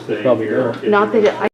saying Probably here. don't. Not that it,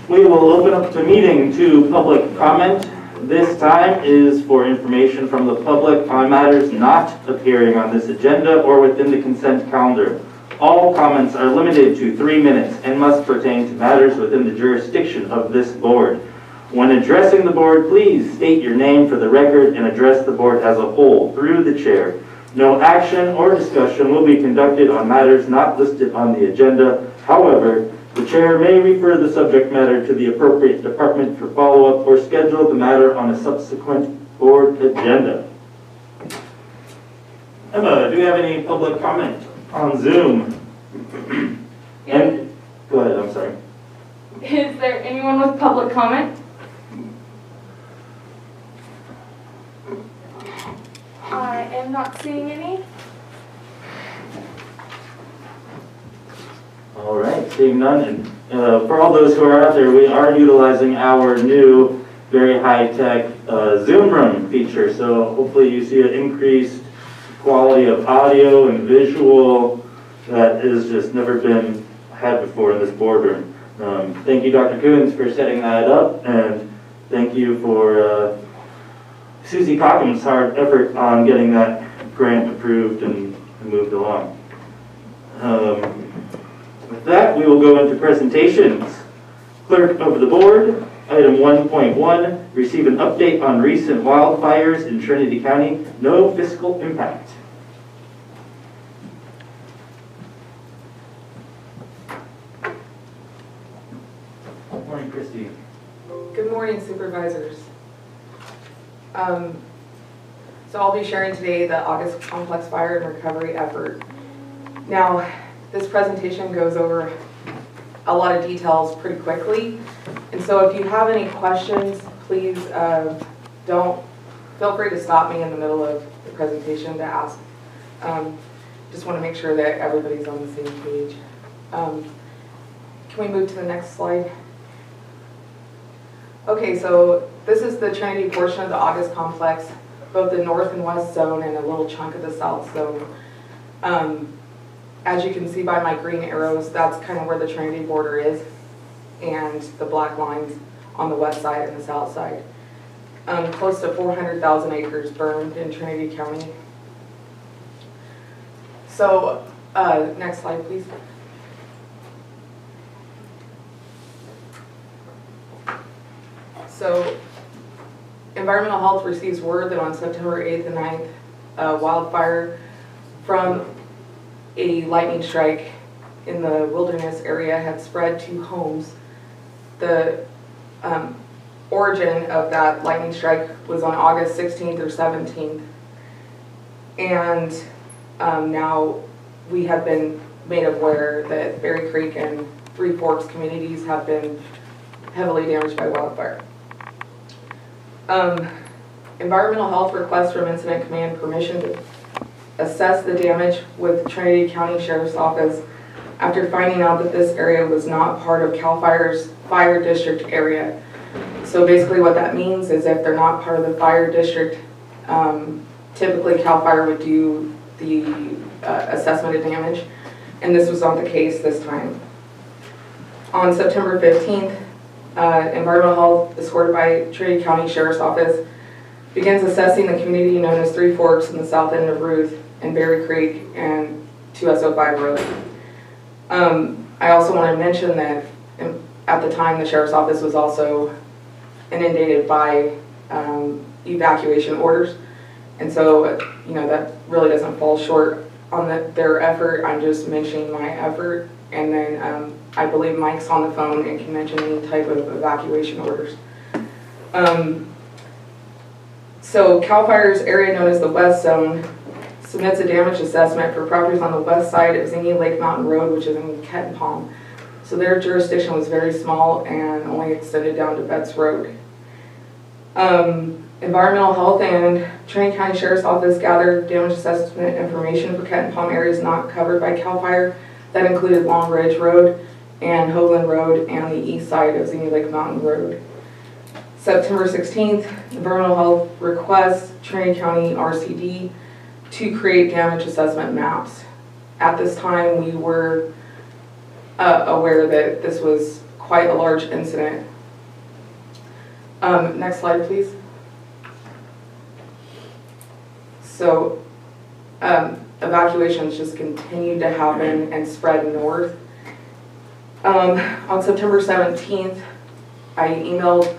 We will open up the meeting to public comment. This time is for information from the public on matters not appearing on this agenda or within the consent calendar. All comments are limited to 3 minutes and must pertain to matters within the jurisdiction of this board. When addressing the board, please state your name for the record and address the board as a whole through the chair. No action or discussion will be conducted on matters not listed on the agenda. However, the chair may refer the subject matter to the appropriate department for follow-up or schedule the matter on a subsequent board agenda. Emma, do we have any public comment on Zoom? And go ahead, I'm sorry. Is there anyone with public comment? I am not seeing any. All right, seeing none. And for all those who are out there, we are utilizing our new, very high-tech Zoom room feature. So hopefully you see an increased quality of audio and visual that has just never been had before in this boardroom. Thank you, Dr. Coons, for setting that up, and thank you for Susie Cockham's hard effort on getting that grant approved and moved along. With that, we will go into presentations. Clerk of the Board, item 1.1, receive an update on recent wildfires in Trinity County, no fiscal impact. Good morning, Christy. Good morning, Supervisors. So I'll be sharing today the August Complex Fire and Recovery effort. Now, this presentation goes over a lot of details pretty quickly, and so if you have any questions, please feel free to stop me in the middle of the presentation to ask. Just want to make sure that everybody's on the same page. Can we move to the next slide? Okay, so this is the Trinity portion of the August Complex, both the north and west zone and a little chunk of the south zone. As you can see by my green arrows, that's kind of where the Trinity border is, and the black lines on the west side and the south side. Close to 400,000 acres burned in Trinity County. So, next slide, please. So, Environmental Health receives word that on September 8th and 9th, a wildfire from a lightning strike in the wilderness area had spread to homes. The origin of that lightning strike was on August 16th or 17th. And now we have been made aware that Berry Creek and Three Forks communities have been heavily damaged by wildfire. Environmental Health requests from Incident Command permission to assess the damage with Trinity County Sheriff's Office after finding out that this area was not part of CAL FIRE's fire district area. So basically what that means is if they're not part of the fire district, typically CAL FIRE would do the assessment of damage, and this was not the case this time. On September 15th, Environmental Health, escorted by Trinity County Sheriff's Office, begins assessing the community known as Three Forks in the south end of Ruth and Berry Creek and 2S05 Road. I also want to mention that at the time the Sheriff's Office was also inundated by evacuation orders, and so that really doesn't fall short on their effort. I'm just mentioning my effort, and then I believe Mike's on the phone and can mention any type of evacuation orders. So CAL FIRE's area known as the West Zone submits a damage assessment for properties on the west side of Zingy Lake Mountain Road, which is in Kettenpalm. So their jurisdiction was very small and only extended down to Betts Road. Environmental Health and Trinity County Sheriff's Office gathered damage assessment information for Kettenpalm areas not covered by CAL FIRE. That included Long Ridge Road and Hoagland Road and the east side of Zingy Lake Mountain Road. September 16th, Environmental Health requests Trinity County RCD to create damage assessment maps. At this time, we were aware that this was quite a large incident. Next slide, please. So, evacuations just continued to happen and spread north. On September 17th, I emailed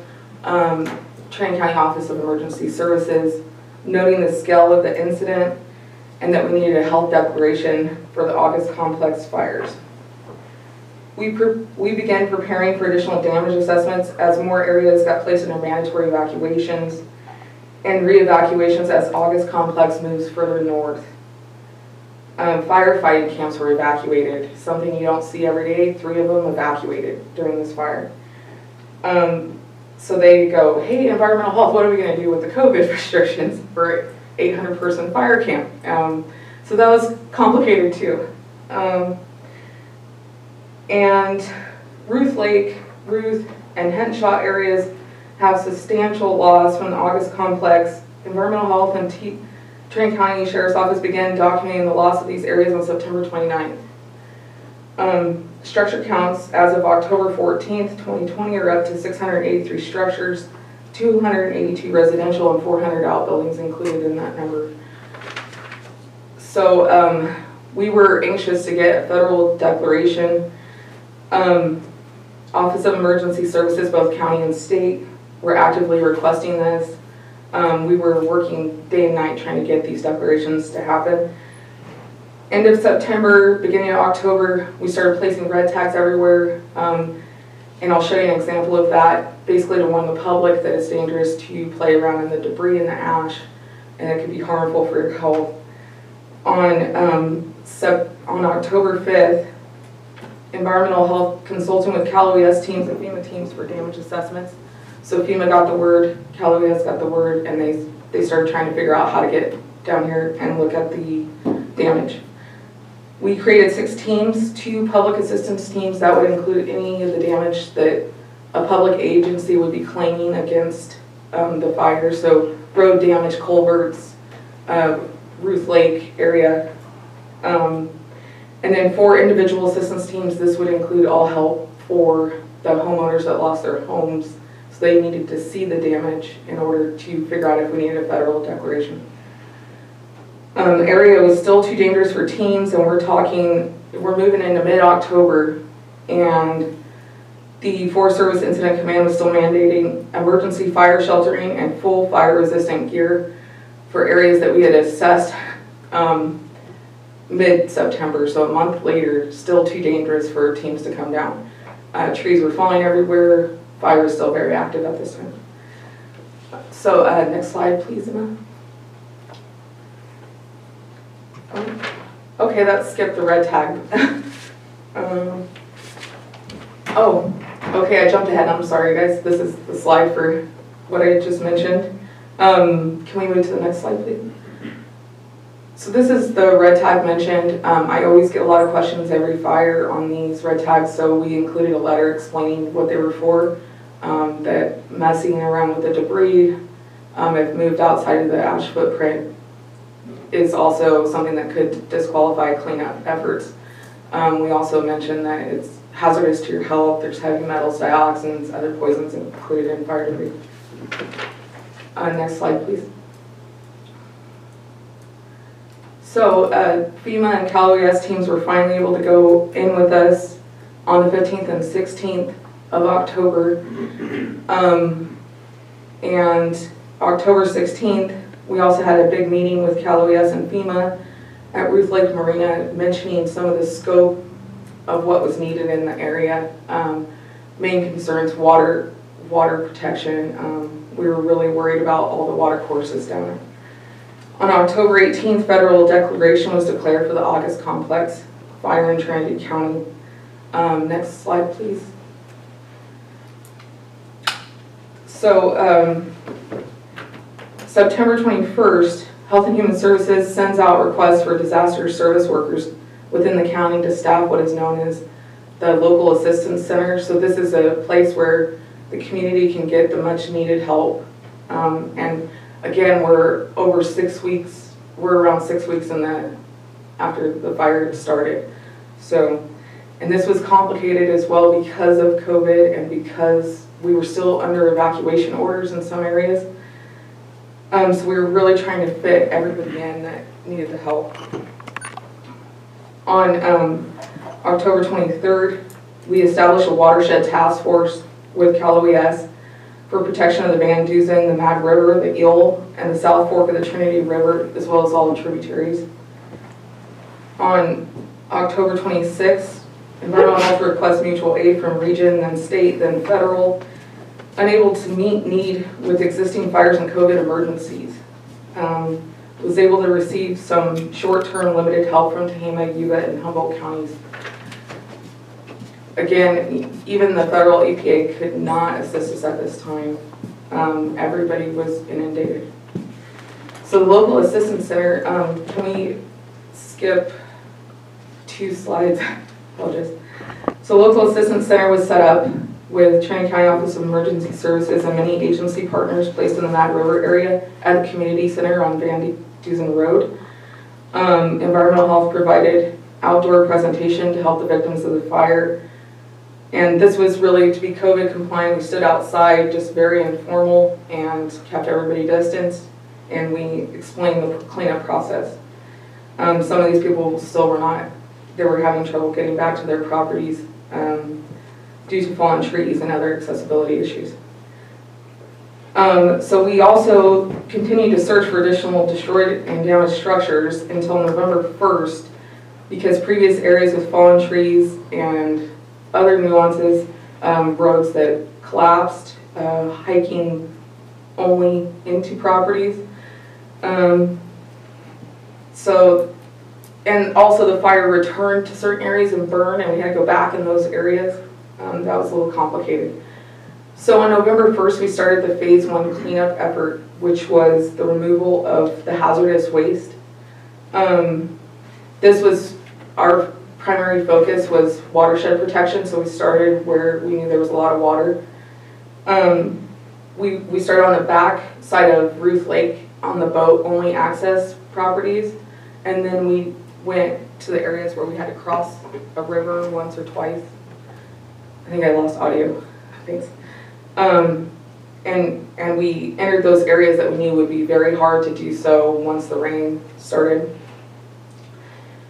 Trinity County Office of Emergency Services, noting the scale of the incident and that we needed a health declaration for the August complex fires. We began preparing for additional damage assessments as more areas got placed under mandatory evacuations and re-evacuations as August complex moves further north. Firefighting camps were evacuated, something you don't see every day. 3 of them evacuated during this fire. So they go, hey, environmental health, what are we going to do with the COVID restrictions for 800-person fire camp? So that was complicated too. And Ruth and Henshaw areas have substantial loss from the August complex. Environmental health and Trinity County Sheriff's Office began documenting the loss of these areas on September 29th. Structure counts as of October 14th, 2020 are up to 683 structures, 282 residential and 400 outbuildings included in that number. So we were anxious to get a federal declaration. Office of Emergency Services, both county and state, were actively requesting this. We were working day and night trying to get these declarations to happen. End of September, beginning of October, we started placing red tags everywhere. And I'll show you an example of that, basically to warn the public that it's dangerous to play around in the debris and the ash, and it could be harmful for your health. On October 5th, environmental health consulting with Cal OES teams and FEMA teams for damage assessments. So FEMA got the word, Cal OES got the word, and they started trying to figure out how to get down here and look at the damage. We created 6 teams, 2 public assistance teams that would include any of the damage that a public agency would be claiming against the fire. So road damage, culverts, Ruth Lake area. And then 4 individual assistance teams. This would include all help for the homeowners that lost their homes. So they needed to see the damage in order to figure out if we needed a federal declaration. The area was still too dangerous for teams, and we're moving into mid-October, and the Forest Service Incident Command was still mandating emergency fire sheltering and full fire-resistant gear for areas that we had assessed mid-September, so a month later, still too dangerous for teams to come down. Trees were falling everywhere. Fire is still very active at this time. So next slide, please, Emma. Okay, that skipped the red tag. Okay, I jumped ahead. I'm sorry, guys. This is the slide for what I just mentioned. Can we move to the next slide, please? So this is the red tag mentioned. I always get a lot of questions every fire on these red tags, so we included a letter explaining what they were for, that messing around with the debris, if moved outside of the ash footprint, is also something that could disqualify cleanup efforts. We also mentioned that it's hazardous to your health. There's heavy metals, dioxins, other poisons included in fire debris. Next slide, please. So FEMA and Cal OES teams were finally able to go in with us on the 15th and 16th of October. And October 16th, we also had a big meeting with Cal OES and FEMA at Ruth Lake Marina, mentioning some of the scope of what was needed in the area. Main concerns, water protection. We were really worried about all the water courses down there. On October 18th, federal declaration was declared for the August complex fire in Trinity County. Next slide, please. So September 21st, Health and Human Services sends out requests for disaster service workers within the county to staff what is known as the Local Assistance Center. So this is a place where the community can get the much needed help. And again, we're over 6 weeks, we're around 6 weeks after the fire started. So, and this was complicated as well because of COVID and because we were still under evacuation orders in some areas. So we were really trying to fit everybody in that needed the help. On October 23rd, we established a watershed task force with Cal OES for protection of the Van Dusen, the Mad River, the Eel, and the South Fork of the Trinity River, as well as all the tributaries. On October 26th, Environmental Health requests mutual aid from region, then state, then federal, unable to meet need with existing fires and COVID emergencies. Was able to receive some short-term limited help from Tehama, Yuba, and Humboldt counties. Again, even the federal EPA could not assist us at this time. Everybody was inundated. So the Local Assistance Center, can we skip 2 slides? Apologies. So Local Assistance Center was set up with Trinity County Office of Emergency Services and many agency partners placed in the Mad River area at the community center on Van Dusen Road. Environmental Health provided outdoor presentation to help the victims of the fire. And this was really to be COVID compliant. We stood outside, just very informal, and kept everybody distanced, and we explained the cleanup process. Some of these people still were not, they were having trouble getting back to their properties due to fallen trees and other accessibility issues. So we also continued to search for additional destroyed and damaged structures until November 1st, because previous areas with fallen trees and other nuances, roads that collapsed, hiking only into properties. And also the fire returned to certain areas and burned, and we had to go back in those areas. That was a little complicated. So on November 1st, we started the phase 1 cleanup effort, which was the removal of the hazardous waste. This was our primary focus was watershed protection, so we started where we knew there was a lot of water. We started on the back side of Ruth Lake on the boat only access properties, and then we went to the areas where we had to cross a river once or twice. I think I lost audio. Thanks. And we entered those areas that we knew would be very hard to do so once the rain started.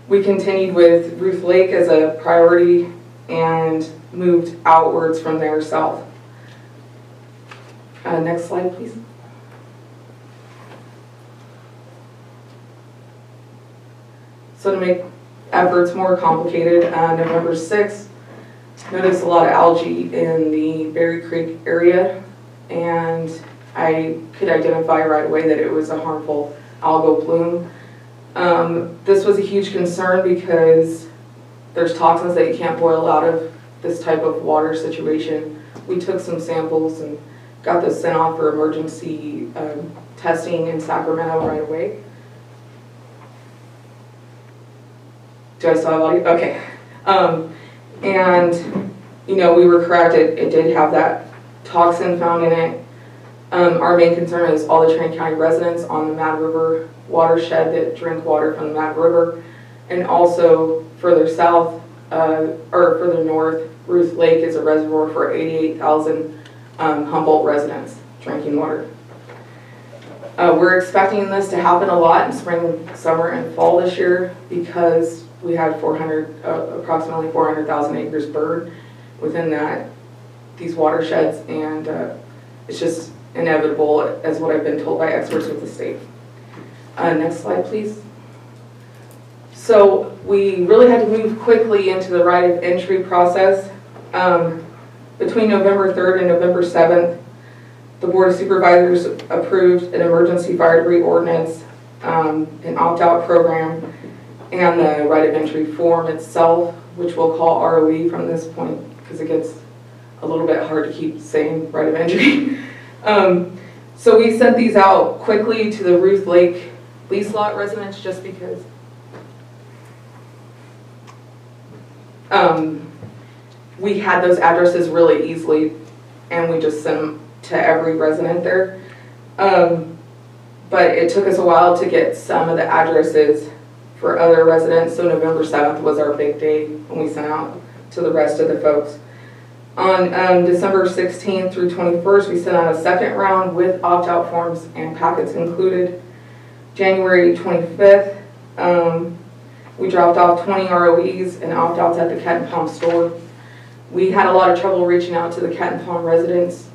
We continued with Ruth Lake as a priority and moved outwards from there south. Next slide, please. So to make efforts more complicated, November 6th, noticed a lot of algae in the Berry Creek area, and I could identify right away that it was a harmful algal bloom. This was a huge concern because there's toxins that you can't boil out of this type of water situation. We took some samples and got those sent off for emergency testing in Sacramento right away. Do I still have audio? Okay. And, you know, we were correct. It did have that toxin found in it. Our main concern is all the Trinity County residents on the Mad River watershed that drink water from the Mad River, and also further south, or further north, Ruth Lake is a reservoir for 88,000 Humboldt residents drinking water. We're expecting this to happen a lot in spring, summer, and fall this year because we had approximately 400,000 acres burned within these watersheds, and it's just inevitable, as what I've been told by experts with the state. Next slide, please. So we really had to move quickly into the right of entry process. Between November 3rd and November 7th, the Board of Supervisors approved an emergency fire debris ordinance, an opt-out program, and the right of entry form itself, which we'll call ROE from this point because it gets a little bit hard to keep saying right of entry. So we sent these out quickly to the Ruth Lake lease lot residents just because we had those addresses really easily, and we just sent them to every resident there. But it took us a while to get some of the addresses for other residents, so November 7th was our big day when we sent out to the rest of the folks. On December 16th through 21st, we sent out a second round with opt-out forms and packets included. January 25th, we dropped off 20 ROEs and opt-outs at the Cat and Palm store. We had a lot of trouble reaching out to the Cat and Palm residents.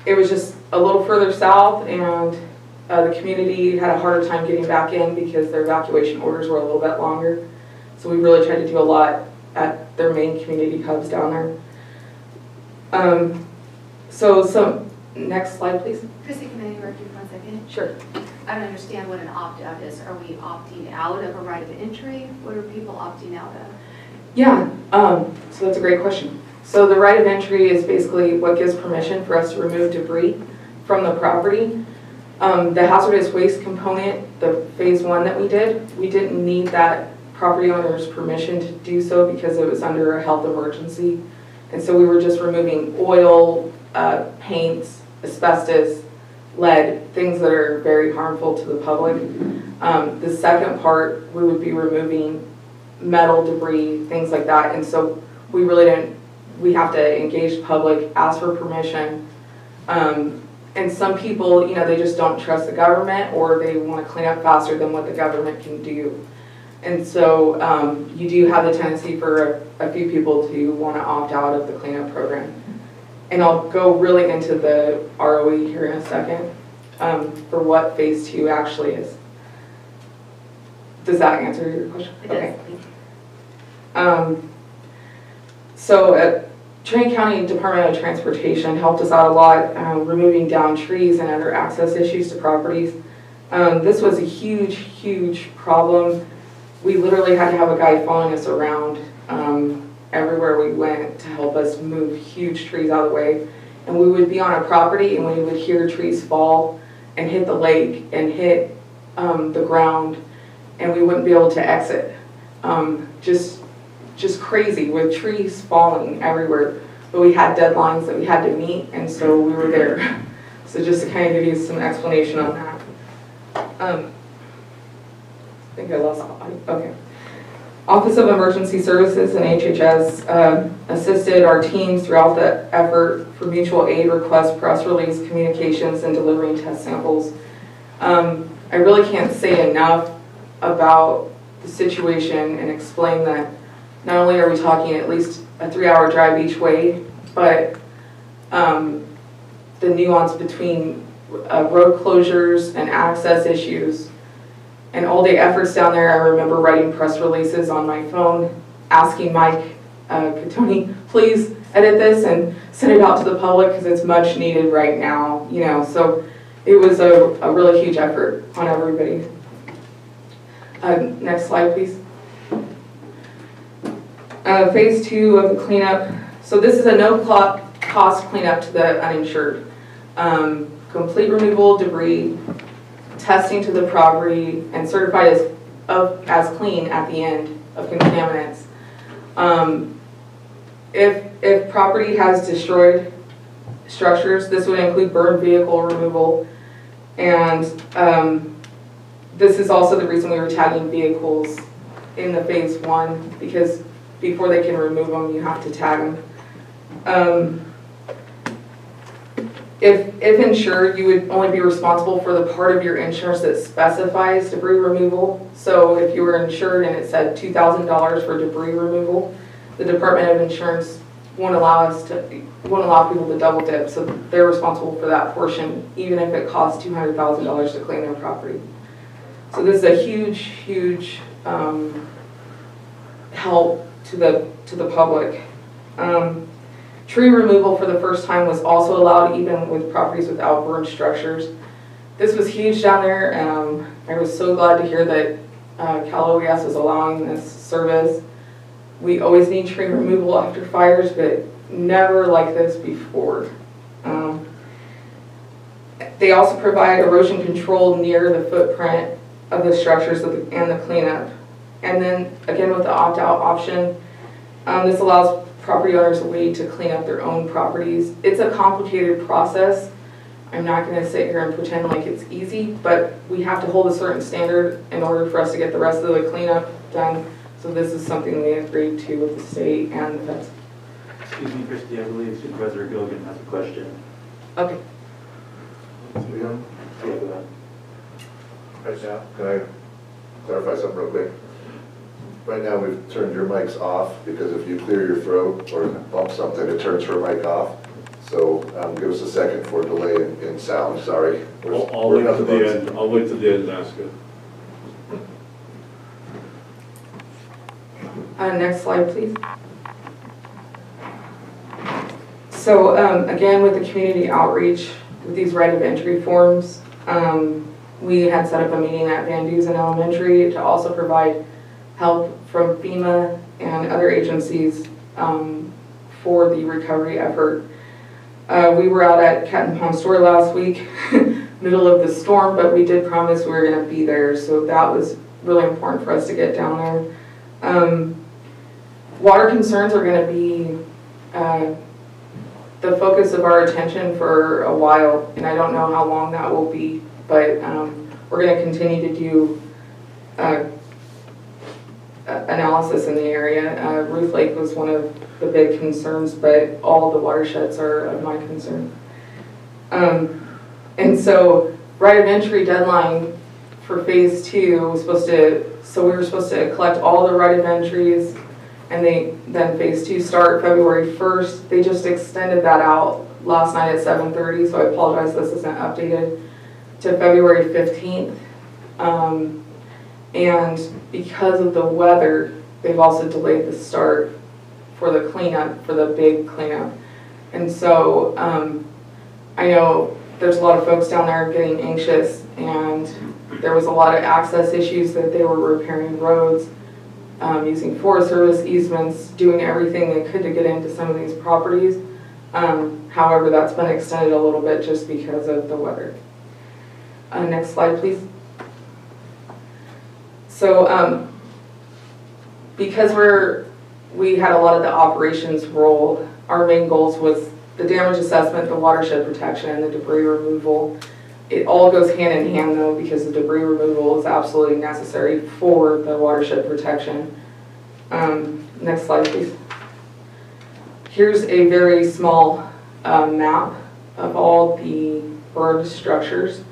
it was just a little further south, and the community had a harder time getting back in because their evacuation orders were a little bit longer. So we really tried to do a lot at their main community hubs down there. Next slide, please. Chrissy, can I interrupt you for 1 second? Sure. I don't understand what an opt-out is. Are we opting out of a right of entry? What are people opting out of? Yeah, so that's a great question. So the right of entry is basically what gives permission for us to remove debris from the property. The hazardous waste component, the phase 1 that we didn't need that property owner's permission to do so because it was under a health emergency. And so we were just removing oil, paints, asbestos, lead, things that are very harmful to the public. The second part, we would be removing metal debris, things like that. And so we have to engage the public, ask for permission. And some people, they just don't trust the government, or they want to clean up faster than what the government can do. And so you do have the tendency for a few people to want to opt out of the cleanup program. And I'll go really into the ROE here in a second for what phase 2 actually is. Does that answer your question? It does. Okay. So Trinity County Department of Transportation helped us out a lot, removing down trees and other access issues to properties. This was a huge, huge problem. We literally had to have a guy following us around everywhere we went to help us move huge trees out of the way. And we would be on a property and we would hear trees fall and hit the lake and hit the ground, and we wouldn't be able to exit. Just crazy with trees falling everywhere. But we had deadlines that we had to meet, and so we were there. So just to kind of give you some explanation on that. I think I lost, okay. Office of Emergency Services and HHS assisted our teams throughout the effort for mutual aid requests, press release, communications, and delivering test samples. I really can't say enough about the situation and explain that not only are we talking at least a 3-hour drive each way, but the nuance between road closures and access issues and all-day efforts down there. I remember writing press releases on my phone, asking Mike Catoni, please edit this and send it out to the public because it's much needed right now. So it was a really huge effort on everybody. Next slide, please. Phase 2 of the cleanup. So this is a no-cost cleanup to the uninsured. Complete removal of debris, testing to the property, and certified as clean at the end of contaminants. If property has destroyed structures, this would include burned vehicle removal, and this is also the reason we were tagging vehicles in the phase 1, because before they can remove them, you have to tag them. If insured, you would only be responsible for the part of your insurance that specifies debris removal. So if you were insured and it said $2,000 for debris removal, the Department of Insurance won't allow people to double dip. So they're responsible for that portion, even if it costs $200,000 to clean their property. So this is a huge, huge help to the public. Tree removal for the first time was also allowed even with properties without burned structures. This was huge down there. I was so glad to hear that Cal OES was allowing this service. We always need tree removal after fires, but never like this before. They also provide erosion control near the footprint of the structures and the cleanup. And then again with the opt-out option, this allows property owners a way to clean up their own properties. It's a complicated process. I'm not going to sit here and pretend like it's easy, but we have to hold a certain standard in order for us to get the rest of the cleanup done. So this is something we agreed to with the state and the feds. Excuse me, Christy, I believe Supervisor Gilligan has a question. Okay. Yeah, go ahead. Right now, can I clarify something real quick? Right now, we've turned your mics off because if you clear your throat or bump something, it turns her mic off. So give us a second for delay in sound, sorry. I'll wait to the end, I'll wait to the end and ask you. Next slide, please. So again, with the community outreach, with these right of entry forms, we had set up a meeting at Van Dusen Elementary to also provide help from FEMA and other agencies for the recovery effort. We were out at Kenton Palm Store last week, middle of the storm, but we did promise we were going to be there, so that was really important for us to get down there. Water concerns are going to be the focus of our attention for a while, and I don't know how long that will be, but we're going to continue to do analysis in the area. Ruth Lake was one of the big concerns, but all the watersheds are of my concern. And so right of entry deadline for phase 2 was supposed to, so we were supposed to collect all the right of entries, and then phase 2 start February 1st. They just extended that out last night at 7:30, so I apologize this isn't updated, to February 15th. And because of the weather, they've also delayed the start for the cleanup, for the big cleanup. And so I know there's a lot of folks down there getting anxious, and there was a lot of access issues that they were repairing roads, using Forest Service easements, doing everything they could to get into some of these properties. However, that's been extended a little bit just because of the weather. Next slide, please. So because we had a lot of the operations role, our main goals was the damage assessment, the watershed protection, and the debris removal. It all goes hand in hand though, because the debris removal is absolutely necessary for the watershed protection. Next slide, please. Here's a very small map of all the burned structures.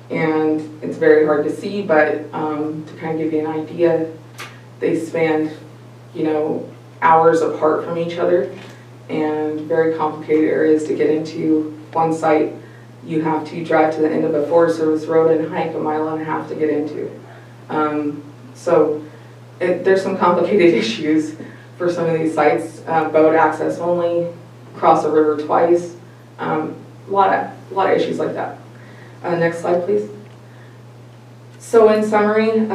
And it's very hard to see, but to kind of give you an idea, they span, hours apart from each other, and very complicated areas to get into. One site, you have to drive to the end of a Forest Service road and hike 1.5 miles to get into. So there's some complicated issues for some of these sites. Boat access only, cross a river twice, a lot of issues like that. Next slide, please. So in summary,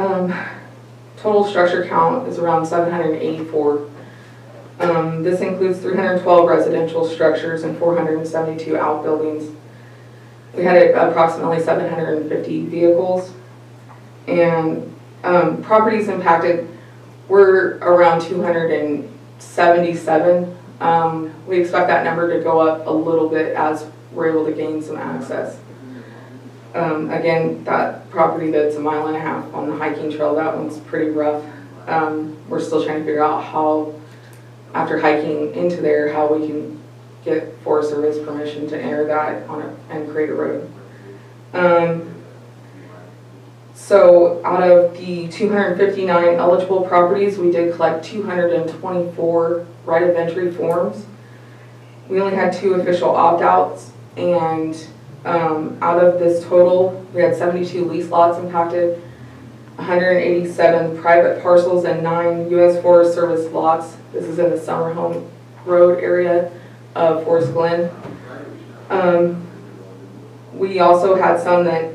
total structure count is around 784. This includes 312 residential structures and 472 outbuildings. We had approximately 750 vehicles, and properties impacted were around 277. We expect that number to go up a little bit as we're able to gain some access. Again, that property that's 1.5 miles on the hiking trail, that one's pretty rough. We're still trying to figure out how, after hiking into there, how we can get Forest Service permission to enter that and create a road. So out of the 259 eligible properties, we did collect 224 right of entry forms. We only had 2 official opt-outs, and out of this total, we had 72 lease lots impacted, 187 private parcels, and 9 U.S. Forest Service lots. This is in the Summer Home Road area of Forest Glen. We also had some that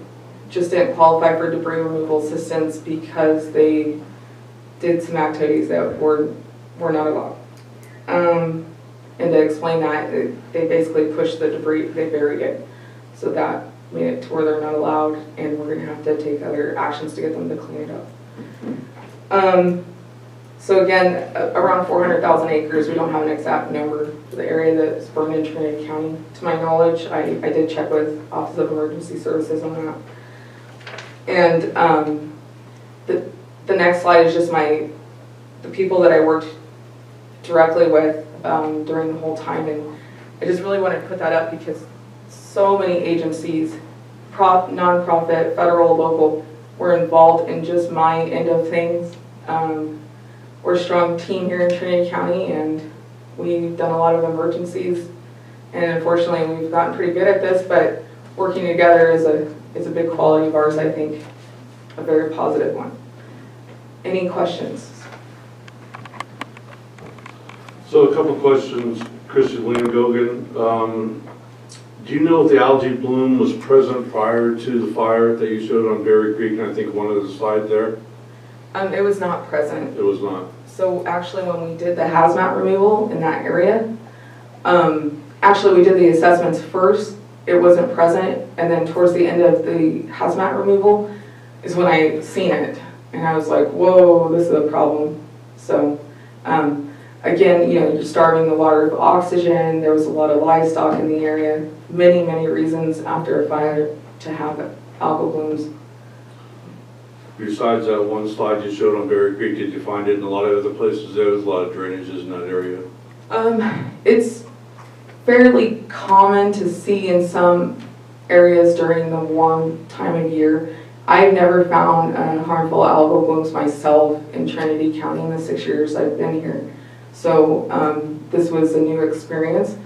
just didn't qualify for debris removal assistance because they did some activities that were not allowed. And to explain that, they basically pushed the debris, they buried it. So that made it to where they're not allowed, and we're going to have to take other actions to get them to clean it up. So again, around 400,000 acres. We don't have an exact number for the area that's burned in Trinity County. To my knowledge, I did check with Office of Emergency Services on that. And the next slide is just the people that I worked directly with during the whole time, and I just really wanted to put that up because so many agencies, nonprofit, federal, local, were involved in just my end of things. We're a strong team here in Trinity County, and we've done a lot of emergencies And unfortunately, we've gotten pretty good at this, but working together is a big quality of ours, I think, a very positive one. Any questions? So a couple questions, Christian William Gogan. Do you know if the algae bloom was present prior to the fire that you showed on Berry Creek, and I think one of the slides there? It was not present. It was not. So actually, when we did the hazmat removal in that area, actually we did the assessments first. It wasn't present, and then towards the end of the hazmat removal is when I seen it, and I was like, whoa, this is a problem. So again, you know, you're starving the water of oxygen. There was a lot of livestock in the area. Many reasons after a fire to have algal blooms. Besides that one slide you showed on Berry Creek, did you find it in a lot of other places? There was a lot of drainages in that area. It's fairly common to see in some areas during the warm time of year. I've never found harmful algal blooms myself in Trinity County in the 6 years I've been here. So this was a new experience.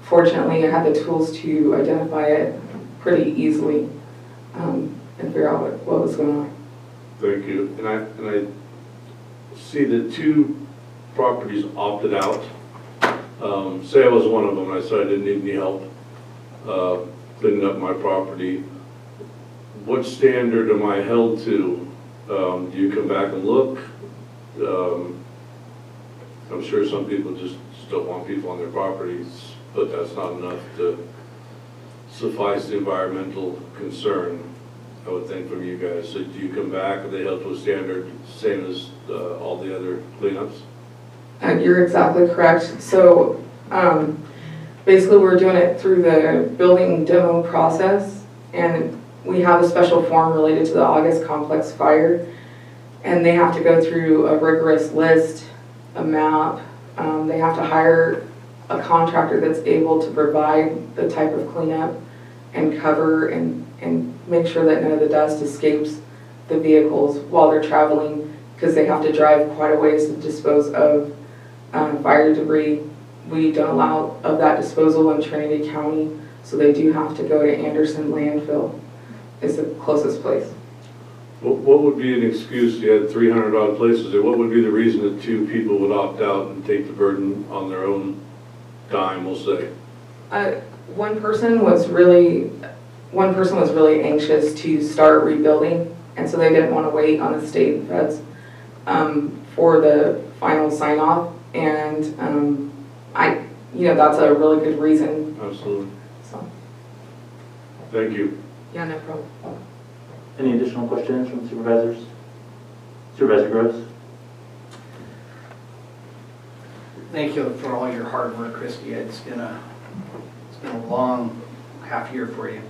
Fortunately, I had the tools to identify it pretty easily and figure out what was going on. Thank you. And I see that 2 properties opted out. Say I was one of them, and I said I didn't need any help cleaning up my property. What standard am I held to? Do you come back and look? I'm sure some people just don't want people on their properties, but that's not enough to suffice the environmental concern, I would think, from you guys. So do you come back? Are they held to a standard same as all the other cleanups? You're exactly correct. So basically we're doing it through the building demo process, and we have a special form related to the August complex fire, and they have to go through a rigorous list, a map. They have to hire a contractor that's able to provide the type of cleanup and cover and make sure that none of the dust escapes the vehicles while they're traveling, because they have to drive quite a ways to dispose of fire debris. We don't allow of that disposal in Trinity County, so they do have to go to Anderson landfill. Is the closest place. What would be an excuse? You had 300 odd places there. What would be the reason that 2 people would opt out and take the burden on their own dime, we'll say? One person was really anxious to start rebuilding, and so they didn't want to wait on the state and feds for the final sign off. And that's a really good reason. Absolutely. So. Thank you. Yeah, no problem. Any additional questions from supervisors? Supervisor Gross? Thank you for all your hard work, Christy. It's been a long half year for you.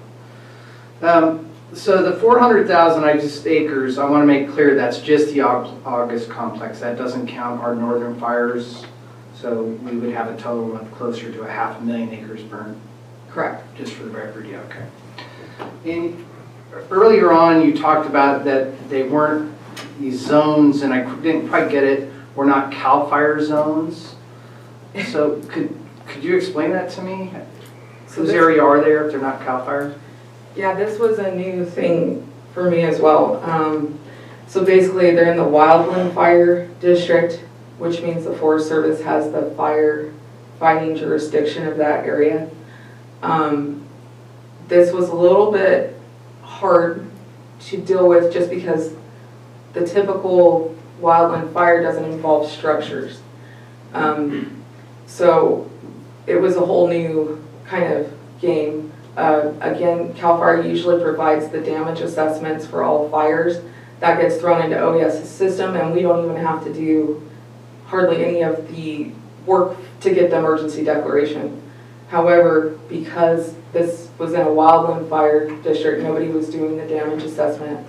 So the 400,000 acres, I want to make clear that's just the August complex. That doesn't count our northern fires. So we would have a total of closer to 500,000 acres burned. Correct. Just for the record, yeah, okay. And earlier on, you talked about that they weren't these zones, and I didn't quite get it, were not CAL FIRE zones. So could you explain that to me? Whose area are they if they're not CAL FIRE? Yeah, this was a new thing for me as well. So basically, they're in the Wildland Fire District, which means the Forest Service has the fire fighting jurisdiction of that area. This was a little bit hard to deal with just because the typical wildland fire doesn't involve structures. So it was a whole new kind of game. Again, CAL FIRE usually provides the damage assessments for all fires. That gets thrown into OES's system, and we don't even have to do hardly any of the work to get the emergency declaration. However, because this was in a wildland fire district, nobody was doing the damage assessment,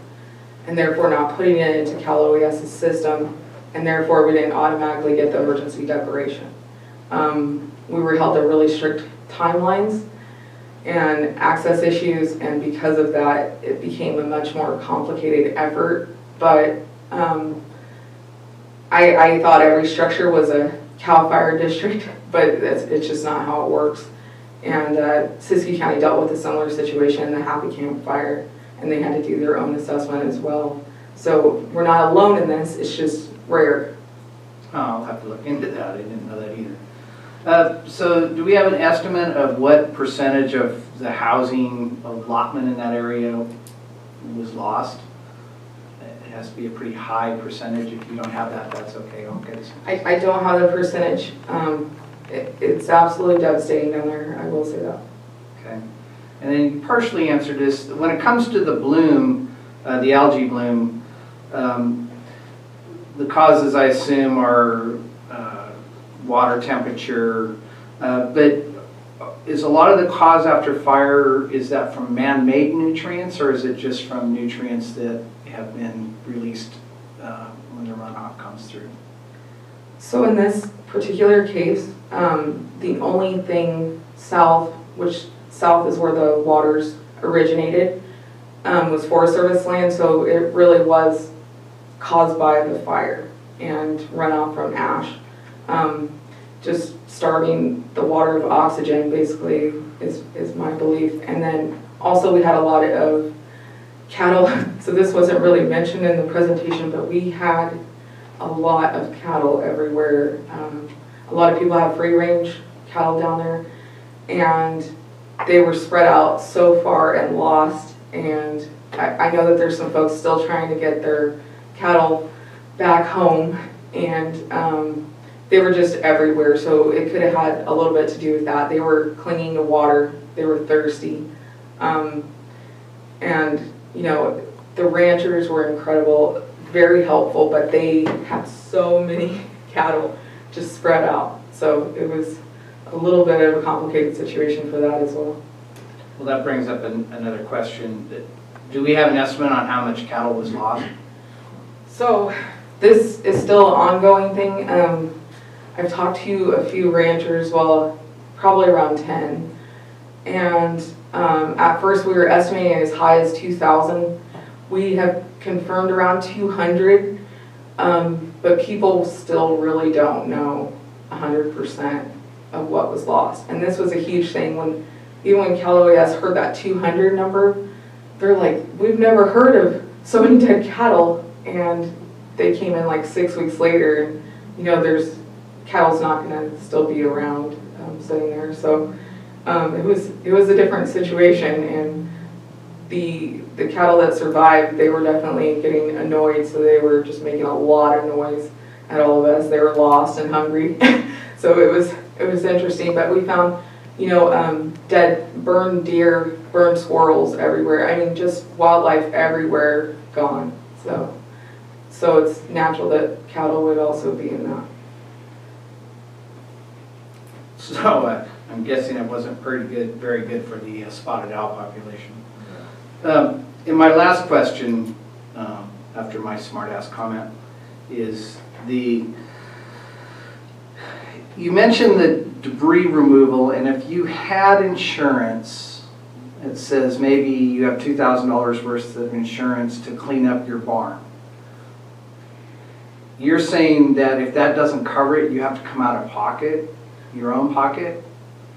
and therefore not putting it into Cal OES's system, and therefore we didn't automatically get the emergency declaration. We were held to really strict timelines and access issues, and because of that, it became a much more complicated effort. But I thought every structure was a CAL FIRE district, but it's just not how it works. And Siskiyou County dealt with a similar situation in the Happy Camp fire, and they had to do their own assessment as well. So we're not alone in this, it's just rare. Oh, I'll have to look into that, I didn't know that either. So do we have an estimate of what percentage of the housing allotment in that area was lost? It has to be a pretty high percentage. If you don't have that, that's okay. I don't have the percentage. It's absolutely devastating down there, I will say that. Okay. And then you partially answered this. When it comes to the bloom, the algae bloom, the causes I assume are water temperature, but is a lot of the cause after fire, is that from man-made nutrients, or is it just from nutrients that have been released when the runoff comes through? So in this particular case, the only thing south, which south is where the waters originated, was Forest Service land, so it really was caused by the fire and runoff from ash. Just starving the water of oxygen basically is my belief. And then also we had a lot of cattle, so this wasn't really mentioned in the presentation, but we had a lot of cattle everywhere. A lot of people have free range cattle down there, and they were spread out so far and lost. And I know that there's some folks still trying to get their cattle back home, and they were just everywhere. So it could have had a little bit to do with that. They were clinging to water, they were thirsty. And you know, the ranchers were incredible, very helpful, but they had so many cattle just spread out. So it was a little bit of a complicated situation for that as well. Well, that brings up another question. Do we have an estimate on how much cattle was lost? So this is still an ongoing thing. I've talked to a few ranchers, well, probably around 10. And at first we were estimating as high as 2,000. We have confirmed around 200, but people still really don't know 100% of what was lost. And this was a huge thing. Even when Cal OES heard that 200 number, they're like, we've never heard of so many dead cattle. And they came in like 6 weeks later, and you know, cattle's not going to still be around sitting there. So it was a different situation, and the cattle that survived, they were definitely getting annoyed, so they were just making a lot of noise at all of us. They were lost and hungry. So it was interesting, but we found, you know, dead, burned deer, burned squirrels everywhere. I mean, just wildlife everywhere gone. So it's natural that cattle would also be in that. So I'm guessing it wasn't very good for the spotted owl population. In my last question, after my smart-ass comment, is you mentioned the debris removal, and if you had insurance, it says maybe you have $2,000 worth of insurance to clean up your barn. You're saying that if that doesn't cover it, you have to come out of pocket, your own pocket?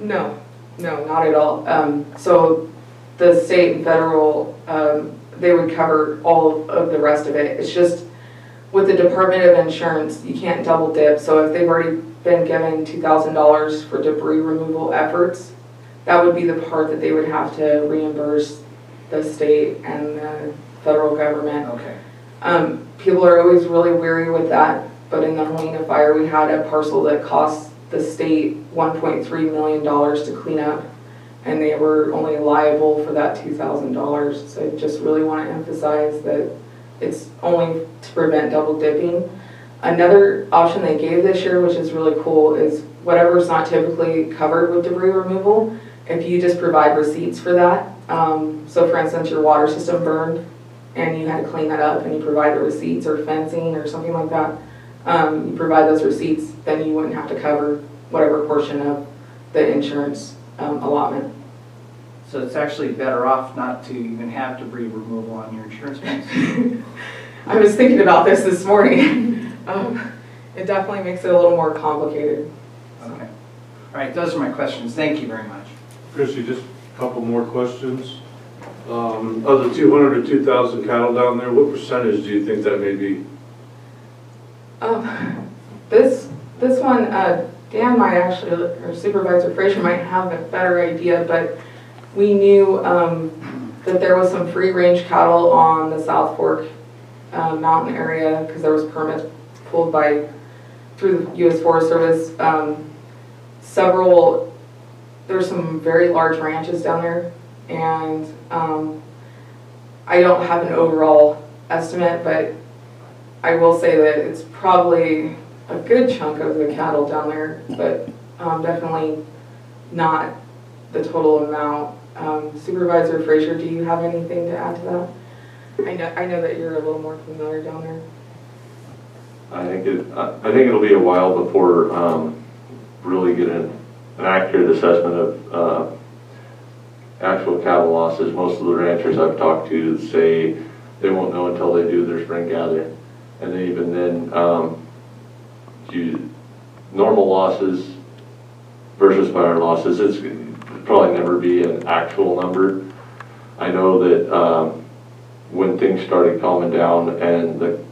No, not at all. So the state and federal, they would cover all of the rest of it. It's just with the Department of Insurance, you can't double dip. So if they've already been given $2,000 for debris removal efforts, that would be the part that they would have to reimburse the state and the federal government. Okay. People are always really weary with that, but in the Helena fire, we had a parcel that cost the state $1.3 million to clean up, and they were only liable for that $2,000. So I just really want to emphasize that it's only to prevent double dipping. Another option they gave this year, which is really cool, is whatever's not typically covered with debris removal, if you just provide receipts for that. So for instance, your water system burned and you had to clean that up, and you provide the receipts, or fencing or something like that. You provide those receipts, then you wouldn't have to cover whatever portion of the insurance allotment. So it's actually better off not to even have debris removal on your insurance policy. I was thinking about this morning. It definitely makes it a little more complicated. Okay. All right, those are my questions. Thank you very much. Chrissy, just a couple more questions. Of the 200 to 2,000 cattle down there, what percentage do you think that may be? This one, Dan might actually, or Supervisor Frazier might have a better idea, but we knew that there was some free-range cattle on the South Fork mountain area because there was permits pulled through the U.S. Forest Service. There's some very large ranches down there, and I don't have an overall estimate, but I will say that it's probably a good chunk of the cattle down there, but definitely not the total amount. Supervisor Frazier, do you have anything to add to that? I know that you're a little more familiar down there. I think it'll be a while before really get an accurate assessment of actual cattle losses. Most of the ranchers I've talked to say they won't know until they do their spring gather, and then even then, normal losses versus fire losses, it's probably never be an actual number. I know that when things started calming down and the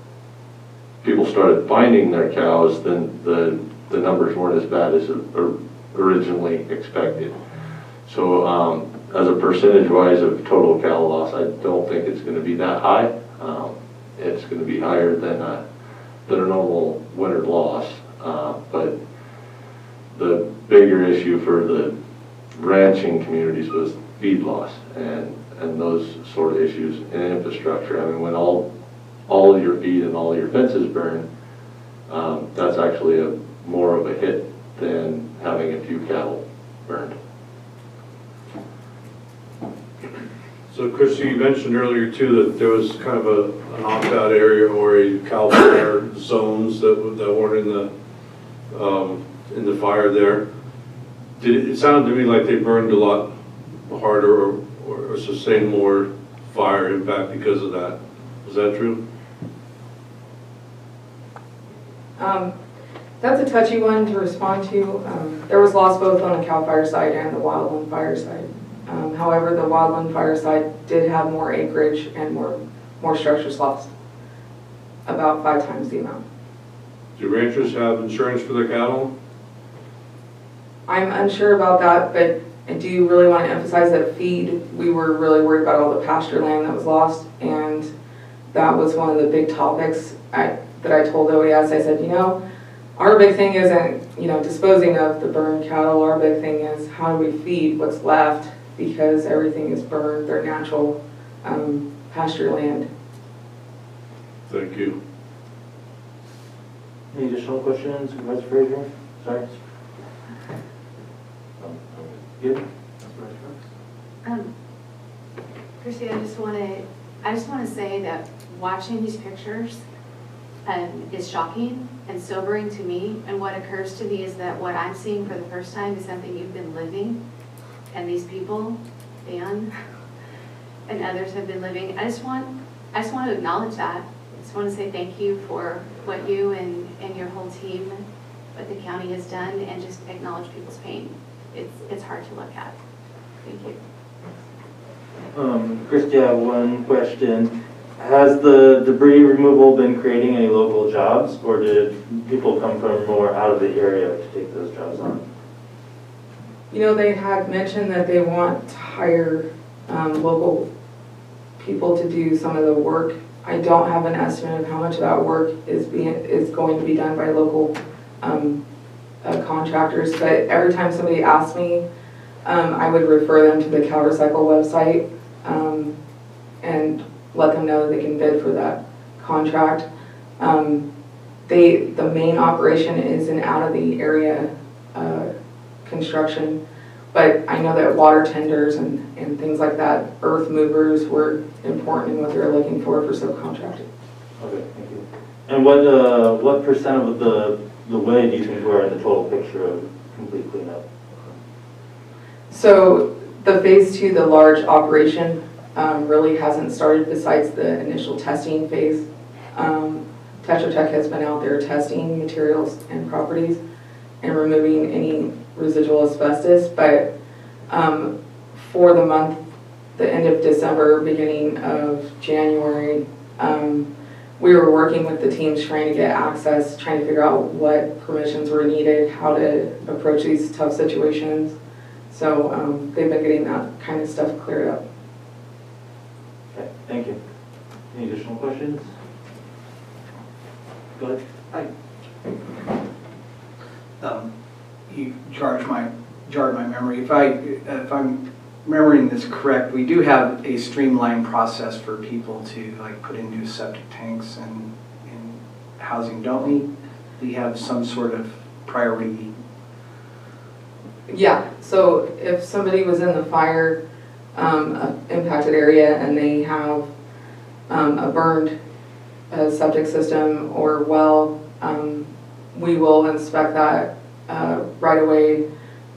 people started finding their cows, then the numbers weren't as bad as originally expected. So as a percentage-wise of total cattle loss, I don't think it's going to be that high. It's going to be higher than a normal winter loss, but the bigger issue for the ranching communities was feed loss and those sort of issues in infrastructure. I mean, when all of your feed and all of your fences burn, that's actually more of a hit than having a few cattle burned. So Chrissy, you mentioned earlier too that there was kind of an opt-out area or a CAL FIRE zones that weren't in the fire there. It sounded to me like they burned a lot harder or sustained more fire impact because of that. Is that true? That's a touchy one to respond to. There was loss both on the CAL FIRE side and the wildland fire side. However, the wildland fire side did have more acreage and more structures lost, about 5 times the amount. Do ranchers have insurance for their cattle? I'm unsure about that, but I do really want to emphasize that feed, we were really worried about all the pasture land that was lost, and that was one of the big topics that I told OES. I said, our big thing isn't, disposing of the burned cattle. Our big thing is how do we feed what's left, because everything is burned, their natural pasture land. Thank you. Any additional questions, Supervisor Frazier? Sorry. Good. Chrissy, I just want to say that watching these pictures is shocking and sobering to me. And what occurs to me is that what I'm seeing for the first time is something you've been living, and these people, Dan, and others have been living. I just want to acknowledge that. I just want to say thank you for what you and your whole team, what the county has done, and just acknowledge people's pain. It's hard to look at. Thank you. Christy, I have one question. Has the debris removal been creating any local jobs, or did people come from more out of the area to take those jobs on? They had mentioned that they want to hire local people to do some of the work. I don't have an estimate of how much of that work is going to be done by local contractors, but every time somebody asks me, I would refer them to the CalRecycle website and let them know that they can bid for that contract. The main operation is an out of the area construction, but I know that water tenders and things like that, earth movers were important in what they're looking for subcontracting. Okay, thank you. And what percent of the way do you think we're in the total picture of complete cleanup? So the phase 2, the large operation, really hasn't started besides the initial testing phase. Tetra Tech has been out there testing materials and properties and removing any residual asbestos, but for the month, the end of December, beginning of January, we were working with the teams trying to get access, trying to figure out what permissions were needed, how to approach these tough situations. So they've been getting that kind of stuff cleared up. Okay, thank you. Any additional questions? Go ahead. You jarred my memory. If I'm remembering this correct, we do have a streamlined process for people to like put in new septic tanks and in housing, don't we? We have some sort of priority. Yeah, so if somebody was in the fire impacted area and they have a burned septic system or well, we will inspect that right away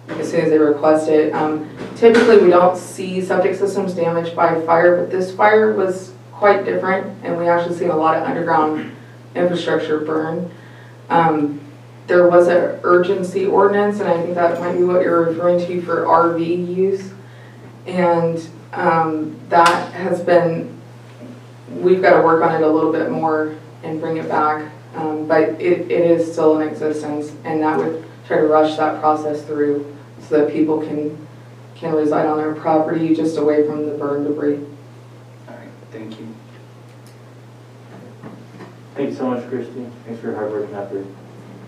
as soon as they request it. Typically, we don't see septic systems damaged by fire, but this fire was quite different, and we actually seen a lot of underground infrastructure burn. There was an urgency ordinance, and I think that might be what you're referring to for RV use. And that has been, we've got to work on it a little bit more and bring it back. But it is still in existence, and that would try to rush that process through so that people can reside on their property just away from the burn debris. All right, thank you. Thank you so much, Christy. Thanks for your hard work and effort.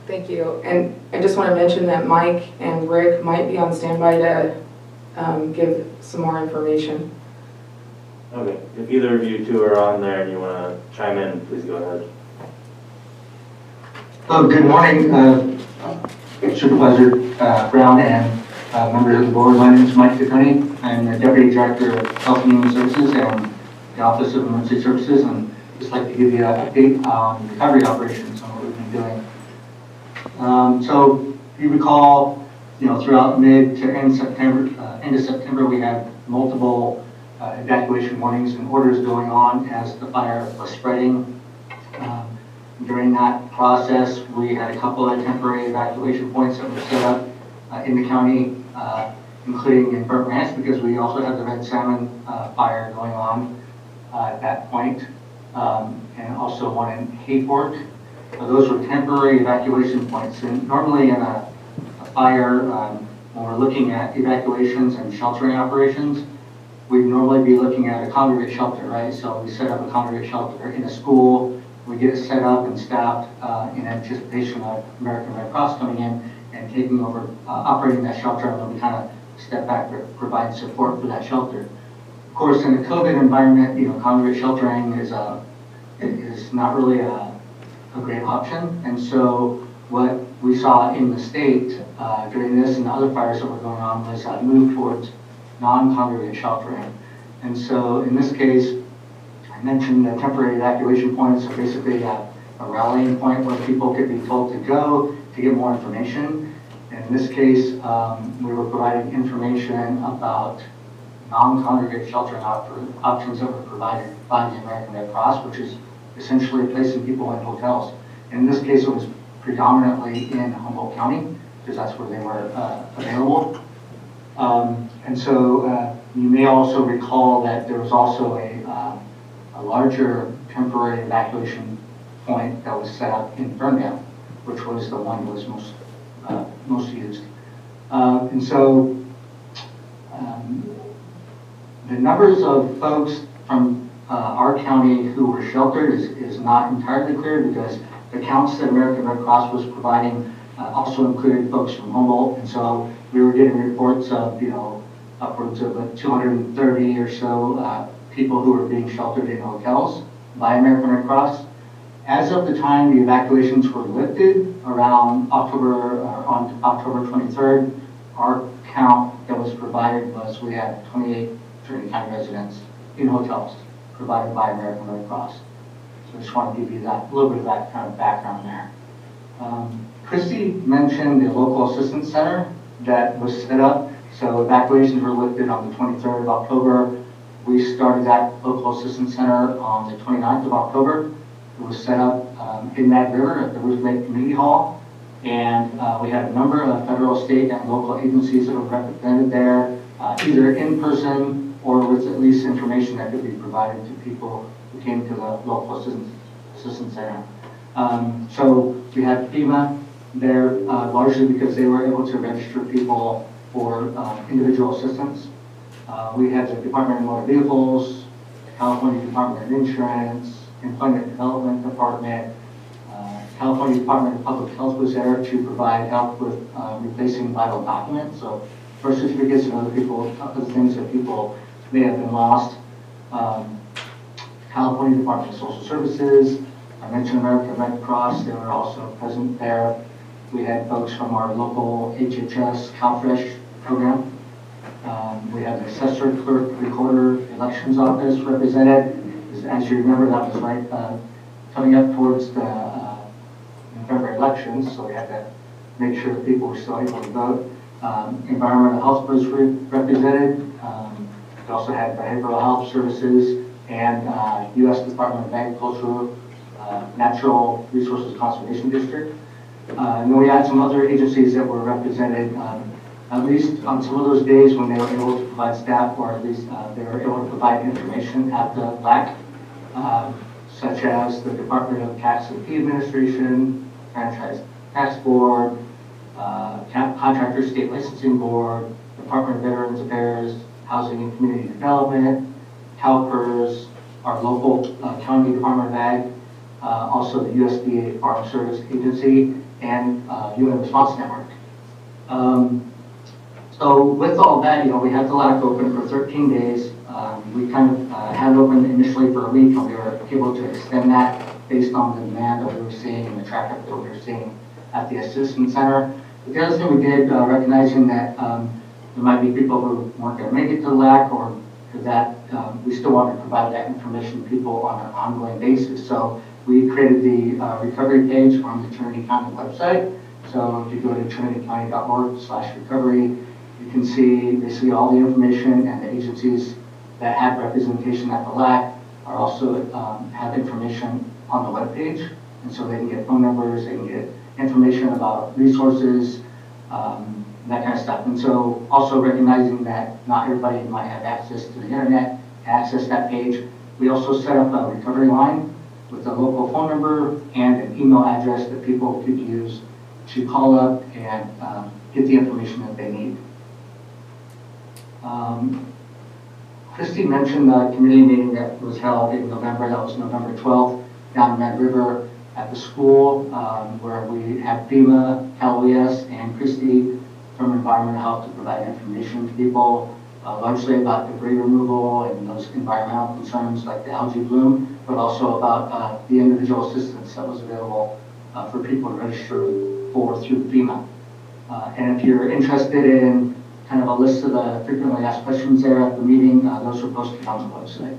Thank you. And I just want to mention that Mike and Rick might be on standby to give some more information. Okay, if either of you two are on there and you want to chime in, please go ahead. Good morning, Supervisor Brown and members of the board. My name is Mike Ciccone. I'm the Deputy Director of Health and Human Services and the Office of Emergency Services, and just like to give you an update on recovery operations on what we've been doing. So if you recall, throughout mid to end of September, we had multiple evacuation warnings and orders going on as the fire was spreading. During that process, we had a couple of temporary evacuation points that were set up in the county, including in Burnt Ranch, because we also had the red salmon fire going on at that point, and also one in Hayport. Those were temporary evacuation points. And normally in a fire, when we're looking at evacuations and sheltering operations, we'd normally be looking at a congregate shelter, right? So we set up a congregate shelter in a school. We get it set up and staffed in anticipation of American Red Cross coming in and taking over, operating that shelter, and then we kind of step back to provide support for that shelter. Of course, in a COVID environment, congregate sheltering is not really a great option. And so what we saw in the state during this and the other fires that were going on was a move towards non-congregate sheltering. And so in this case, I mentioned the temporary evacuation points are basically a rallying point where people could be told to go to get more information. And in this case, we were providing information about non-congregate sheltering options that were provided by the American Red Cross, which is essentially placing people in hotels. In this case, it was predominantly in Humboldt County, because that's where they were available. And so you may also recall that there was also a larger temporary evacuation point that was set up in Ferndale, which was the one that was most used. And so the numbers of folks from our county who were sheltered is not entirely clear, because the counts that American Red Cross was providing also included folks from Humboldt, and so we were getting reports of upwards of 230 or so people who were being sheltered in hotels by American Red Cross. As of the time the evacuations were lifted around on October 23rd, our count that was provided was we had 28 Trinity County residents in hotels provided by American Red Cross. So I just want to give you that, a little bit of that kind of background there. Christy mentioned the local assistance center that was set up. So evacuations were lifted on the 23rd of October. We started that local assistance center on the 29th of October. It was set up in that river at the Ruth Lake Community Hall. And we had a number of federal, state, and local agencies that were represented there, either in person or with at least information that could be provided to people who came to the local assistance center. So we had FEMA there largely because they were able to register people for individual assistance. We had the Department of Motor Vehicles, California Department of Insurance, Employment Development Department, California Department of Public Health was there to provide help with replacing vital documents, so birth certificates and other things that people may have been lost. California Department of Social Services, I mentioned American Red Cross, they were also present there. We had folks from our local HHS CalFresh program. We had the assessor, clerk, recorder, elections office represented. As you remember, that was right coming up towards the November elections, so we had to make sure that people were still able to vote. Environmental health was represented. We also had behavioral health services and U.S. Department of Agriculture, Natural Resources Conservation District. And then we had some other agencies that were represented, at least on some of those days when they were able to provide staff, or at least they were able to provide information at the LAC, such as the Department of Tax and Fee Administration, Franchise Tax Board, Contractor State Licensing Board, Department of Veterans Affairs, Housing and Community Development, CalPERS, our local county Department of Ag, also the USDA Farm Service Agency, and UN Response Network. So with all that, we had the LAC open for 13 days. We kind of had it open initially for a week, and we were able to extend that based on the demand that we were seeing and the traffic that we were seeing at the Assistance Center. But the other thing we did, recognizing that there might be people who weren't going to make it to the LAC, or that we still want to provide that information to people on an ongoing basis. So we created the recovery page on the Trinity County website. So if you go to trinitycounty.org/recovery, you can see basically all the information, and the agencies that had representation at the LAC are also have information on the webpage. And so they can get phone numbers, they can get information about resources, that kind of stuff. And so also recognizing that not everybody might have access to the internet to access that page, we also set up a recovery line with a local phone number and an email address that people could use to call up and get the information that they need. Christy mentioned the community meeting that was held in November. That was November 12th down in Red River at the school, where we had FEMA, CalOES, and Christy from Environmental Health to provide information to people, largely about debris removal and those environmental concerns like the algae bloom, but also about the individual assistance that was available for people to register for through FEMA. And if you're interested in kind of a list of the frequently asked questions there at the meeting, those are posted on the website.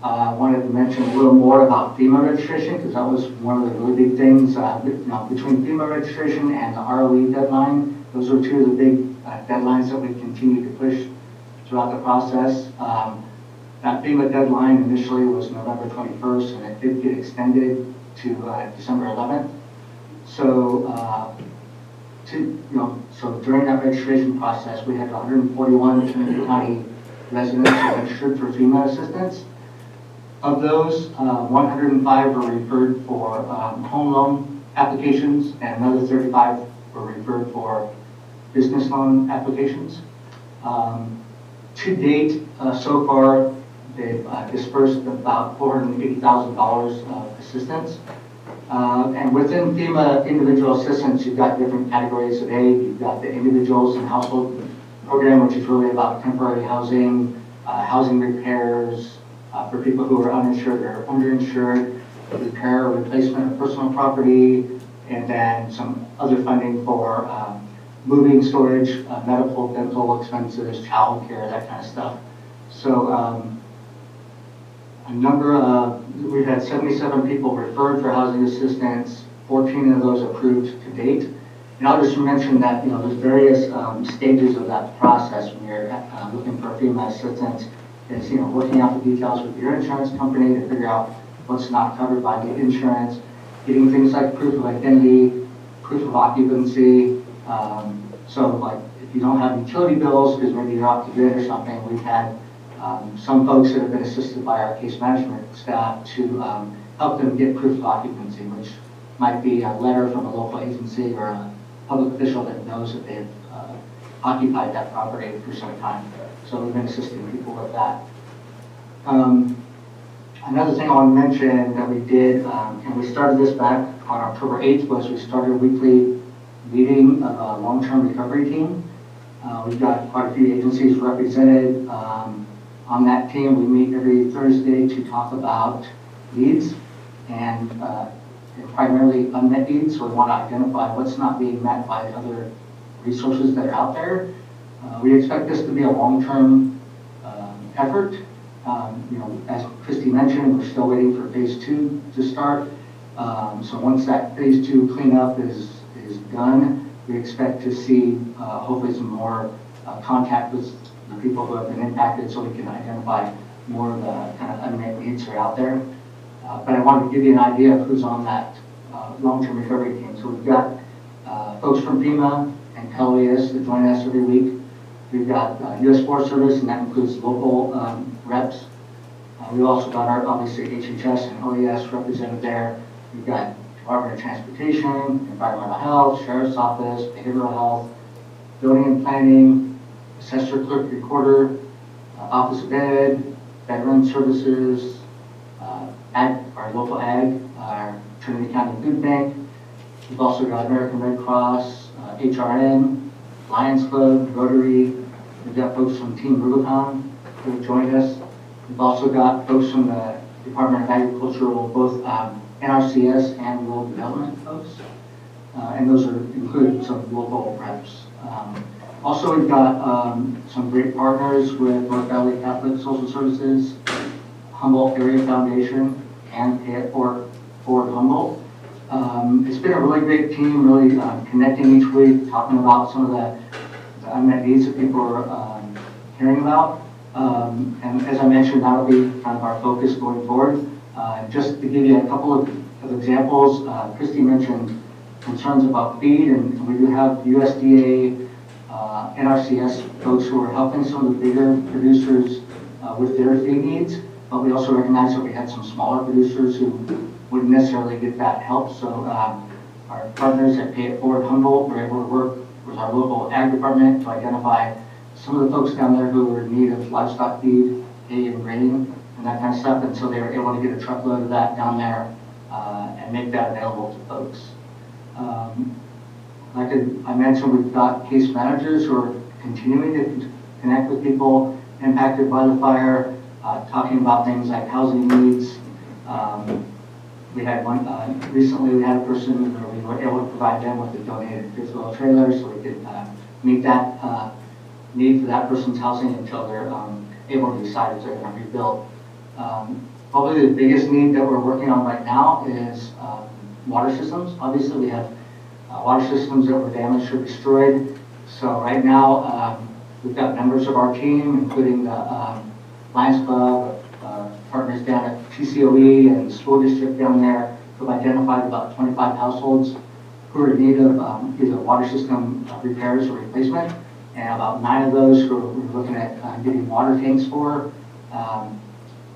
I wanted to mention a little more about FEMA registration, because that was one of the really big things. Between FEMA registration and the ROE deadline, those are two of the big deadlines that we continue to push throughout the process. That FEMA deadline initially was November 21st, and it did get extended to December 11th. So, so during that registration process, we had 141 Trinity County residents who registered for FEMA assistance. Of those, 105 were referred for home loan applications, and another 35 were referred for business loan applications. To date, so far, they've dispersed about $480,000 of assistance. And within FEMA individual assistance, you've got different categories of aid. You've got the individuals and household program, which is really about temporary housing, housing repairs, for people who are uninsured or underinsured, repair or replacement of personal property, and then some other funding for moving, storage, medical, dental expenses, child care, that kind of stuff. So we've had 77 people referred for housing assistance, 14 of those approved to date. And I'll just mention that, there's various stages of that process when you're looking for FEMA assistance. Is, working out the details with your insurance company to figure out what's not covered by the insurance. getting things like proof of identity, proof of occupancy. So like if you don't have utility bills because maybe you're off the grid or something, we've had some folks that have been assisted by our case management staff to help them get proof of occupancy, which might be a letter from a local agency or a public official that knows that they've occupied that property for some time. So we've been assisting people with that. Another thing I want to mention that we did, and we started this back on October 8th, was we started a weekly meeting of a long-term recovery team. We've got quite a few agencies represented. On that team, we meet every Thursday to talk about needs and primarily unmet needs. So we want to identify what's not being met by other resources that are out there. We expect this to be a long-term effort. You know, as Christy mentioned, we're still waiting for phase 2 to start. So once that phase 2 cleanup is done, we expect to see hopefully some more contact with the people who have been impacted so we can identify more of the kind of unmet needs that are out there. But I wanted to give you an idea of who's on that long-term recovery team. So we've got folks from FEMA and LES that join us every week. We've got U.S. Forest Service, and that includes local reps. We've also got our, obviously, HHS and OES represented there. We've got Department of Transportation, Environmental Health, Sheriff's Office, Behavioral Health, Building and Planning, Assessor, Clerk, Recorder, Office of Ed, Veteran Services, our local ag, our Trinity County Food Bank. We've also got American Red Cross, HRN, Lions Club, Rotary. We've got folks from Team Rubicon who have joined us. We've also got folks from the Department of Agricultural, both NRCS and Rural Development folks. And those are include some local reps. Also, we've got some great partners with North Valley Catholic Social Services, Humboldt Area Foundation, and Pay It Forward Humboldt. It's been a really great team, really connecting each week, talking about some of the unmet needs that people are hearing about. And as I mentioned, that'll be kind of our focus going forward. Just to give you a couple of examples, Christy mentioned concerns about feed, and we do have USDA, NRCS folks who are helping some of the bigger producers with their feed needs, but we also recognize that we had some smaller producers who wouldn't necessarily get that help. So our partners at Pay It Forward Humboldt were able to work with our local ag department to identify some of the folks down there who were in need of livestock feed, hay and grain, and that kind of stuff. And so they were able to get a truckload of that down there and make that available to folks. Like I mentioned, we've got case managers who are continuing to connect with people impacted by the fire, talking about things like housing needs. We had one, recently we had a person where we were able to provide them with a donated fifth wheel trailer so we could meet that need for that person's housing until they're able to decide if they're going to rebuild. Probably the biggest need that we're working on right now is water systems. Obviously we have water systems that were damaged or destroyed. So right now we've got members of our team, including the Lions Club, partners down at TCOE and the school district down there, who have identified about 25 households who are in need of either water system repairs or replacement, and about 9 of those who we're looking at getting water tanks for.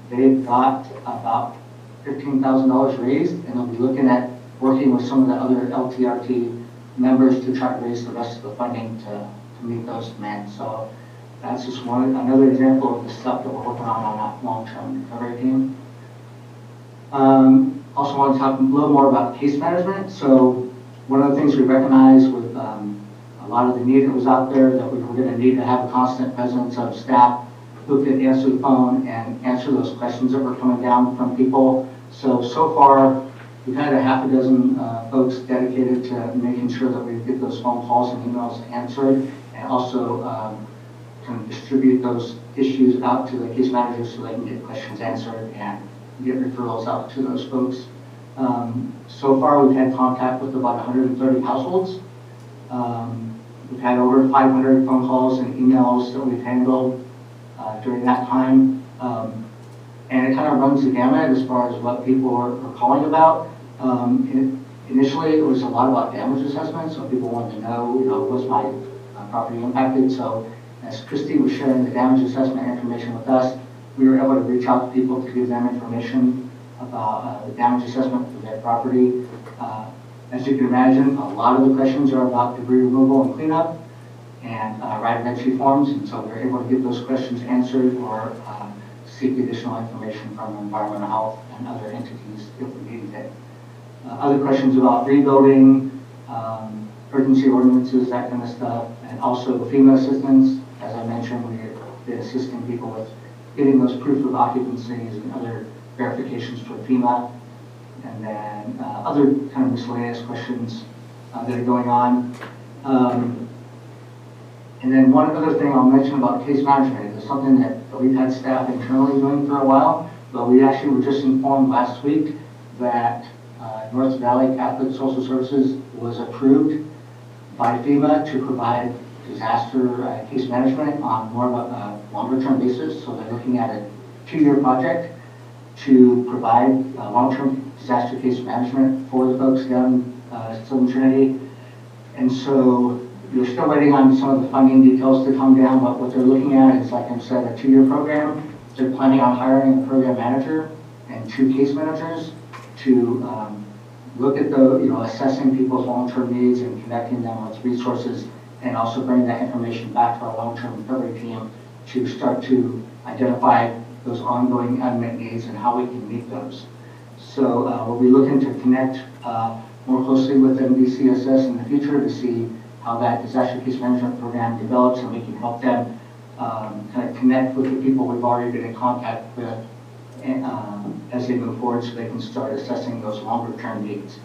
They've got about $15,000 raised, and they'll be looking at working with some of the other LTRT members to try to raise the rest of the funding to meet those demands. So that's just another example of the stuff that we're working on that long-term recovery team. Also want to talk a little more about case management. So one of the things we recognize with a lot of the need that was out there, that we were going to need to have a constant presence of staff who could answer the phone and answer those questions that were coming down from people. So far, we've had a half a dozen folks dedicated to making sure that we get those phone calls and emails answered, and also kind of distribute those issues out to the case managers so they can get questions answered and get referrals out to those folks. So far, we've had contact with about 130 households. We've had over 500 phone calls and emails that we've handled during that time. And it kind of runs the gamut as far as what people are calling about. Initially, it was a lot about damage assessment, so people wanted to know, was my property impacted? So as Christy was sharing the damage assessment information with us, we were able to reach out to people to give them information about the damage assessment for their property. As you can imagine, a lot of the questions are about debris removal and cleanup and right of entry forms, and so we were able to get those questions answered or seek additional information from environmental health and other entities if we needed it. Other questions about rebuilding, urgency ordinances, that kind of stuff, and also FEMA assistance. As I mentioned, we've been assisting people with getting those proof of occupancies and other verifications for FEMA. And then other kind of miscellaneous questions that are going on. And then one other thing I'll mention about case management is something that we've had staff internally doing for a while, but we actually were just informed last week that North Valley Catholic Social Services was approved by FEMA to provide disaster case management on more of a longer-term basis. So they're looking at a 2-year project to provide long-term disaster case management for the folks down Southern Trinity. And so you're still waiting on some of the funding details to come down, but what they're looking at is, like I said, a 2-year program. They're planning on hiring a program manager and 2 case managers to look at the, assessing people's long-term needs and connecting them with resources, and also bring that information back to our long-term recovery team to start to identify those ongoing unmet needs and how we can meet those. So we'll be looking to connect more closely with MDCSS in the future to see how that disaster case management program develops, and we can help them kind of connect with the people we've already been in contact with and, as they move forward, so they can start assessing those longer term needs.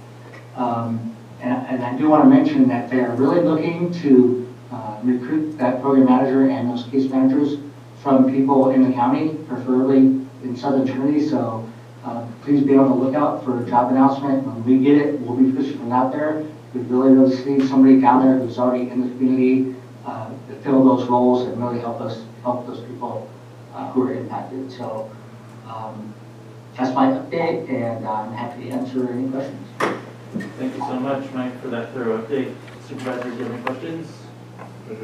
And I do want to mention that they are really looking to recruit that program manager and those case managers from people in the county, preferably in Southern Trinity. So please be on the lookout for a job announcement. When we get it, we'll be pushing it out there. We'd really love to see somebody down there who's already in the community to fill those roles and really help those people who are impacted. So that's my update, and I'm happy to answer any questions. Thank you so much, Mike, for that thorough update. Supervisors, do you have any questions? Go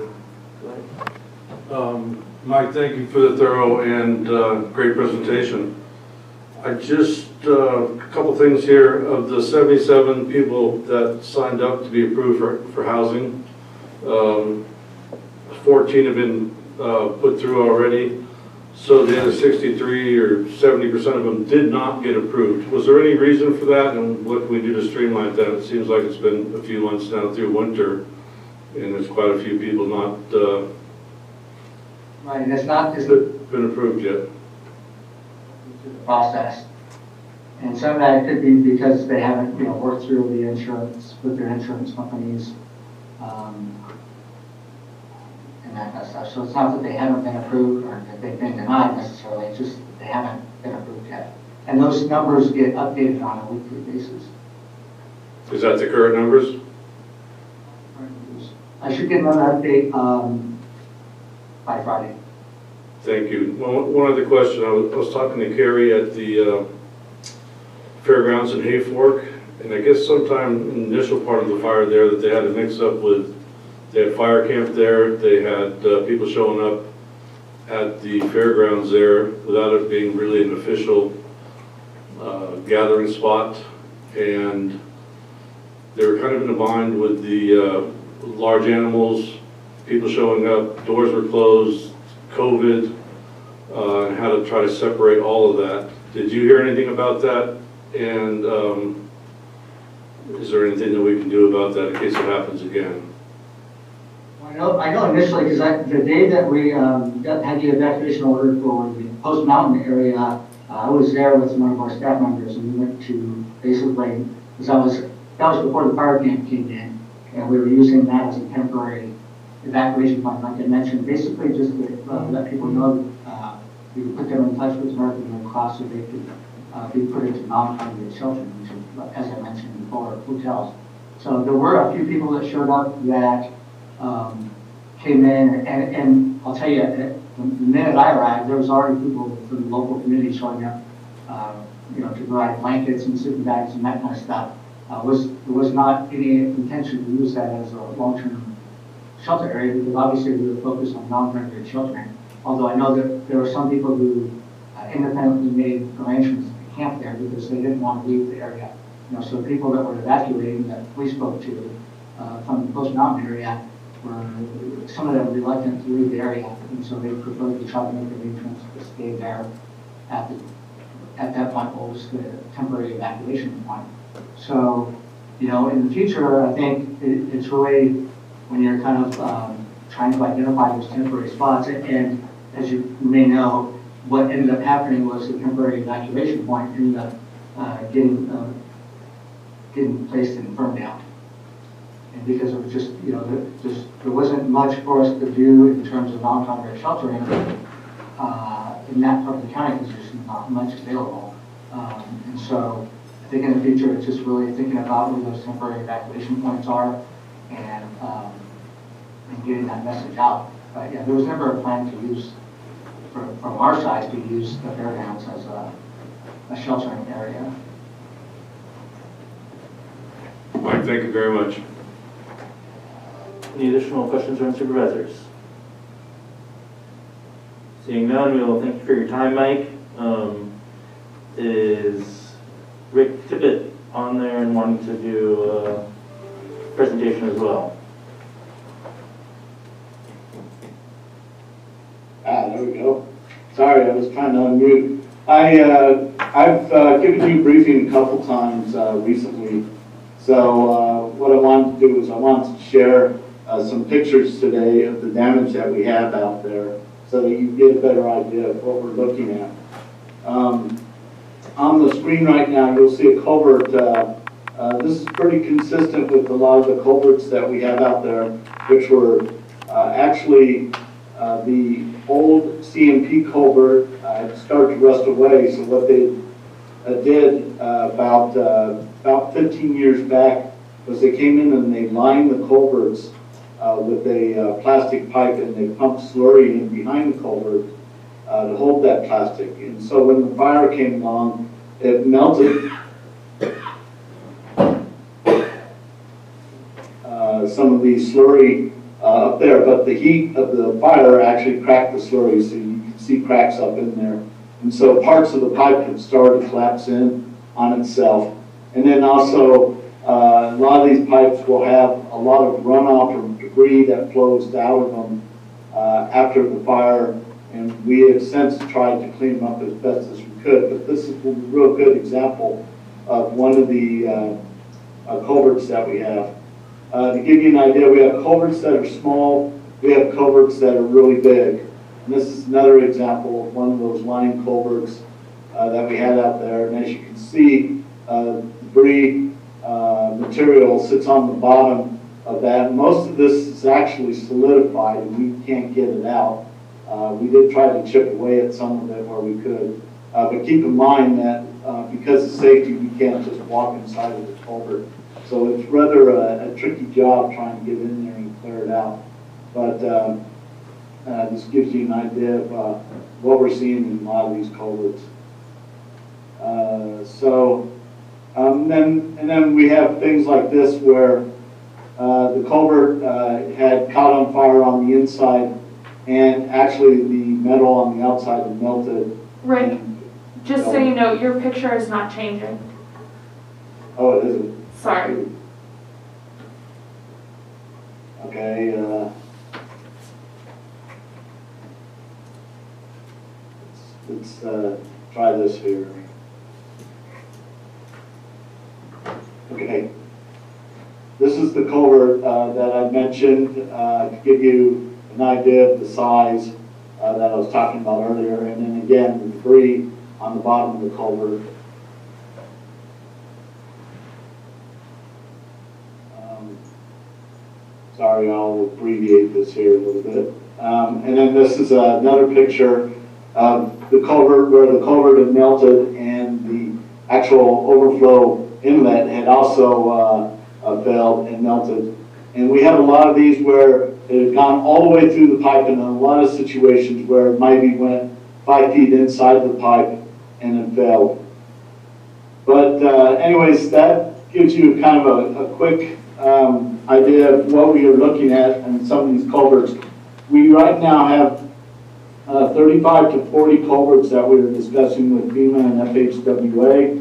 ahead. Mike, thank you for the thorough and great presentation. I just, a couple things here. Of the 77 people that signed up to be approved for housing, 14 have been put through already. So the other 63 or 70% of them did not get approved. Was there any reason for that, and what can we do to streamline that? It seems like it's been a few months now through winter, and there's quite a few people not Right, and it's been approved yet. the process. And some of that could be because they haven't, worked through the insurance with their insurance companies, and that kind of stuff. So it's not that they haven't been approved or that they've been denied necessarily, it's just that they haven't been approved yet. And those numbers get updated on a weekly basis. Is that the current numbers? I should get another update by Friday. Thank you. One other question. I was talking to Carrie at the fairgrounds in Hayfork, and I guess sometime in the initial part of the fire there that they had a mix-up with, they had fire camp there, they had people showing up at the fairgrounds there without it being really an official gathering spot, and they were kind of in a bind with the large animals, people showing up, doors were closed, COVID, and how to try to separate all of that. Did you hear anything about that? And is there anything that we can do about that in case it happens again? I know initially, because the day that we had the evacuation order for the Post Mountain area, I was there with one of our staff members, and we went to basically, because that was before the fire camp came in, and we were using that as a temporary evacuation point, like I mentioned, basically just to let people know we could put them in touch with American Red Cross so they could be put into non-congregate shelter, which is, as I mentioned before, hotels. So there were a few people that showed up that came in, and I'll tell you, the minute I arrived, there was already people from the local community showing up to provide blankets and sleeping bags and that kind of stuff. There was not any intention to use that as a long-term shelter area because obviously we were focused on non-permitted sheltering. Although I know that there were some people who independently made arrangements to camp there because they didn't want to leave the area. So people that were evacuating that we spoke to from the Post Mountain area were some of them were reluctant to leave the area, and so they preferred to try to make arrangements to stay there at that point what was the temporary evacuation point. So, in the future, I think it's really when you're kind of trying to identify those temporary spots, and as you may know, what ended up happening was the temporary evacuation point ended up getting placed in burn down. And because it was just, there wasn't much for us to do in terms of non-contract sheltering in that part of the county because there's not much available. And so I think in the future, it's just really thinking about where those temporary evacuation points are and getting that message out. But yeah, there was never a plan to use, from our side, to use the fairgrounds as a sheltering area. Mike, thank you very much. Any additional questions from supervisors? Seeing none, we will thank you for your time, Mike. Is Rick Tippett on there and wanting to do a presentation as well? There we go. Sorry, I was trying to unmute. I've given you a briefing a couple times recently. So what I wanted to do is I wanted to share some pictures today of the damage that we have out there so that you get a better idea of what we're looking at. On the screen right now, you'll see a culvert. This is pretty consistent with a lot of the culverts that we have out there, which were actually the old CMP culvert had started to rust away. So what they did about 15 years back was they came in and they lined the culverts with a plastic pipe and they pumped slurry in behind the culvert to hold that plastic. And so when the fire came along, it melted some of the slurry up there, but the heat of the fire actually cracked the slurry, so you can see cracks up in there. And so parts of the pipe have started to collapse in on itself. And then also, a lot of these pipes will have a lot of runoff or debris that flows out of them after the fire, and we have since tried to clean them up as best as we could. But this is a real good example of one of the culverts that we have. To give you an idea, we have culverts that are small, we have culverts that are really big. And this is another example of one of those line culverts that we had out there. And as you can see, debris material sits on the bottom of that. Most of this is actually solidified and we can't get it out. We did try to chip away at some of it where we could. But keep in mind that because of safety, we can't just walk inside of the culvert. So it's rather a tricky job trying to get in there and clear it out. But this gives you an idea of what we're seeing in a lot of these culverts. And then we have things like this where the culvert had caught on fire on the inside, and actually the metal on the outside had melted. Rick, just so you know, your picture is not changing. Oh, it isn't. Sorry. Okay. Let's try this here. Okay. This is the culvert that I mentioned to give you an idea of the size that I was talking about earlier. And then again, the debris on the bottom of the culvert. Sorry, I'll abbreviate this here a little bit. And then this is another picture of the culvert where the culvert had melted and the actual overflow inlet had also failed and melted. And we have a lot of these where it had gone all the way through the pipe, and in a lot of situations where it maybe went 5 feet inside the pipe and it failed. But anyways, that gives you kind of a quick idea of what we are looking at and some of these culverts. We right now have 35 to 40 culverts that we are discussing with FEMA and FHWA.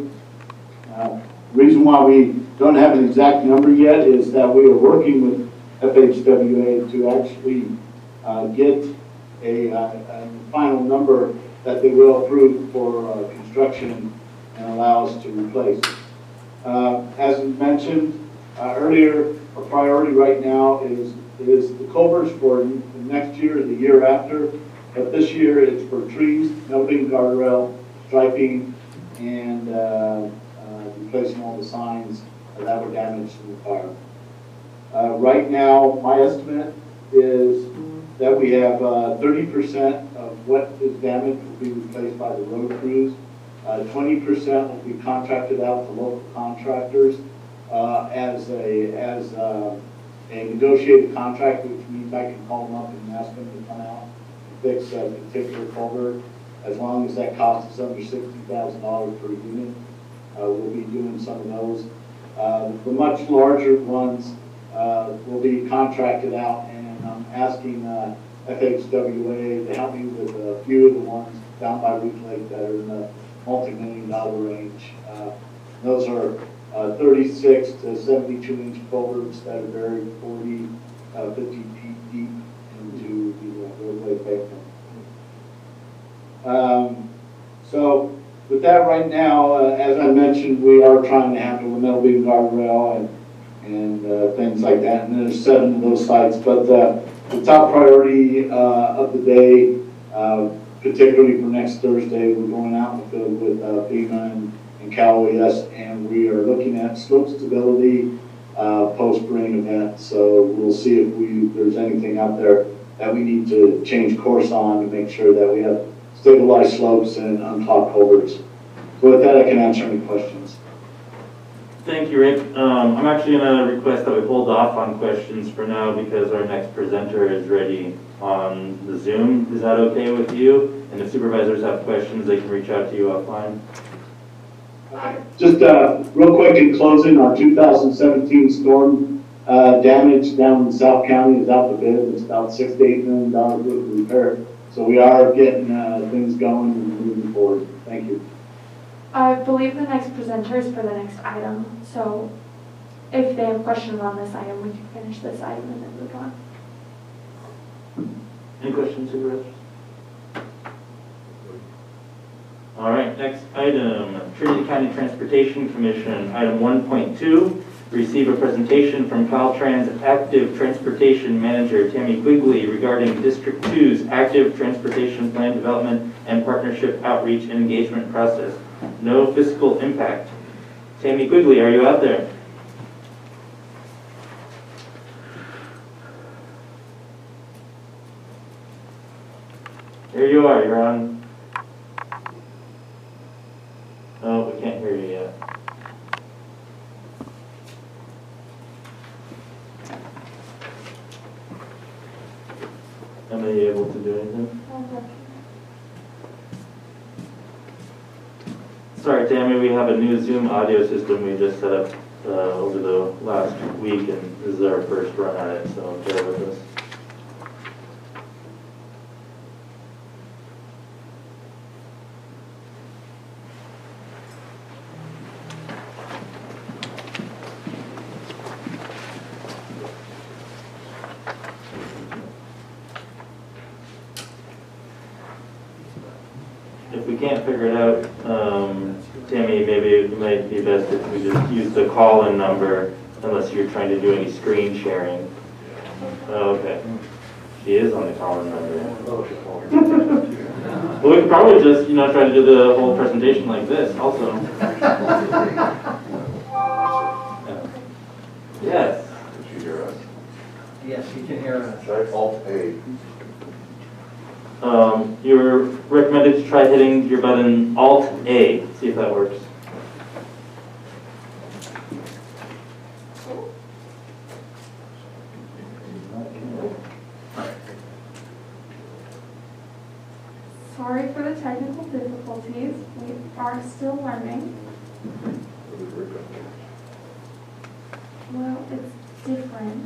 Reason why we don't have an exact number yet is that we are working with FHWA to actually get a final number that they will approve for construction and allow us to replace. As mentioned earlier, our priority right now is the culverts for next year, the year after. But this year it's for trees, melting guardrail, striping, and replacing all the signs that were damaged in the fire. Right now, my estimate is that we have 30% of what is damaged will be replaced by the road crews. 20% will be contracted out to local contractors as a negotiated contract, which means I can call them up and ask them to come out and fix a particular culvert. As long as that cost is under $60,000 per unit, we'll be doing some of those. The much larger ones will be contracted out, and I'm asking FHWA to help me with a few of the ones down by Root Lake that are in the multi-million-dollar range. Those are 36 to 72-inch culverts that are buried 40, 50 feet deep into the roadway pavement. So with that right now, as I mentioned, we are trying to handle the metal beam guardrail and things like that. And there's 7 of those sites, but the top priority of the day, particularly for next Thursday, we're going out in the field with FEMA and Cal OES, and we are looking at slope stability post-rain event. So we'll see if there's anything out there that we need to change course on to make sure that we have stabilized slopes and unclogged culverts. So with that, I can answer any questions. Thank you, Rick. I'm actually going to request that we hold off on questions for now because our next presenter is ready on the Zoom. Is that okay with you? And if supervisors have questions, they can reach out to you offline. Just real quick in closing, our 2017 storm damage down in South County is out the bid. It's about $6 to $8 million worth of repair. So we are getting things going and moving forward. Thank you. I believe the next presenter is for the next item, so if they have questions on this item, we can finish this item and then move on. Any questions, supervisors? All right, next item, Trinity County Transportation Commission, item 1.2, receive a presentation from Caltrans Active Transportation Manager Tammy Quigley regarding District 2's Active Transportation Plan Development and Partnership Outreach and Engagement Process. No fiscal impact. Tammy Quigley, are you out there? There you are, you're on. Oh, we can't hear you yet. Am I able to do anything? Sorry, Tammy, we have a new Zoom audio system we just set up over the last week, and this is our first run at it, so bear with us. If we can't figure it out, Tammy, maybe it might be best if we just use the call-in number, unless you're trying to do any screen sharing. Oh, okay. She is on the call-in number. Well, we could probably just, try to do the whole presentation like this also. Yes. Did you hear us? Yes, you can hear us. Try Alt-A. You're recommended to try hitting your button Alt-A, see if that works. Sorry for the technical difficulties. We are still learning. Well, it's different.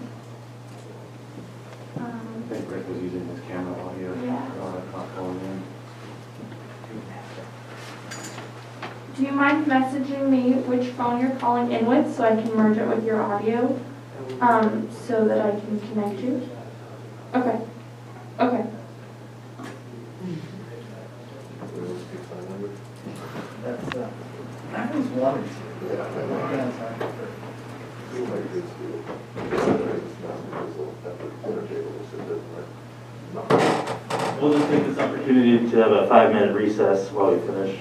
I think Rick was using his camera audio. Yeah. Not calling in. Do you mind messaging me which phone you're calling in with so I can merge it with your audio, so that I can connect you? Okay. Okay. That's, I've always wanted to. We'll just take this opportunity to have a 5-minute recess while we finish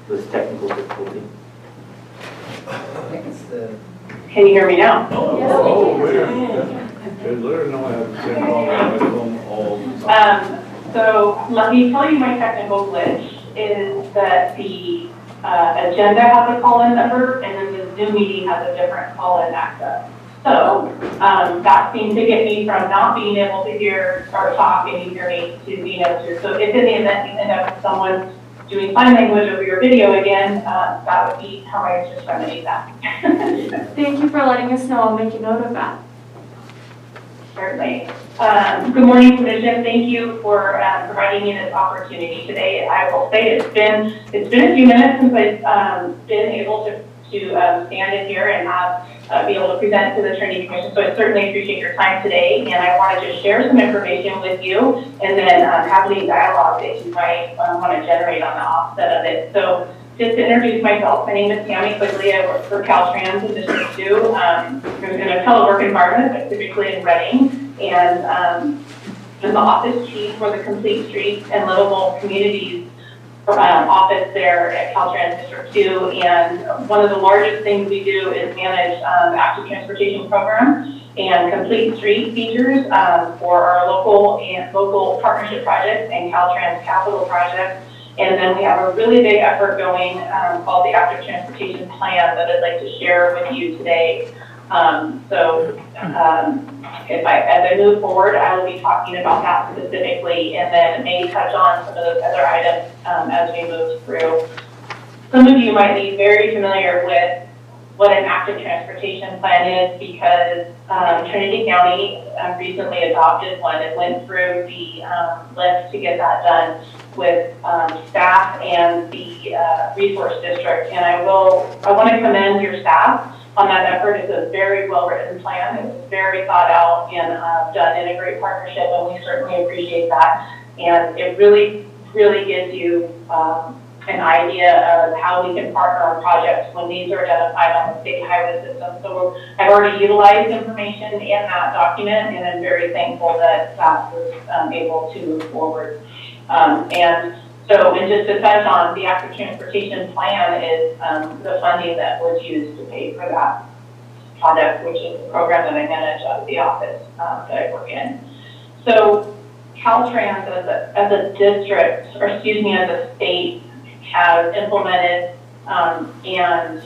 this technical difficulty. I think it's the. Can you hear me now? Oh, wait a minute. Let her know I have the same problem on my phone all the time. So let me tell you my technical glitch is that the agenda has a call-in number and then the Zoom meeting has a different call-in access. So that seemed to get me from not being able to hear or talk and you hear me to being able to. So if in the event you end up with someone doing sign language over your video again, that would be how I just remedy that. Thank you for letting us know. I'll make a note of that. Certainly. Good morning, Commission. Thank you for providing me this opportunity today. I will say it's been a few minutes since I've been able to stand in here and be able to present to the Trinity Commission. So I certainly appreciate your time today, and I want to just share some information with you, and then have any dialogue that you might want to generate on the offset of it. So just to introduce myself, my name is Tammy Quigley. I work for Caltrans in District 2. There's in a telework environment, but typically in Reading, and I'm the office chief for the Complete Streets and Livable Communities office there at Caltrans District 2. And one of the largest things we do is manage the active transportation program and complete street features for our local partnership projects and Caltrans capital projects. And then we have a really big effort going called the Active Transportation Plan that I'd like to share with you today. As I move forward, I will be talking about that specifically, and then may touch on some of those other items as we move through. Some of you might be very familiar with what an active transportation plan is because Trinity County recently adopted one and went through the list to get that done with staff and the resource district. And I want to commend your staff on that effort. It's a very well-written plan. It was very thought out and done in a great partnership, and we certainly appreciate that. And it really, really gives you an idea of how we can partner on projects when these are identified on the state highway system. So I've already utilized information in that document, and I'm very thankful that staff was able to move forward. And just to touch on, the active transportation plan is the funding that was used to pay for that project, which is the program that I manage out of the office that I work in. So Caltrans as a district, or excuse me, as a state, has implemented and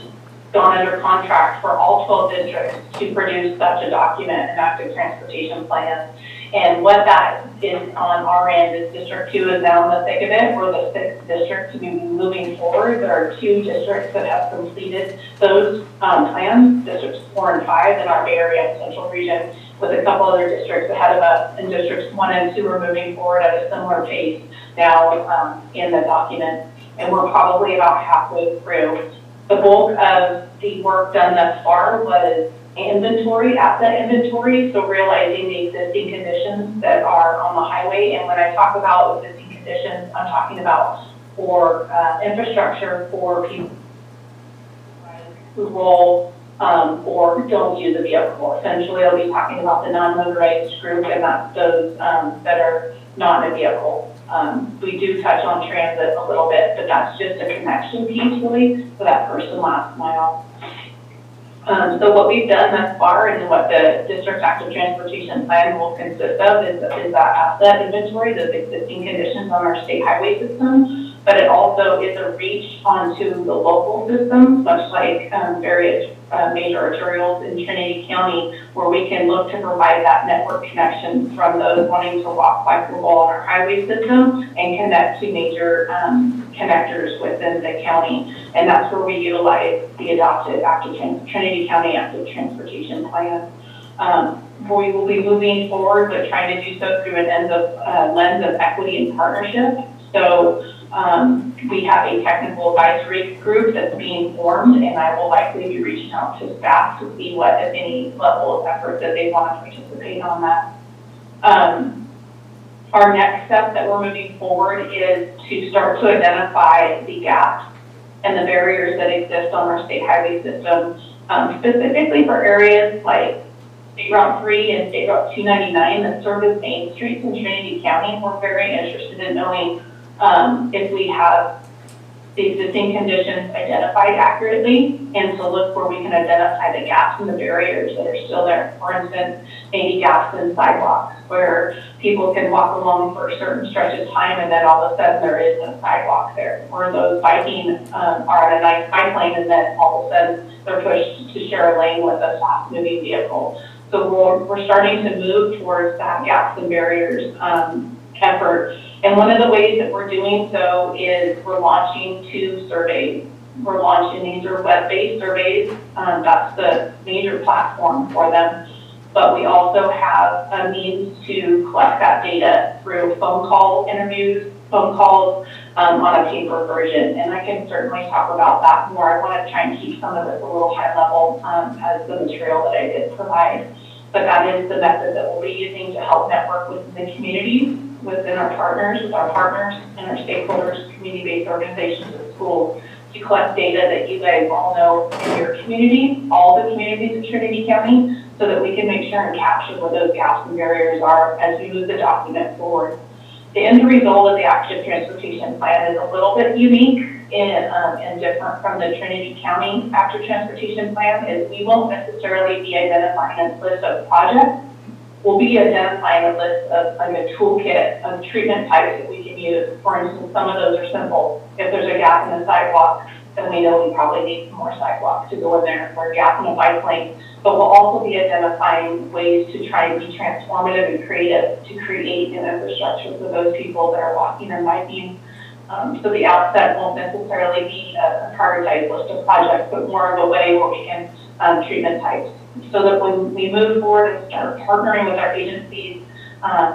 gone under contract for all 12 districts to produce such a document, an active transportation plan. And what that is on our end is District 2 is now in the thick of it. We're the 6th district to be moving forward. There are 2 districts that have completed those plans, Districts 4 and 5 in our Bay Area and Central region, with a couple other districts ahead of us. And Districts 1 and 2 are moving forward at a similar pace now in the document. And we're probably about halfway through. The bulk of the work done thus far was asset inventory, so realizing the existing conditions that are on the highway. And when I talk about existing conditions, I'm talking about for infrastructure for people who roll or don't use a vehicle. Essentially, I'll be talking about the non-motorized group, and that's those that are not in a vehicle. We do touch on transit a little bit, but that's just a connection piece really for that first and last mile. So what we've done thus far and what the district active transportation plan will consist of is that asset inventory, those existing conditions on our state highway system, but it also is a reach onto the local systems, much like various major arterials in Trinity County, where we can look to provide that network connection from those wanting to walk, bike, or roll on our highway system and connect to major connectors within the county. And that's where we utilize the adopted Trinity County Active Transportation Plan. We will be moving forward, but trying to do so through an lens of equity and partnership. So we have a technical advisory group that's being formed, and I will likely be reaching out to staff to see what, if any, level of effort that they want to participate on that. Our next step that we're moving forward is to start to identify the gaps and the barriers that exist on our state highway system, specifically for areas like State Route 3 and State Route 299 that serve as main streets in Trinity County. We're very interested in knowing if we have the existing conditions identified accurately, and to look where we can identify the gaps and the barriers that are still there. For instance, maybe gaps in sidewalks where people can walk along for a certain stretch of time and then all of a sudden there is no sidewalk there. Or those biking are on a nice bike lane and then all of a sudden they're pushed to share a lane with a fast moving vehicle. So we're starting to move towards that gaps and barriers effort. And one of the ways that we're doing so is we're launching 2 surveys. We're launching, these are web-based surveys. That's the major platform for them. But we also have a means to collect that data through phone call interviews, phone calls on a paper version. And I can certainly talk about that more. I want to try and keep some of this a little high level as the material that I did provide. But that is the method that we'll be using to help network within the communities, within our partners, with our partners and our stakeholders, community-based organizations and schools, to collect data that you guys all know in your community, all the communities in Trinity County, so that we can make sure and capture where those gaps and barriers are as we move the document forward. The end result of the Active Transportation Plan is a little bit unique and different from the Trinity County Active Transportation Plan, is we won't necessarily be identifying a list of projects. We'll be identifying a list of like a toolkit of treatment types that we can use. For instance, some of those are simple. If there's a gap in the sidewalk, then we know we probably need some more sidewalk to go in there, or a gap in a bike lane. But we'll also be identifying ways to try and be transformative and creative to create an infrastructure for those people that are walking and biking. So the outset won't necessarily be a prioritized list of projects, but more of a way where we can treatment types. So that when we move forward and start partnering with our agencies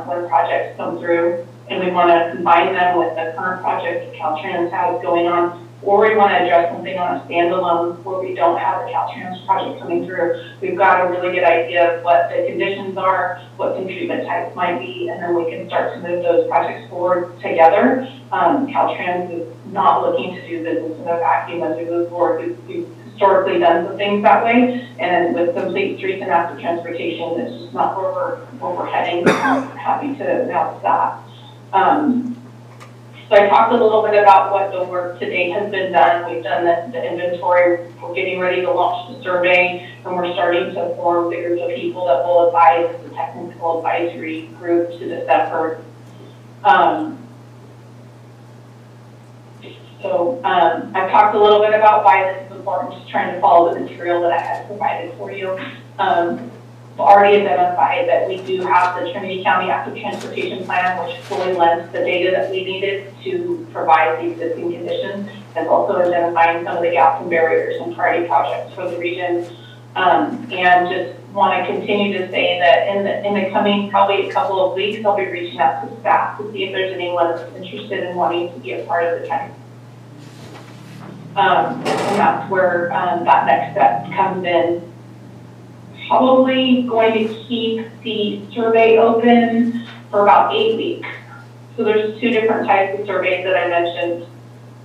when projects come through, and we want to combine them with the current project that Caltrans has going on, or we want to address something on a standalone where we don't have a Caltrans project coming through, we've got a really good idea of what the conditions are, what some treatment types might be, and then we can start to move those projects forward together. Caltrans is not looking to do business in a vacuum as we move forward. We've historically done some things that way, and with complete streets and active transportation, it's just not where we're heading. I'm happy to announce that. So I talked a little bit about what the work to date has been done. We've done the inventory. We're getting ready to launch the survey, and we're starting to form the group of people that will advise the technical advisory group to this effort. I've talked a little bit about why this is important, just trying to follow the material that I had provided for you. We've already identified that we do have the Trinity County Active Transportation Plan, which fully lends the data that we needed to provide the existing conditions, and also identifying some of the gaps and barriers and priority projects for the region. And just want to continue to say that in the coming probably a couple of weeks, I'll be reaching out to staff to see if there's anyone that's interested in wanting to be a part of the team. And that's where that next step comes in. Probably going to keep the survey open for about 8 weeks. So there's 2 different types of surveys that I mentioned.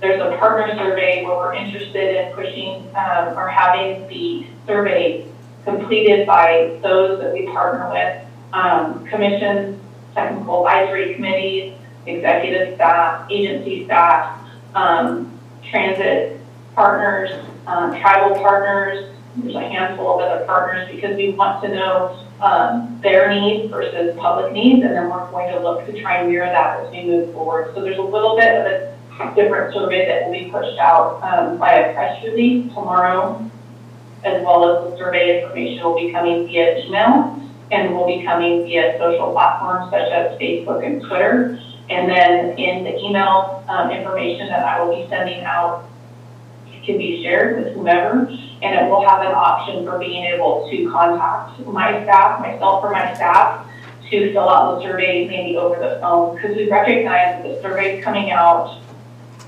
There's a partner survey where we're interested in pushing or having the survey completed by those that we partner with, commissions, technical advisory committees, executive staff, agency staff, transit partners, tribal partners. There's a handful of other partners, because we want to know their needs versus public needs, and then we're going to look to try and mirror that as we move forward. So there's a little bit of a different survey that will be pushed out by a press release tomorrow as well as the survey information will be coming via email and will be coming via social platforms such as Facebook and Twitter. And then in the email information that I will be sending out, it can be shared with whomever, and it will have an option for being able to contact my staff, myself or my staff, to fill out the survey maybe over the phone, because we recognize that the survey is coming out,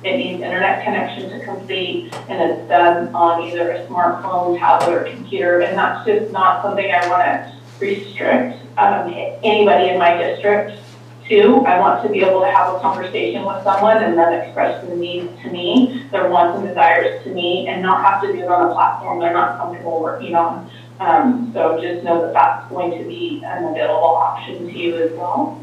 it needs internet connection to complete, and it's done on either a smartphone, tablet, or computer, and that's just not something I want to restrict anybody in my district to. I want to be able to have a conversation with someone and then express the needs to me, their wants and desires to me, and not have to do it on a platform they're not comfortable working on. So just know that that's going to be an available option to you as well.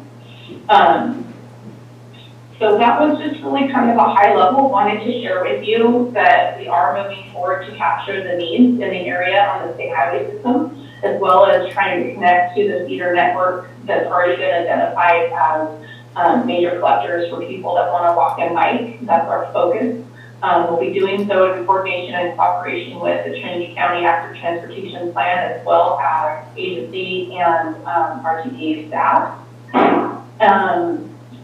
So that was just really kind of a high level. Wanted to share with you that we are moving forward to capture the needs in the area on the state highway system, as well as trying to connect to the feeder network that's already been identified as major collectors for people that want to walk and bike. That's our focus. We'll be doing so in coordination and cooperation with the Trinity County Active Transportation Plan, as well as agency and RTD staff.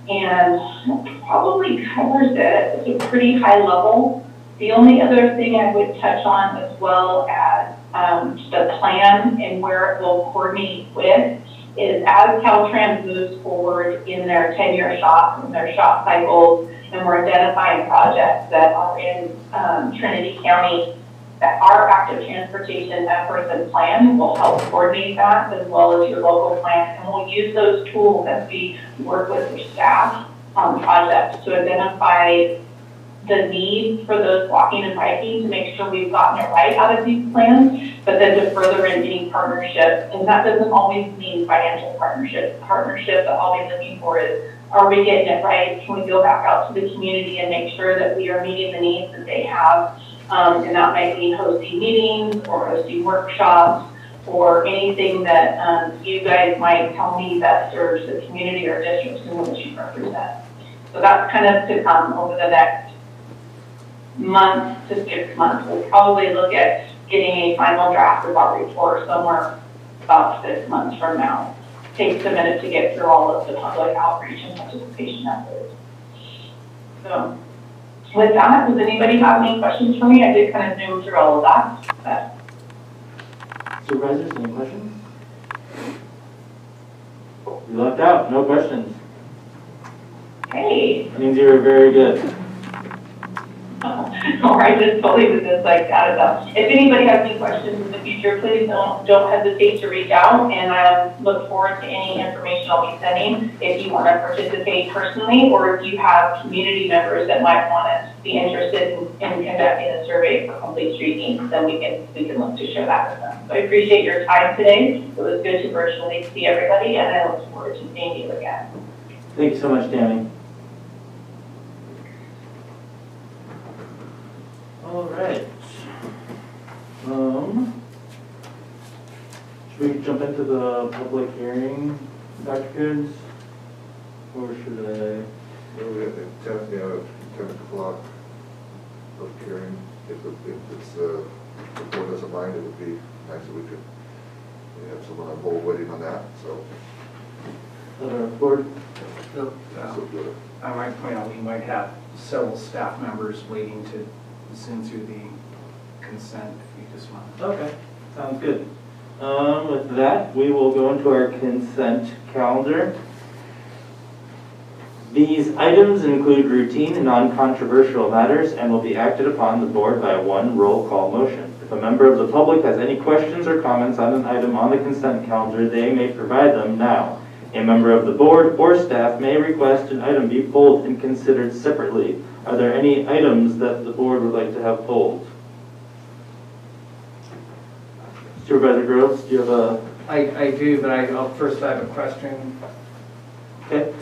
And probably covers it. It's a pretty high level. The only other thing I would touch on, as well as the plan and where it will coordinate with, is as Caltrans moves forward in their 10-year shop and their shop cycles, and we're identifying projects that are in Trinity County, that our active transportation efforts and plan will help coordinate that, as well as your local plan. And we'll use those tools as we work with your staff on projects to identify the need for those walking and biking, to make sure we've gotten it right out of these plans, but then to further in any partnership. And that doesn't always mean financial partnership. Partnership that I'll be looking for is, are we getting it right? Can we go back out to the community and make sure that we are meeting the needs that they have? And that might mean hosting meetings or hosting workshops or anything that you guys might tell me that serves the community or districts in which you represent. So that's kind of to come over the next month to 6 months. We'll probably look at getting a final draft of our report somewhere about 6 months from now. Takes a minute to get through all of the public outreach and participation efforts. So with that, does anybody have any questions for me? I did kind of zoom through all of that. Supervisors, any questions? You lucked out, no questions. Hey. That means you were very good. Or I just totally was just like that. If anybody has any questions in the future, please don't hesitate to reach out, and I look forward to any information I'll be sending if you want to participate personally, or if you have community members that might want to be interested in conducting a survey for complete street needs, then we can look to share that with them. So I appreciate your time today. It was good to virtually see everybody, and I look forward to seeing you again. Thank you so much, Tammy. All right. Should we jump into the public hearing, Dr. Goods? Or should I? Well, we have the 10 o'clock public hearing. If the board doesn't mind, it would be nice if we could have someone on hold waiting on that, so. Board? So good. I might point out, we might have several staff members waiting to zoom through the consent if you just want. Okay, sounds good. With that, we will go into our consent calendar. These items include routine and non-controversial matters and will be acted upon the board by one roll call motion. If a member of the public has any questions or comments on an item on the consent calendar, they may provide them now. A member of the board or staff may request an item be pulled and considered separately. Are there any items that the board would like to have pulled? Supervisor Groves, do you have a? I do, but first I have a question. Okay.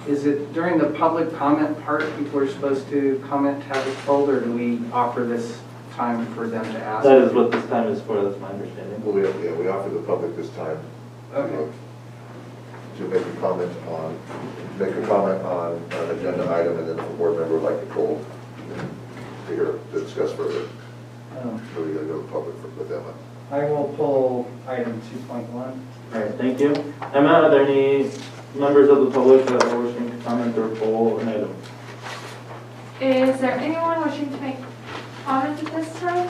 Is it during the public comment part people are supposed to comment to have it pulled, or do we offer this time for them to ask? That is what this time is for, that's my understanding. Well, we offer the public this time. Okay. To make a comment on an agenda item, and then if a board member would like to pull to discuss further. So we gotta go to public with Emma. I will pull item 2.1. All right, thank you. Emma, are there any members of the public that are wishing to comment or poll an item? Is there anyone wishing to make comments at this time?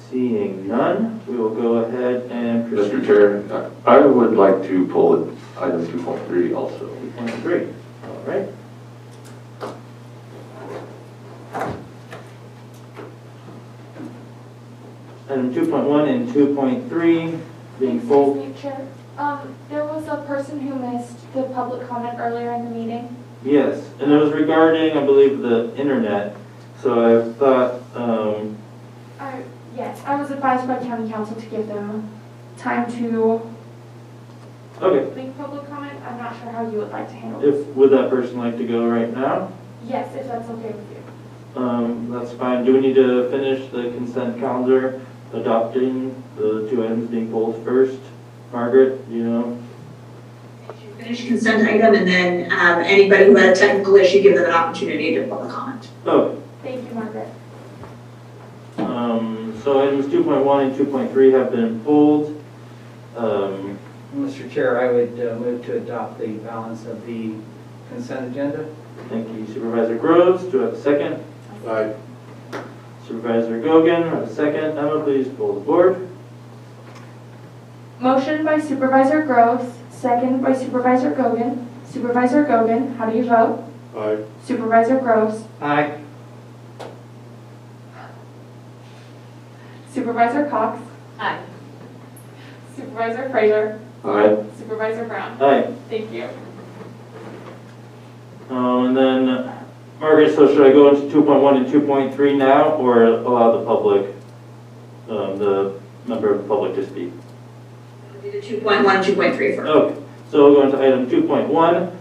Seeing none, we will go ahead and proceed. Mr. Chair, I would like to pull item 2.3 also. 2.3, all right. Item 2.1 and 2.3 being pulled. Excuse me, Chair. There was a person who missed the public comment earlier in the meeting. Yes, and it was regarding, I believe, the internet. So I thought, Yes, I was advised by county council to give them time to okay, leave public comment. I'm not sure how you would like to handle this. would that person like to go right now? Yes, if that's okay with you. That's fine. Do we need to finish the consent calendar, adopting the two items being pulled first? Margaret, you know? Finish consent item, and then anybody who had a technical issue, give them an opportunity to public comment. Okay. Thank you, Margaret. So items 2.1 and 2.3 have been pulled. Mr. Chair, I would move to adopt the balance of the consent agenda. Thank you, Supervisor Groves. Do I have a second? Aye. Supervisor Gogan, I have a second. Emma, please pull the board. Motion by Supervisor Groves, second by Supervisor Gogan. Supervisor Gogan, how do you vote? Aye. Supervisor Groves. Aye. Supervisor Cox. Aye. Supervisor Frazier. Aye. Supervisor Brown. Aye. Thank you. And then, Margaret, so should I go into 2.1 and 2.3 now, or allow the public, the member of the public to speak? We'll do the 2.1 and 2.3 first. Okay, so we'll go into item 2.1.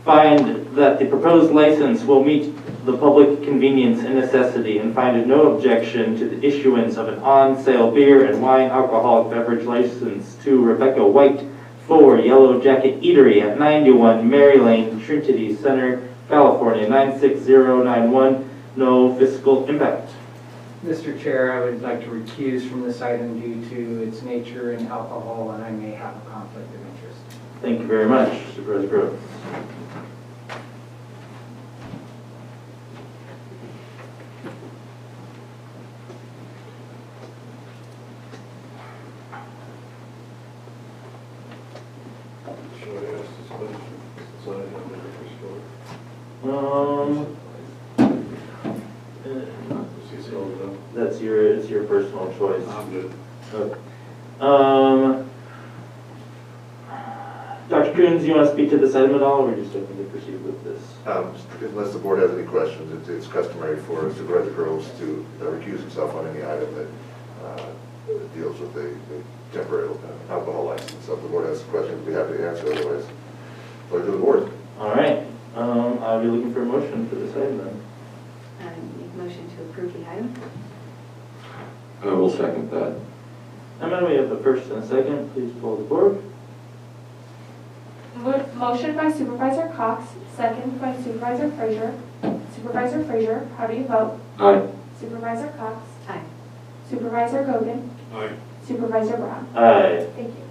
Find that the proposed license will meet the public convenience and necessity, and find no objection to the issuance of an on-sale beer and wine alcoholic beverage license to Rebecca White for Yellow Jacket Eatery at 91 Mary Lane, Trinity Center, California, 96091. No fiscal impact. Mr. Chair, I would like to recuse from this item due to its nature and alcohol, and I may have a conflict of interest. Thank you very much, Supervisor Groves. Should I ask this question? So I have Is he still done? It's your personal choice. I'm good. Okay. Dr. Coons, you want to speak to this item at all, or are you just looking to proceed with this? Unless the board has any questions, it's customary for Supervisor Groves to recuse himself on any item that deals with the temporary alcohol license. So if the board has questions, we'd be happy to answer. Otherwise, pleasure to the board. All right. I'll be looking for a motion for this item then. Make motion to approve the item. I will second that. Emma, we have a first and a second. Please pull the board. Motion by Supervisor Cox, second by Supervisor Frazier. Supervisor Frazier, how do you vote? Aye. Supervisor Cox. Aye. Supervisor Gogan. Aye. Supervisor Brown. Aye. Thank you.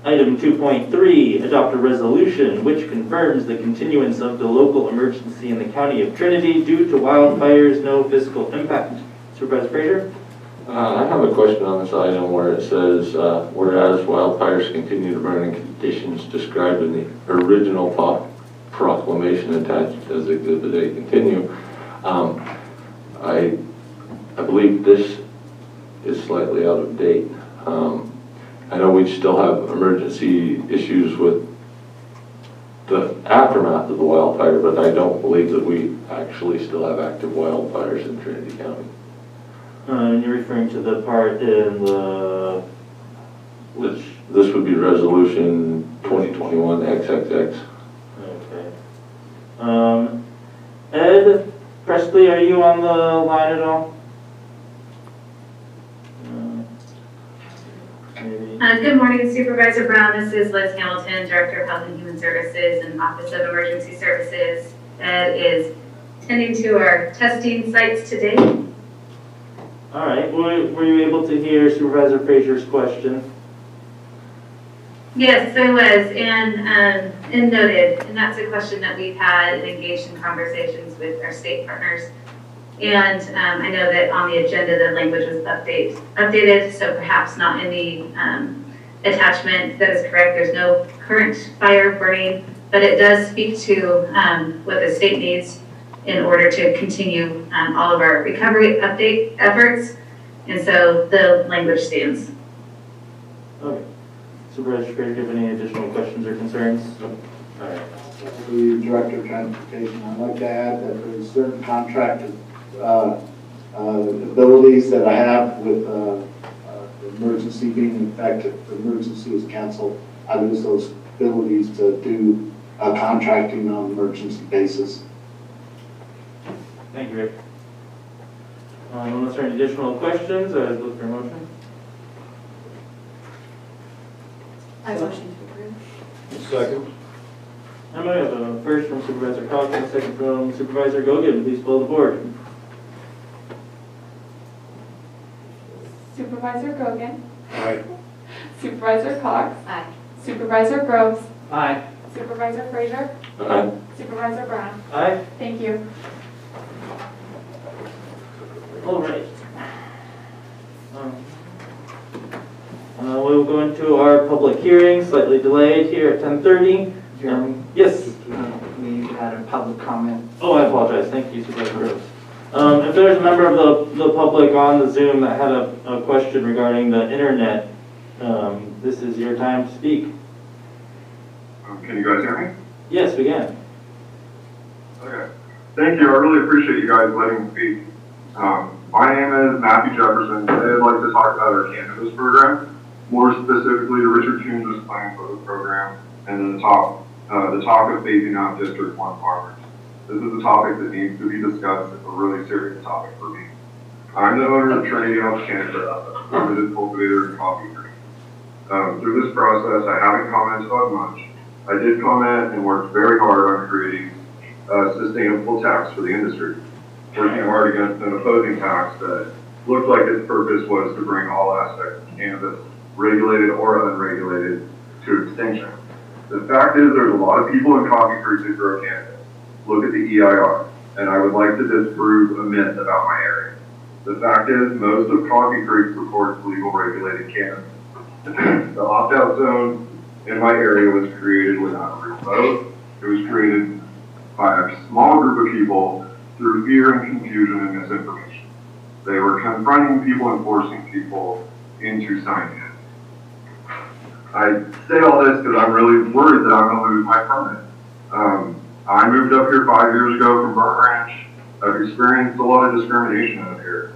Item 2.3, adopt a resolution which confirms the continuance of the local emergency in the county of Trinity due to wildfires, no fiscal impact. Supervisor Frazier? I have a question on this item where it says, whereas wildfires continue to burn in conditions described in the original proclamation attached as Exhibit A continue. I believe this is slightly out of date. I know we still have emergency issues with the aftermath of the wildfire, but I don't believe that we actually still have active wildfires in Trinity County. And you're referring to the part in the... Which? This would be resolution 2021 XXX. Okay. Ed Presley, are you on the line at all? Maybe. Good morning, Supervisor Brown. This is Liz Hamilton, Director of Health and Human Services and Office of Emergency Services. Ed is tending to our testing sites today. All right, were you able to hear Supervisor Frazier's question? Yes, I was, and noted, and that's a question that we've had and engaged in conversations with our state partners. And I know that on the agenda, the language was updated, so perhaps not in the attachment. That is correct, there's no current fire burning, but it does speak to what the state needs in order to continue all of our recovery update efforts. And so the language stands. Okay. Supervisor Frazier, do you have any additional questions or concerns? No. All right. The Director of Transportation, I'd like to add that there's certain contracted abilities that I have with the emergency being effective. If the emergency is canceled, I lose those abilities to do contracting on an emergency basis. Thank you, Rick. Unless there are any additional questions, I would look for a motion. I motion to approve. Second. I might have a first from Supervisor Cox and a second from Supervisor Gogan. Please pull the board. Supervisor Gogan, Aye. Supervisor Cox, Aye. Supervisor Groves, Aye. Supervisor Frazier, Aye. Supervisor Brown. Aye. Thank you. All right. We'll go into our public hearing, slightly delayed here at 10:30. Yes. We had a public comment. Oh, I apologize. Thank you, Supervisor Groves. If there's a member of the public on the Zoom that had a question regarding the internet, this is your time to speak. Can you guys hear me? Yes, we can. Okay. Thank you. I really appreciate you guys letting me speak. My name is Matthew Jefferson. Today I'd like to talk about our cannabis program, more specifically the Richard Toombs' plan for the program, and the talk of phasing out District 1 farmers. This is a topic that needs to be discussed. It's a really serious topic for me. I'm the owner of Trinity Health Canada, a permitted cultivator and coffee cream. Through this process, I haven't commented on much. I did comment and worked very hard on creating a sustainable tax for the industry, working hard against an opposing tax that looked like its purpose was to bring all aspects of cannabis, regulated or unregulated, to extinction. The fact is there's a lot of people in Coffee Creek that grow cannabis. Look at the EIR, and I would like to disprove a myth about my area. The fact is most of Coffee Creek supports legal regulated cannabis. The opt-out zone in my area was created without a real vote. It was created by a small group of people through fear and confusion and misinformation. They were confronting people and forcing people into signing it. I say all this because I'm really worried that I'm going to lose my permit. I moved up here 5 years ago from Burnt Ranch. I've experienced a lot of discrimination out here.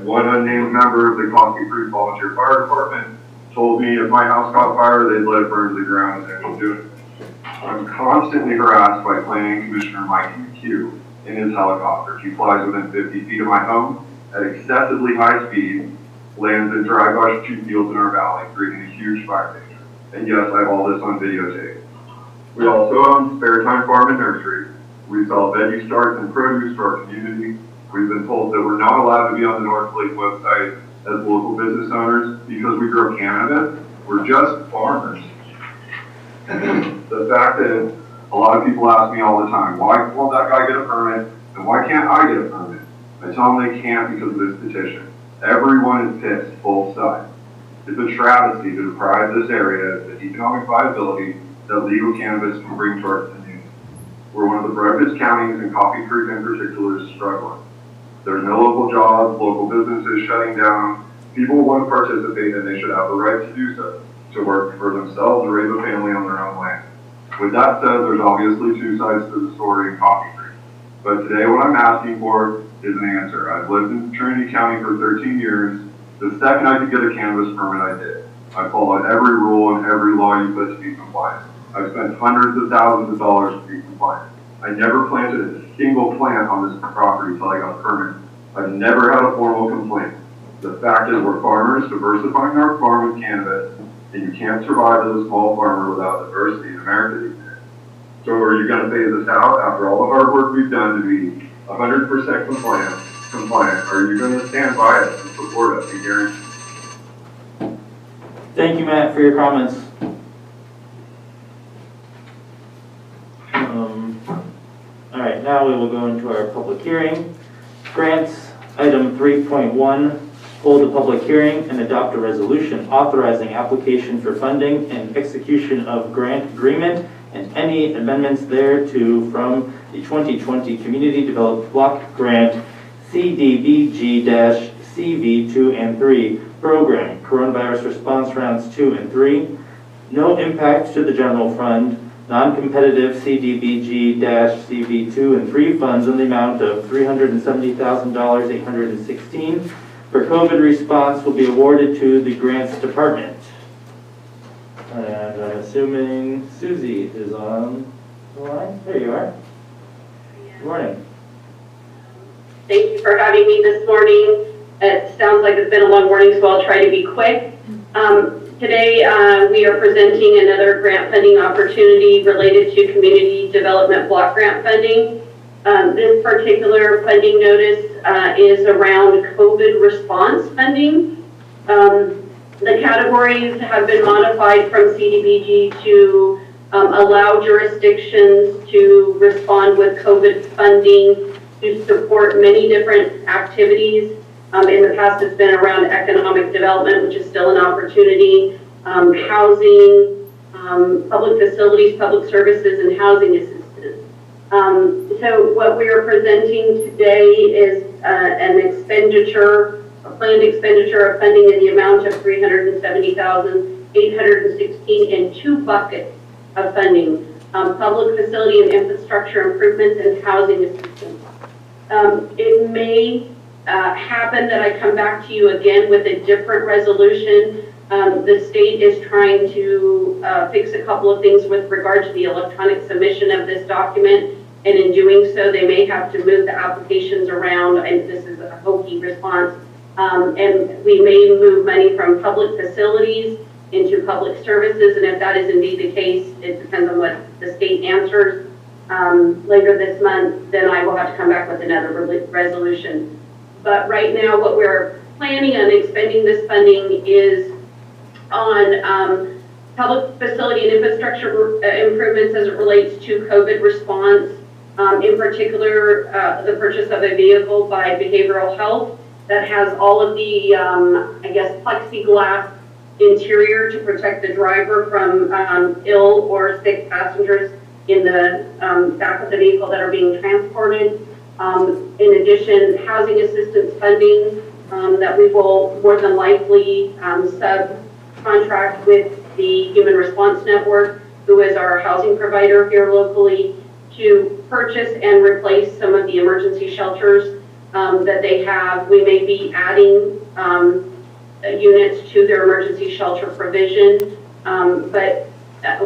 One unnamed member of the Coffee Creek Volunteer Fire Department told me if my house caught fire, they'd let it burn to the ground and they wouldn't do it. I'm constantly harassed by Planning Commissioner Mike McHugh in his helicopter. He flies within 50 feet of my home at excessively high speed, lands in dry brush fields in our valley, creating a huge fire danger. And yes, I have all this on videotape. We also own Spare Time Farm and Nursery. We sell veggie starts and produce to our community. We've been told that we're not allowed to be on the North Lake website as local business owners because we grow cannabis. We're just farmers. The fact is, a lot of people ask me all the time, why won't that guy get a permit and why can't I get a permit? I tell them they can't because of this petition. Everyone is pissed, both sides. It's a travesty to deprive this area of the economic viability that legal cannabis can bring to our community. We're one of the brightest counties, and Coffee Creek in particular is struggling. There's no local jobs, local businesses shutting down. People want to participate and they should have the right to do so, to work for themselves or raise a family on their own land. With that said, there's obviously two sides to the story in Coffee Creek. But today what I'm asking for is an answer. I've lived in Trinity County for 13 years. The second I could get a cannabis permit, I did. I followed every rule and every law you put to be compliant. I've spent hundreds of thousands of dollars to be compliant. I never planted a single plant on this property until I got a permit. I've never had a formal complaint. The fact is we're farmers diversifying our farm with cannabis, and you can't survive as a small farmer without diversity in America these days. So are you going to phase this out after all the hard work we've done to be 100% compliant. Are you going to stand by it and support it and guarantee? Thank you, Matt, for your comments. All right, now we will go into our public hearing. Grants, item 3.1, hold a public hearing and adopt a resolution authorizing application for funding and execution of grant agreement and any amendments thereto from the 2020 Community Developed Block Grant CDBG-CV2 and 3 program, Coronavirus Response Rounds 2 and 3. No impact to the general fund. Non-competitive CDBG-CV2 and 3 funds in the amount of $370,816 for COVID response will be awarded to the grants department. And I'm assuming Susie is on the line. There you are. Good morning. Thank you for having me this morning. It sounds like it's been a long morning, so I'll try to be quick. Today, we are presenting another grant funding opportunity related to community development block grant funding. This particular funding notice is around COVID response funding. The categories have been modified from CDBG to allow jurisdictions to respond with COVID funding to support many different activities. In the past, it's been around economic development, which is still an opportunity, housing, public facilities, public services, and housing assistance. So what we are presenting today is an expenditure, a planned expenditure of funding in the amount of $370,816 in 2 buckets of funding, public facility and infrastructure improvements and housing assistance. It may happen that I come back to you again with a different resolution. The state is trying to fix a couple of things with regard to the electronic submission of this document, and in doing so, they may have to move the applications around, and this is a hokey response, and we may move money from public facilities into public services, and if that is indeed the case, it depends on what the state answers later this month, then I will have to come back with another resolution. But right now, what we're planning on expending this funding is on public facility and infrastructure improvements as it relates to COVID response, in particular, the purchase of a vehicle by behavioral health that has all of the, I guess, plexiglass interior to protect the driver from ill or sick passengers in the back of the vehicle that are being transported. In addition, housing assistance funding that we will more than likely subcontract with the Human Response Network, who is our housing provider here locally, to purchase and replace some of the emergency shelters that they have. We may be adding units to their emergency shelter provision, but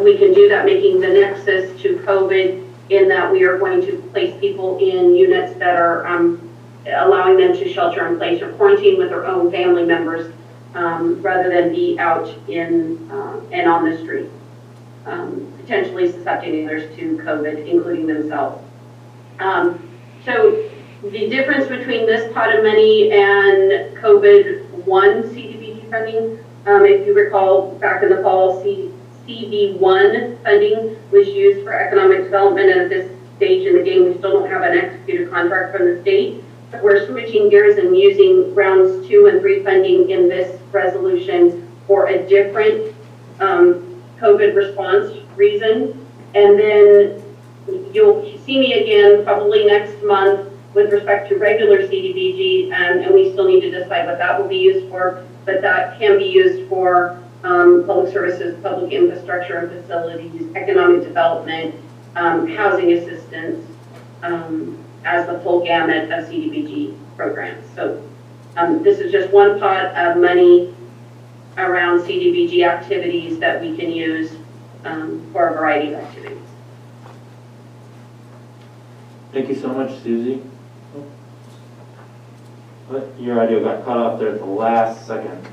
we can do that making the nexus to COVID in that we are going to place people in units that are allowing them to shelter in place or quarantine with their own family members rather than be out in and on the street, potentially suscepting others to COVID, including themselves. So the difference between this pot of money and COVID-1 CDBG funding, if you recall back in the fall, CB1 funding was used for economic development, and at this stage in the game, we still don't have an executed contract from the state. We're switching gears and using rounds 2 and 3 funding in this resolution for a different COVID response reason. And then you'll see me again probably next month with respect to regular CDBG, and we still need to decide what that will be used for, but that can be used for public services, public infrastructure and facilities, economic development, housing assistance, as the full gamut of CDBG programs. So this is just one pot of money around CDBG activities that we can use for a variety of activities. Thank you so much, Susie. But your audio got cut off there at the last second.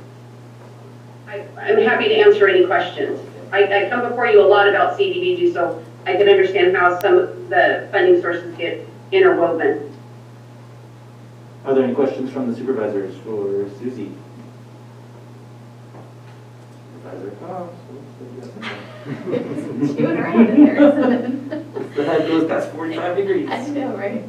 I'm happy to answer any questions. I come before you a lot about CDBG, so I can understand how some of the funding sources get interwoven. Are there any questions from the supervisors for Susie? Supervisor Cox. It's chewing around in there, isn't it? The head goes past 45 degrees. I know, right?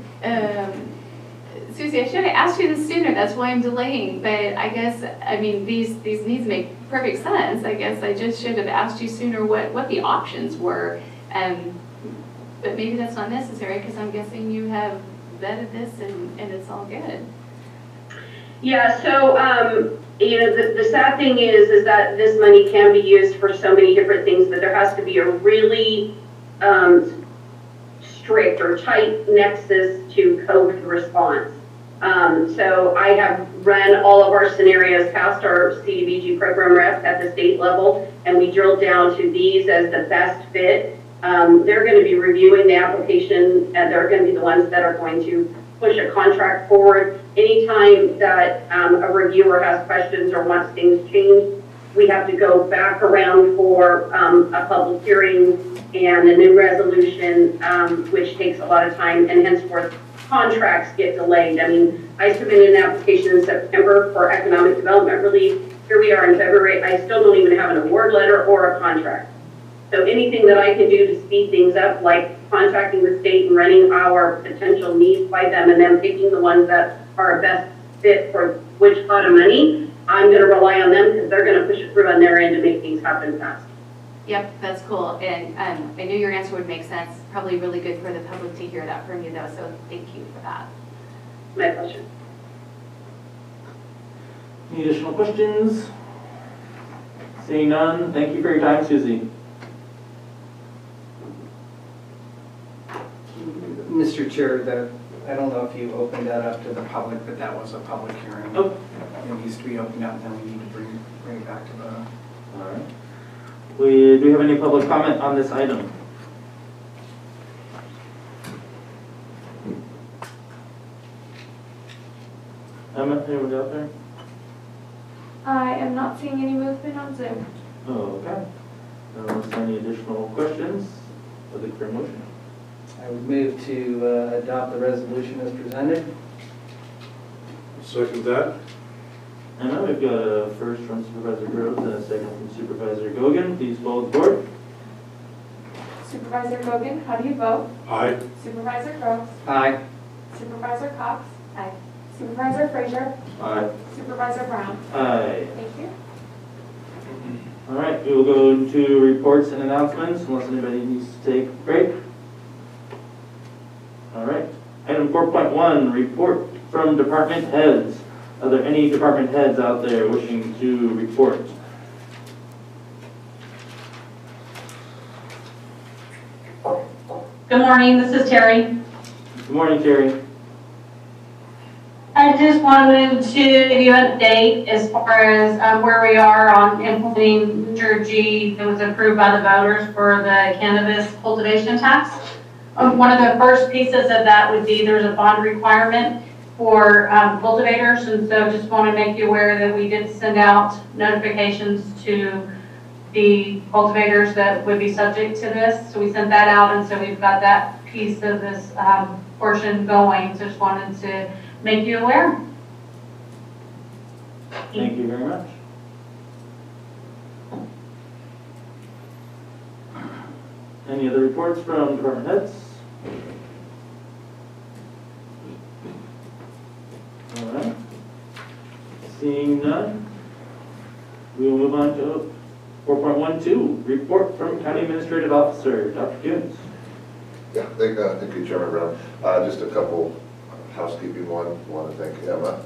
Susie, I should have asked you this sooner, that's why I'm delaying, but I guess, I mean, these needs make perfect sense. I guess I just should have asked you sooner what the options were. But maybe that's not necessary, because I'm guessing you have vetted this and it's all good. Yeah, so, you know, the sad thing is that this money can be used for so many different things, but there has to be a really strict or tight nexus to COVID response. So I have run all of our scenarios past our CDBG program reps at the state level, and we drilled down to these as the best fit. They're going to be reviewing the application, and they're going to be the ones that are going to push a contract forward. Anytime that a reviewer has questions or wants things changed, we have to go back around for a public hearing and a new resolution, which takes a lot of time, and henceforth contracts get delayed. I mean, I submitted an application in September for economic development relief. Here we are in February. I still don't even have an award letter or a contract. So anything that I can do to speed things up, like contacting the state and running our potential needs by them and then picking the ones that are best fit for which pot of money, I'm going to rely on them because they're going to push it through on their end to make things happen fast. Yep, that's cool. And I knew your answer would make sense. Probably really good for the public to hear that from you, though. So thank you for that. My pleasure. Any additional questions? Seeing none, thank you for your time, Susie. Mr. Chair, I don't know if you opened that up to the public, but that was a public hearing. Oh. It needs to be opened up, then we need to bring it back to the. All right. Do we have any public comment on this item? Emma, anybody out there? I am not seeing any movement on Zoom. Oh, okay. Is there any additional questions? I'd like for a motion. I would move to adopt the resolution as presented. Second that. And now we've got a first from Supervisor Groves and a second from Supervisor Gogan. Please follow the board. Supervisor Gogan, how do you vote? Aye. Supervisor Groves? Aye. Supervisor Cox? Aye. Supervisor Frazier? Aye. Supervisor Brown? Aye. Thank you. All right, we will go into reports and announcements unless anybody needs to take a break. All right. Item 4.1, report from department heads. Are there any department heads out there wishing to report? Good morning, this is Terry. Good morning, Terry. I just wanted to give you an update as far as where we are on implementing Measure G that was approved by the voters for the cannabis cultivation tax. One of the first pieces of that would be there's a bond requirement for cultivators, and so just want to make you aware that we did send out notifications to the cultivators that would be subject to this. So we sent that out, and so we've got that piece of this portion going. So just wanted to make you aware. Thank you very much. Any other reports from department heads? All right. Seeing none, we will move on to 4.12, report from County Administrative Officer, Dr. Jones. Yeah, thank you, Chairman Brown. Just a couple housekeeping. One, I want to thank Emma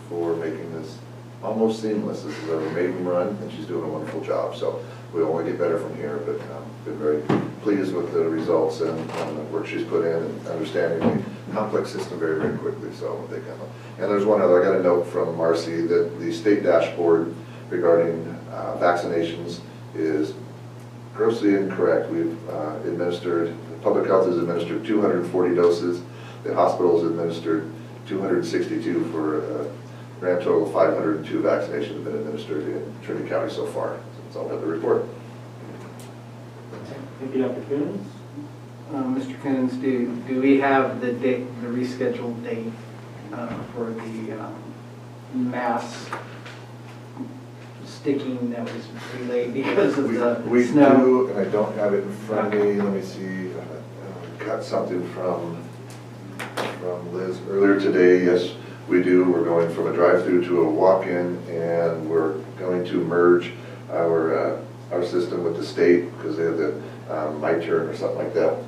for making this almost seamless. This is her maiden run, and she's doing a wonderful job. So we'll only get better from here, but been very pleased with the results and the work she's put in and understanding the complex system very, very quickly. So thank Emma. And there's one other, I got a note from Marcy that the state dashboard regarding vaccinations is grossly incorrect. We've administered, public health has administered 240 doses. The hospitals administered 262 for a grand total of 502 vaccinations have been administered in Trinity County so far. So that's all I have to report. Thank you, Dr. Coons. Mr. Coons, do we have the date, the rescheduled date? for the mass sticking that was relayed because of the We snow. do, and I don't have it in front of me, let me see, got something from Liz earlier today. Yes, we do, we're going from a drive-through to a walk-in, and we're going to merge our system with the state, because they have the My Turn or something like that,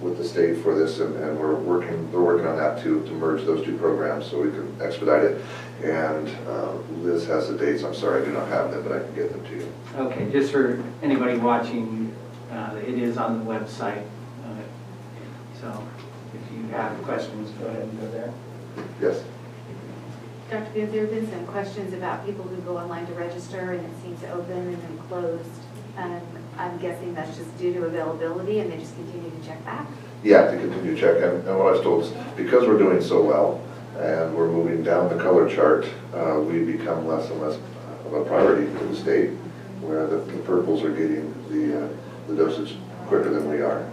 with the state for this, and they're working on that to merge those two programs so we can expedite it. And Liz has the dates, I'm sorry I do not have them, but I can get them to you. Okay, just for anybody watching, it is on the website. So if you have questions, go ahead and go there. Yes. Dr. Beard, there have been some questions about people who go online to register and it seems to open and then closed. I'm guessing that's just due to availability and they just continue to check back? Yeah, to continue to check, and what I was told is because we're doing so well and we're moving down the color chart, we become less and less of a priority to the state, where the purples are getting the dosage quicker than we are.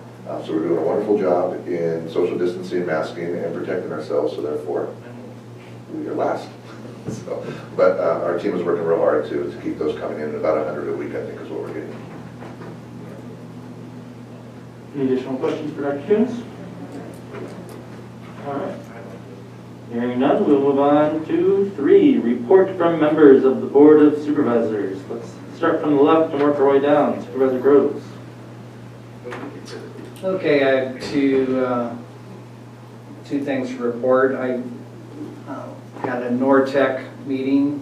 So we're doing a wonderful job in social distancing, masking, and protecting ourselves, so therefore we are last. So, but our team is working real hard to keep those coming in. About 100 a week, I think, is what we're getting. Any additional questions for Dr. Coons? All right. Hearing none, we'll move on to 3, report from members of the Board of Supervisors. Let's start from the left and work our way down. Supervisor Groves. Okay, I have two things to report. I had a NORTEC meeting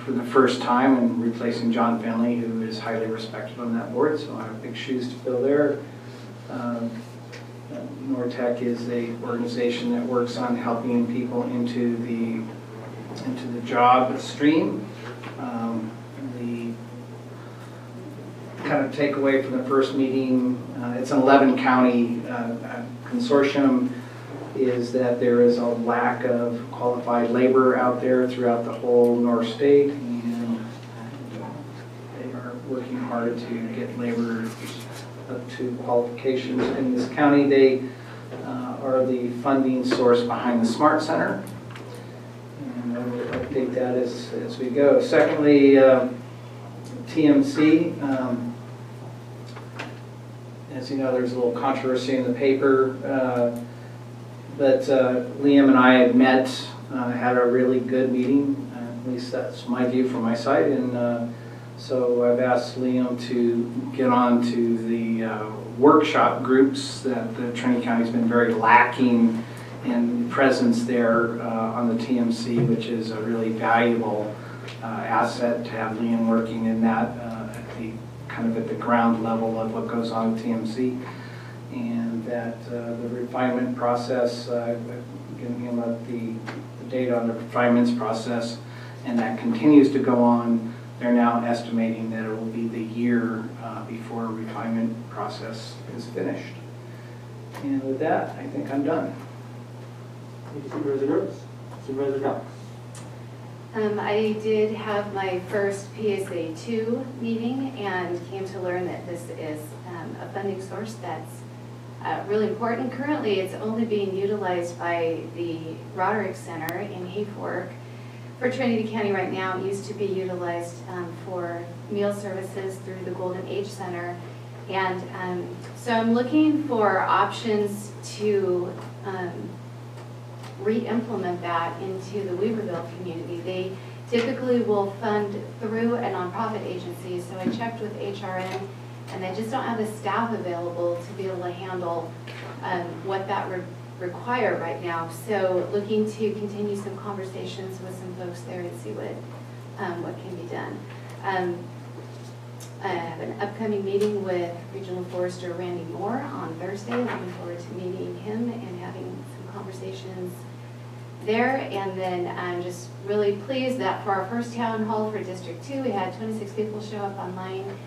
for the first time and replacing John Finley, who is highly respected on that board, so I have big shoes to fill there. NORTEC is an organization that works on helping people into the job stream. The kind of takeaway from the first meeting, it's an 11-county consortium, is that there is a lack of qualified labor out there throughout the whole North State, and they are working hard to get laborers up to qualifications in this county. They are the funding source behind the Smart Center, and I will update that as we go. Secondly, TMC. As you know, there's a little controversy in the paper, but Liam and I had met, had a really good meeting, at least that's my view from my side, and so I've asked Liam to get on to the workshop groups that the Trinity County's been very lacking in presence there on the TMC, which is a really valuable asset to have Liam working in that kind of at the ground level of what goes on with TMC, and that the refinement process, I've given him the data on the refinements process, and that continues to go on. They're now estimating that it will be the year before refinement process is finished. And with that, I think I'm done. Thank you, Supervisor Groves. Supervisor Cox. I did have my first PSA 2 meeting and came to learn that this is a funding source that's really important. Currently, it's only being utilized by the Roderick Center in Hayfork. For Trinity County right now, it used to be utilized for meal services through the Golden Age Center. And so I'm looking for options to re-implement that into the Weaverville community. They typically will fund through a nonprofit agency, so I checked with HRN and they just don't have the staff available to be able to handle what that would require right now. So looking to continue some conversations with some folks there and see what can be done. I have an upcoming meeting with Regional Forester Randy Moore on Thursday. Looking forward to meeting him and having some conversations there. And then I'm just really pleased that for our first town hall for District 2, we had 26 people show up online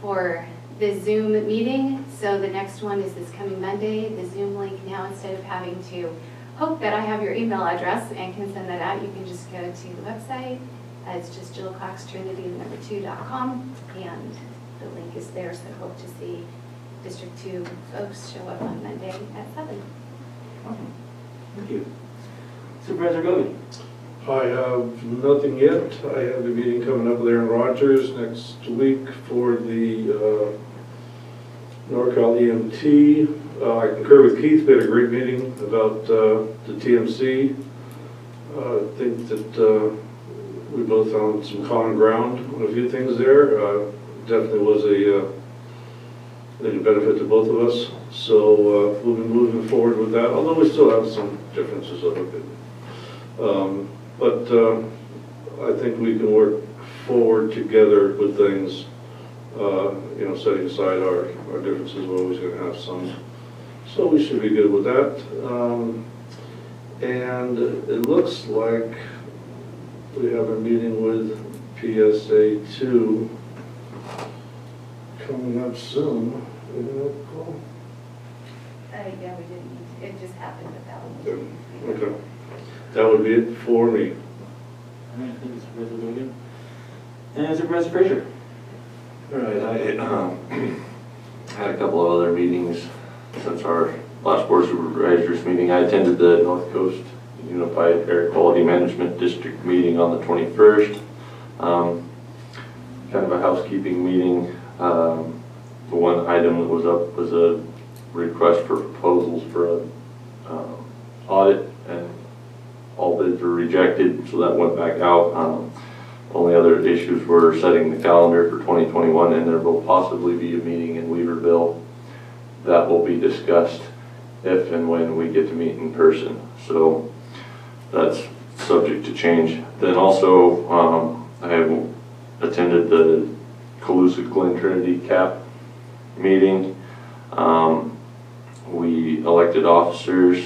for the Zoom meeting. So the next one is this coming Monday. The Zoom link now, instead of having to hope that I have your email address and can send that out, you can just go to the website. It's just JillCoxTrinity2.com, and the link is there. So I hope to see District 2 folks show up on Monday at 7. Thank you. Supervisor Gogan. I have nothing yet. I have a meeting coming up with Aaron Rodgers next week for the NorCal EMT. I concur with Keith, we had a great meeting about the TMC. I think that we both found some common ground on a few things there. Definitely was a benefit to both of us. So we'll be moving forward with that, although we still have some differences of opinion. But I think we can work forward together with things, setting aside our differences. We're always going to have some. So we should be good with that. And it looks like we have a meeting with PSA 2 coming up soon. Yeah, we didn't, it just happened with that one. Okay. That would be it for me. All right, thank you, Supervisor Gogan. And Supervisor Frazier. All right, I had a couple of other meetings since our last Board of Supervisors meeting. I attended the North Coast Unified Air Quality Management District meeting on the 21st. Kind of a housekeeping meeting. The one item that was up was a request for proposals for an audit, and all bids were rejected, so that went back out. Only other issues were setting the calendar for 2021, and there will possibly be a meeting in Weaverville that will be discussed if and when we get to meet in person. So that's subject to change. Then also, I have attended the Colusa Glen Trinity CAP meeting. We elected officers,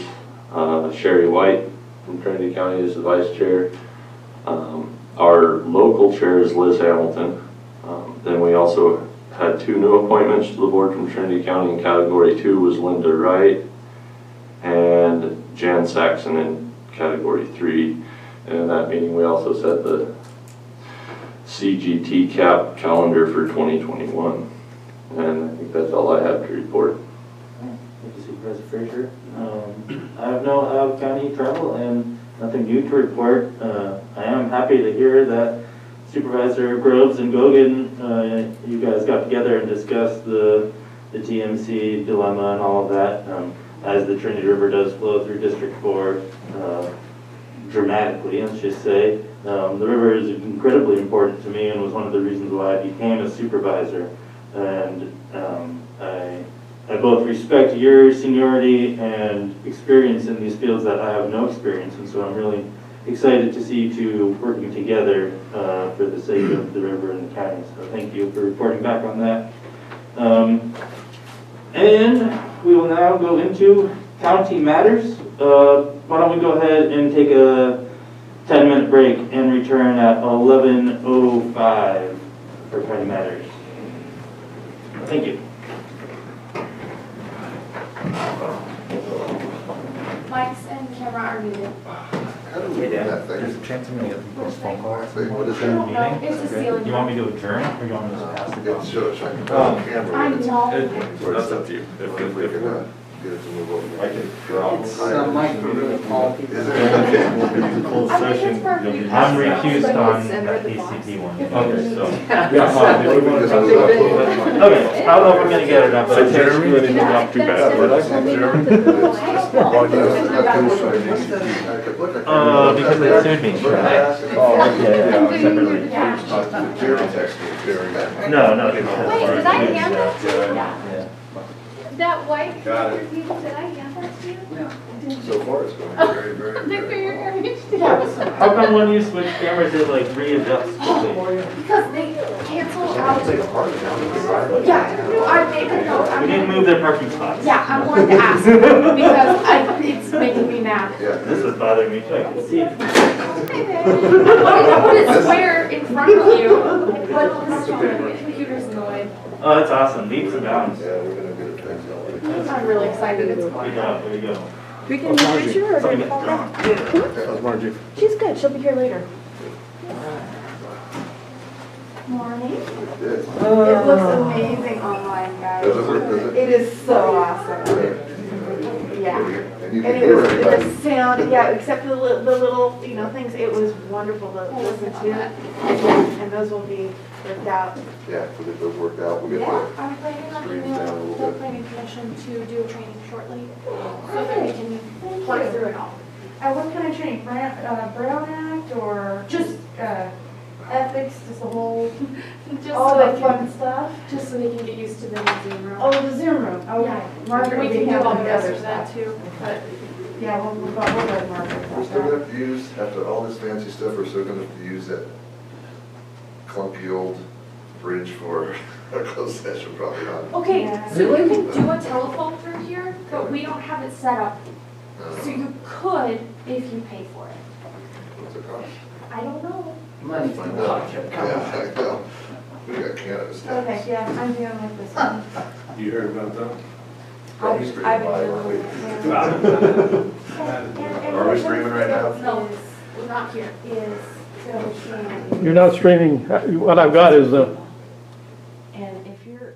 Sherry White from Trinity County is the vice chair. Our local chair is Liz Hamilton. Then we also had 2 new appointments to the board from Trinity County. In category 2 was Linda Wright and Jan Saxon in category 3. And in that meeting we also set the CGT CAP calendar for 2021. And I think that's all I have to report. Thank you, Supervisor Frazier. I have no out-of-county travel and nothing new to report. I am happy to hear that Supervisor Groves and Gogan, you guys got together and discussed the TMC dilemma and all of that. As the Trinity River does flow through District 4 dramatically, let's just say. The river is incredibly important to me and was one of the reasons why I became a supervisor. And I both respect your seniority and experience in these fields that I have no experience in, so I'm really excited to see you two working together for the sake of the river and the county. So thank you for reporting back on that. And we will now go into county matters. Why don't we go ahead and take a 10-minute break and return at 11:05 for county matters. Thank you. Mics and camera are muted. How do we do that thing? There's a chance I'm gonna get those phone calls. Wait, what is I don't that? know, it's a ceiling. You want me to adjourn, or you want me to just pass the It phone? shows, I can put on camera. I know. That's up to you. If we can get it to move over. I can drop. It's mic for really tall people. Is it? It's a closed I think it's session. for you. I'm recused on Center that the box. ACP one. Okay, so. Yeah. Okay, I don't know if we're gonna get it up, but So Jeremy, I think we're not too bad. because they sued me. Separately. Jerry texted me, Jerry. No. Wait, did I hand that to you? Yeah. That white Got it. paper people, did I hand that to you? So far, it's going very, very Look for good. your image. How come when you switch cameras it like readjusts quickly? Because they cancel out. Take a part now. Yeah, I made a note. We didn't move their parking spots. Yeah, I'm going to ask because it's making me mad. Yeah. This was bothering me too, I can see it. I put it square in front of you, but the computer's in the way. Oh, that's awesome, leaps and bounds. Yeah, we're gonna get it fixed. I'm really excited it's Good going. job, there you go. We can meet you or Somebody call get- back? How's Margie? She's good, she'll be here later. Morning. Good. It looks amazing online, guys. Does it work, does it? It is so awesome. Good. Yeah. Any And you And can it hear was, everybody. the sound, yeah, except for the little, you know, things, it was wonderful to listen to. And those will be worked out. Yeah, we'll get those worked out. We'll get Yeah, the I'm planning on screens down a emailing little the bit. planning commission to do a training shortly, so that we can work through it all. What kind of training, Brown Act or just, ethics, just the whole, Just all so the they fun can, stuff? just so they can get used to the new Zoom room. Oh, the Zoom room, okay. Yeah. Margaret, We can do all the rest other of that stuff. too, but Yeah, we'll let Margaret. We're still gonna have to use, after all this fancy stuff, we're still gonna have to use that clunky old bridge for a closed session, probably not. okay, Yeah. so you can do a telephone through here, but we don't have it set up. Uh, So you could if you pay for it. What's it cost? I don't know. Money. Find out. Yeah, I know. We got cannabis tax. Okay, yeah, I'm dealing with this one. You heard about that? Probably streaming I've been live, aren't we? dealing with Are we streaming right now? No, we're not here. Is to understand. You're not streaming, what I've got is the And if you're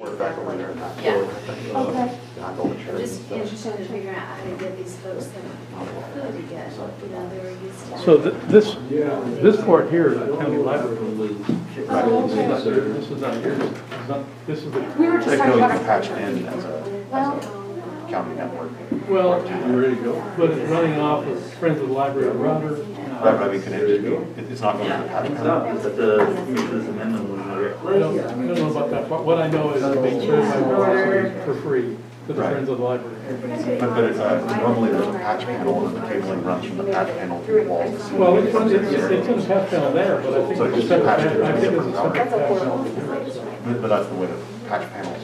Yeah. Okay. I'm just interested in figuring out how to get these folks some food again. You know, they were used to. So this part here is the county library. Oh, okay. This is not yours. It's not- This is the. We were just talking about. Patch in as a county network. Well, but it's running off of Friends of the Library router. Right, but I mean, can it just go, it's not going to the patch panel? But this amendment was not I don't know about that part. What I know is it's being served by Verizon for free to the Right. Friends of the Library. But it's, normally there's a patch panel and the cabling runs from the patch panel to the wall. Well, it's in the patch panel there, but I think So it's a just separate, patch I think it's a different separate router. patch panel. But that's the way the patch panels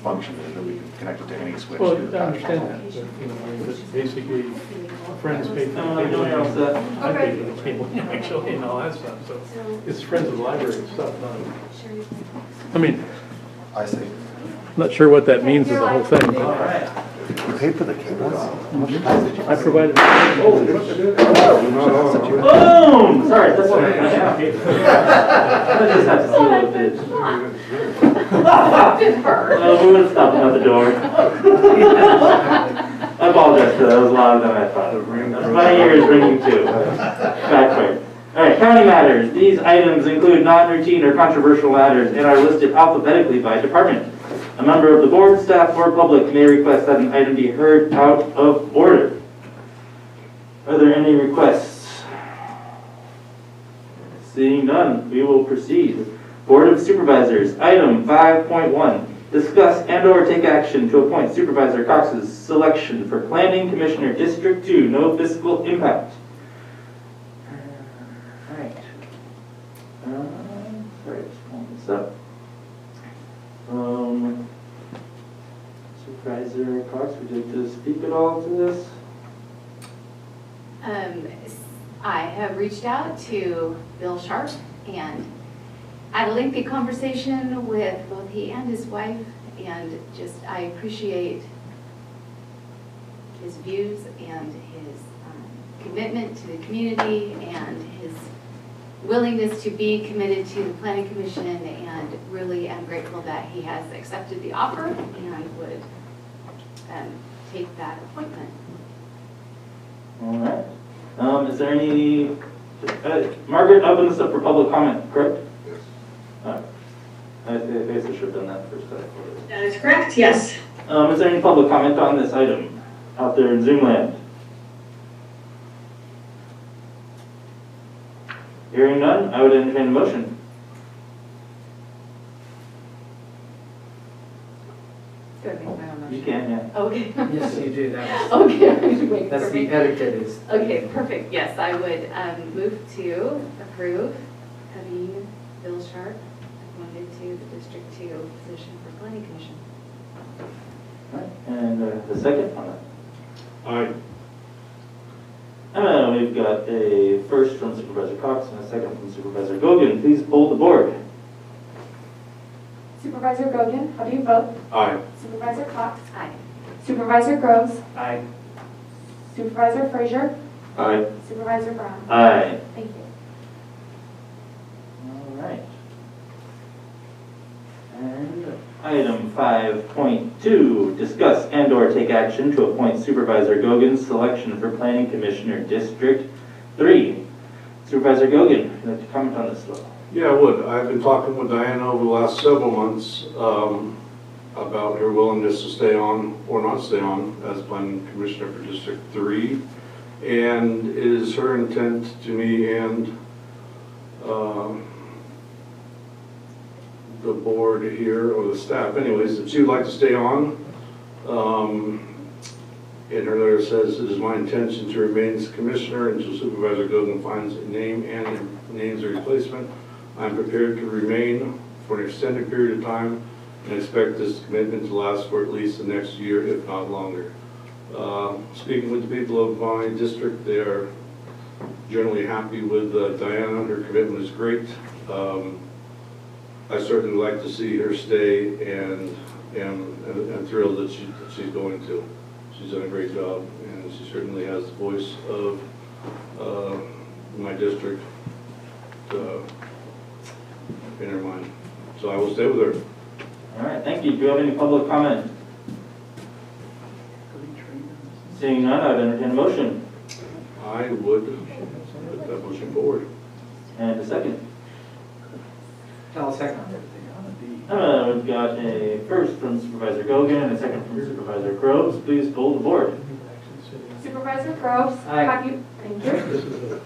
function, is that we can connect it to any switch. Well, through the I patch understand panel. that, but, you know, I mean, it's basically Friends pay for the anyone else cable. that- I pay for the cable, actually, and all that stuff, so it's Friends of the Library stuff, not, I mean, I see. not sure what that means as a whole thing. All right. You paid for the cables? I provided. Boom! Sorry, that's all right. I just have to see what it is. We would have stopped at the door. I apologize for that, it was louder than I thought. My ear is ringing too. Backwards. All right, county matters. These items include non-routine or controversial matters and are listed alphabetically by department. A member of the board, staff, or public may request that an item be heard out of order. Are there any requests? Seeing none, we will proceed. Board of Supervisors, item 5.1. Discuss and/or take action to appoint Supervisor Cox's selection for Planning Commissioner District 2, no fiscal impact. Alright. Sorry, just pulling this up. Supervisor Cox, would you like to speak at all to this? I have reached out to Bill Sharp and had a lengthy conversation with both he and his wife, and just, I appreciate his views and his commitment to the community and his willingness to be committed to the Planning Commission, and really am grateful that he has accepted the offer and would take that appointment. All right. Is there any, Margaret opened this up for public comment, correct? Yes. All right. I guess I should have done that first. That is correct, yes. Is there any public comment on this item out there in Zoom land? Hearing none, I would entertain a motion. Do I make my own motion? You can, yeah. Okay. Yes, you do, that Okay. that's the edited is. Okay, perfect. Yes, I would move to approve having Bill Sharp appointed to the District 2 position for Planning Commission. All right. And the second on that. Aye. We've got a first from Supervisor Cox and a second from Supervisor Gogan. Please poll the board. Supervisor Gogan, how do you vote? Aye. Supervisor Cox? Aye. Supervisor Groves? Aye. Supervisor Frazier? Aye. Supervisor Brown? Aye. Thank you. All right. And item 5.2, discuss and/or take action to appoint Supervisor Gogan's selection for Planning Commissioner District 3. Supervisor Gogan, would you like to comment on this a little? Yeah, I would. I've been talking with Diana over the last several months about her willingness to stay on or not stay on as Planning Commissioner for District 3. And it is her intent to me and the board here, or the staff anyways, that she would like to stay on. And her letter says, it is my intention to remain as commissioner until Supervisor Gogan finds a name and names a replacement. I'm prepared to remain for an extended period of time and expect this commitment to last for at least the next year, if not longer. Speaking with the people of my district, they are generally happy with Diana. Her commitment is great. I certainly like to see her stay, and am thrilled that she's going to. She's done a great job, and she certainly has the voice of my district in her mind. So I will stay with her. All right, thank you. Do you have any public comment? Seeing none, I would entertain a motion. I would put that motion forward. And a second. I'll second. We've got a first from Supervisor Gogan and a second from Supervisor Groves. Please poll the board. Supervisor Groves? Aye. Have you, thank you.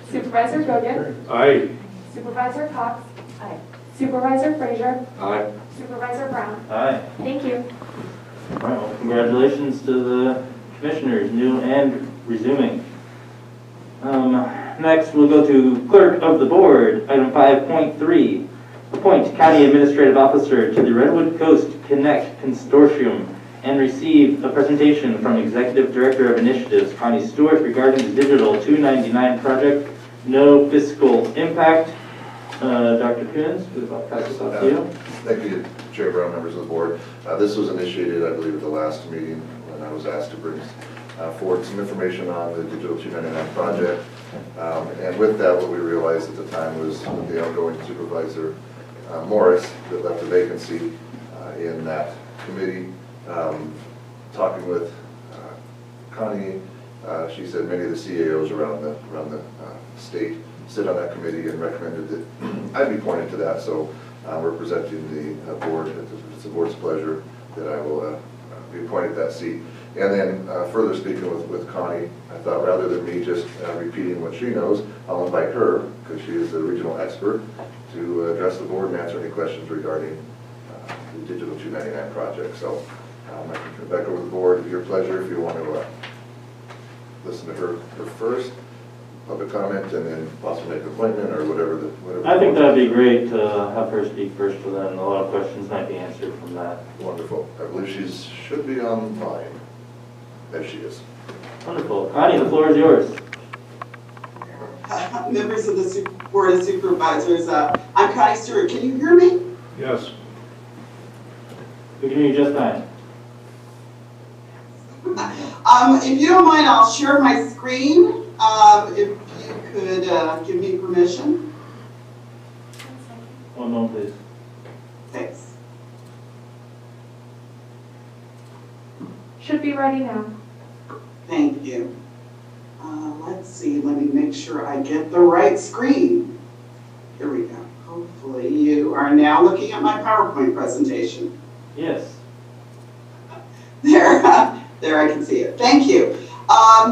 Supervisor Gogan? Aye. Supervisor Cox? Aye. Supervisor Frazier? Aye. Supervisor Brown? Aye. Thank you. All right, well, congratulations to the commissioners, new and resuming. Next, we'll go to Clerk of the Board, item 5.3. Appoint County Administrative Officer to the Redwood Coast Connect Consortium and receive a presentation from Executive Director of Initiatives, Connie Stewart, regarding the Digital 299 project. No fiscal impact. Dr. Coons, I'll pass this off to you. Thank you, Chair Brown, members of the board. This was initiated, I believe, at the last meeting when I was asked to bring forward some information on the Digital 299 project. And with that, what we realized at the time was that the outgoing supervisor, Morris, that left a vacancy in that committee. Talking with Connie, she said many of the CAOs around the state sit on that committee and recommended that I be appointed to that. So we're presenting the board, it's the board's pleasure that I will be appointed to that seat. And then further speaking with Connie, I thought rather than me just repeating what she knows, I'll invite her, because she is the regional expert, to address the board and answer any questions regarding the Digital 299 project. So I can turn it back over to the board at your pleasure if you want to listen to her first, public comment, and then possibly make an appointment or whatever. I think that'd be great to have her speak first, so then a lot of questions might be answered from that. Wonderful. I believe she should be online. There she is. Wonderful. Connie, the floor is yours. Members of the Board of Supervisors, I'm Connie Stewart. Can you hear me? Yes. We can hear you just fine. If you don't mind, I'll share my screen. If you could give me permission. One moment, please. Thanks. Should be ready now. Thank you. Let's see, let me make sure I get the right screen. Here we go. Hopefully you are now looking at my PowerPoint presentation. Yes. There I can see it. Thank you.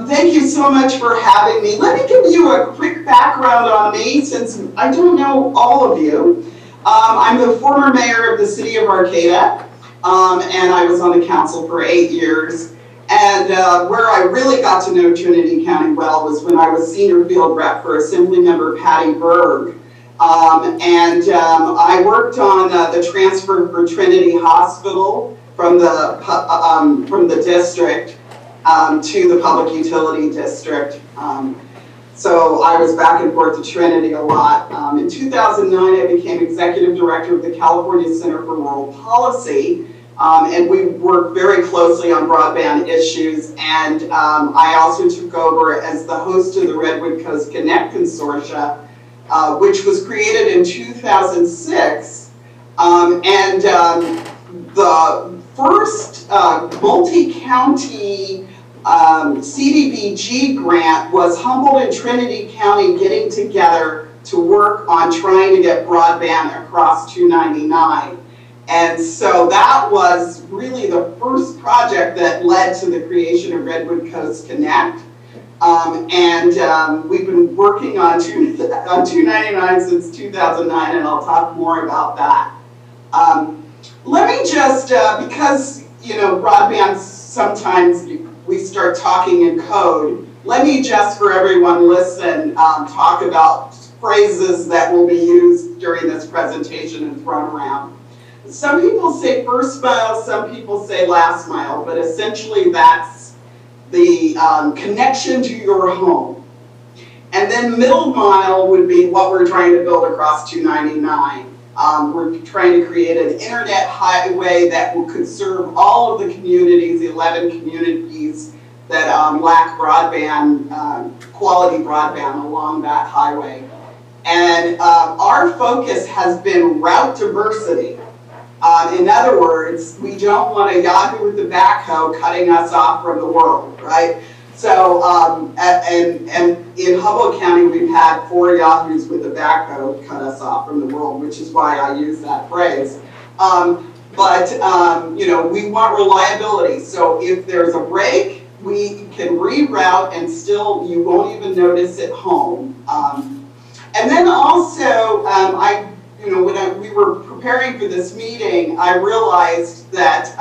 Thank you so much for having me. Let me give you a quick background on me since I don't know all of you. I'm the former mayor of the city of Arcata, and I was on the council for 8 years. And where I really got to know Trinity County well was when I was senior field rep for Assemblymember Patty Berg. I worked on the transfer for Trinity Hospital from the district to the public utility district. So I was back and forth to Trinity a lot. In 2009, I became executive director of the California Center for Rural Policy. And we worked very closely on broadband issues, and I also took over as the host of the Redwood Coast Connect Consortia, which was created in 2006, the first multi-county CDBG grant was Humboldt and Trinity County getting together to work on trying to get broadband across 299. And so that was really the first project that led to the creation of Redwood Coast Connect. We've been working on 299 since 2009, and I'll talk more about that. Let me just, because, you know, broadband, sometimes we start talking in code. Let me just, for everyone listen, talk about phrases that will be used during this presentation and thrown around. Some people say first mile, some people say last mile, but essentially that's the connection to your home. And then middle mile would be what we're trying to build across 299. We're trying to create an internet highway that could serve all of the communities, 11 communities that lack broadband, quality broadband along that highway. And our focus has been route diversity. In other words, we don't want a Yahoo with the backhoe cutting us off from the world, right? So, and in Humboldt County, we've had 4 Yahoos with the backhoe cut us off from the world, which is why I use that phrase. You know, we want reliability. So if there's a break, we can reroute and still, you won't even notice it home. And then also, you know, when we were preparing for this meeting, I realized that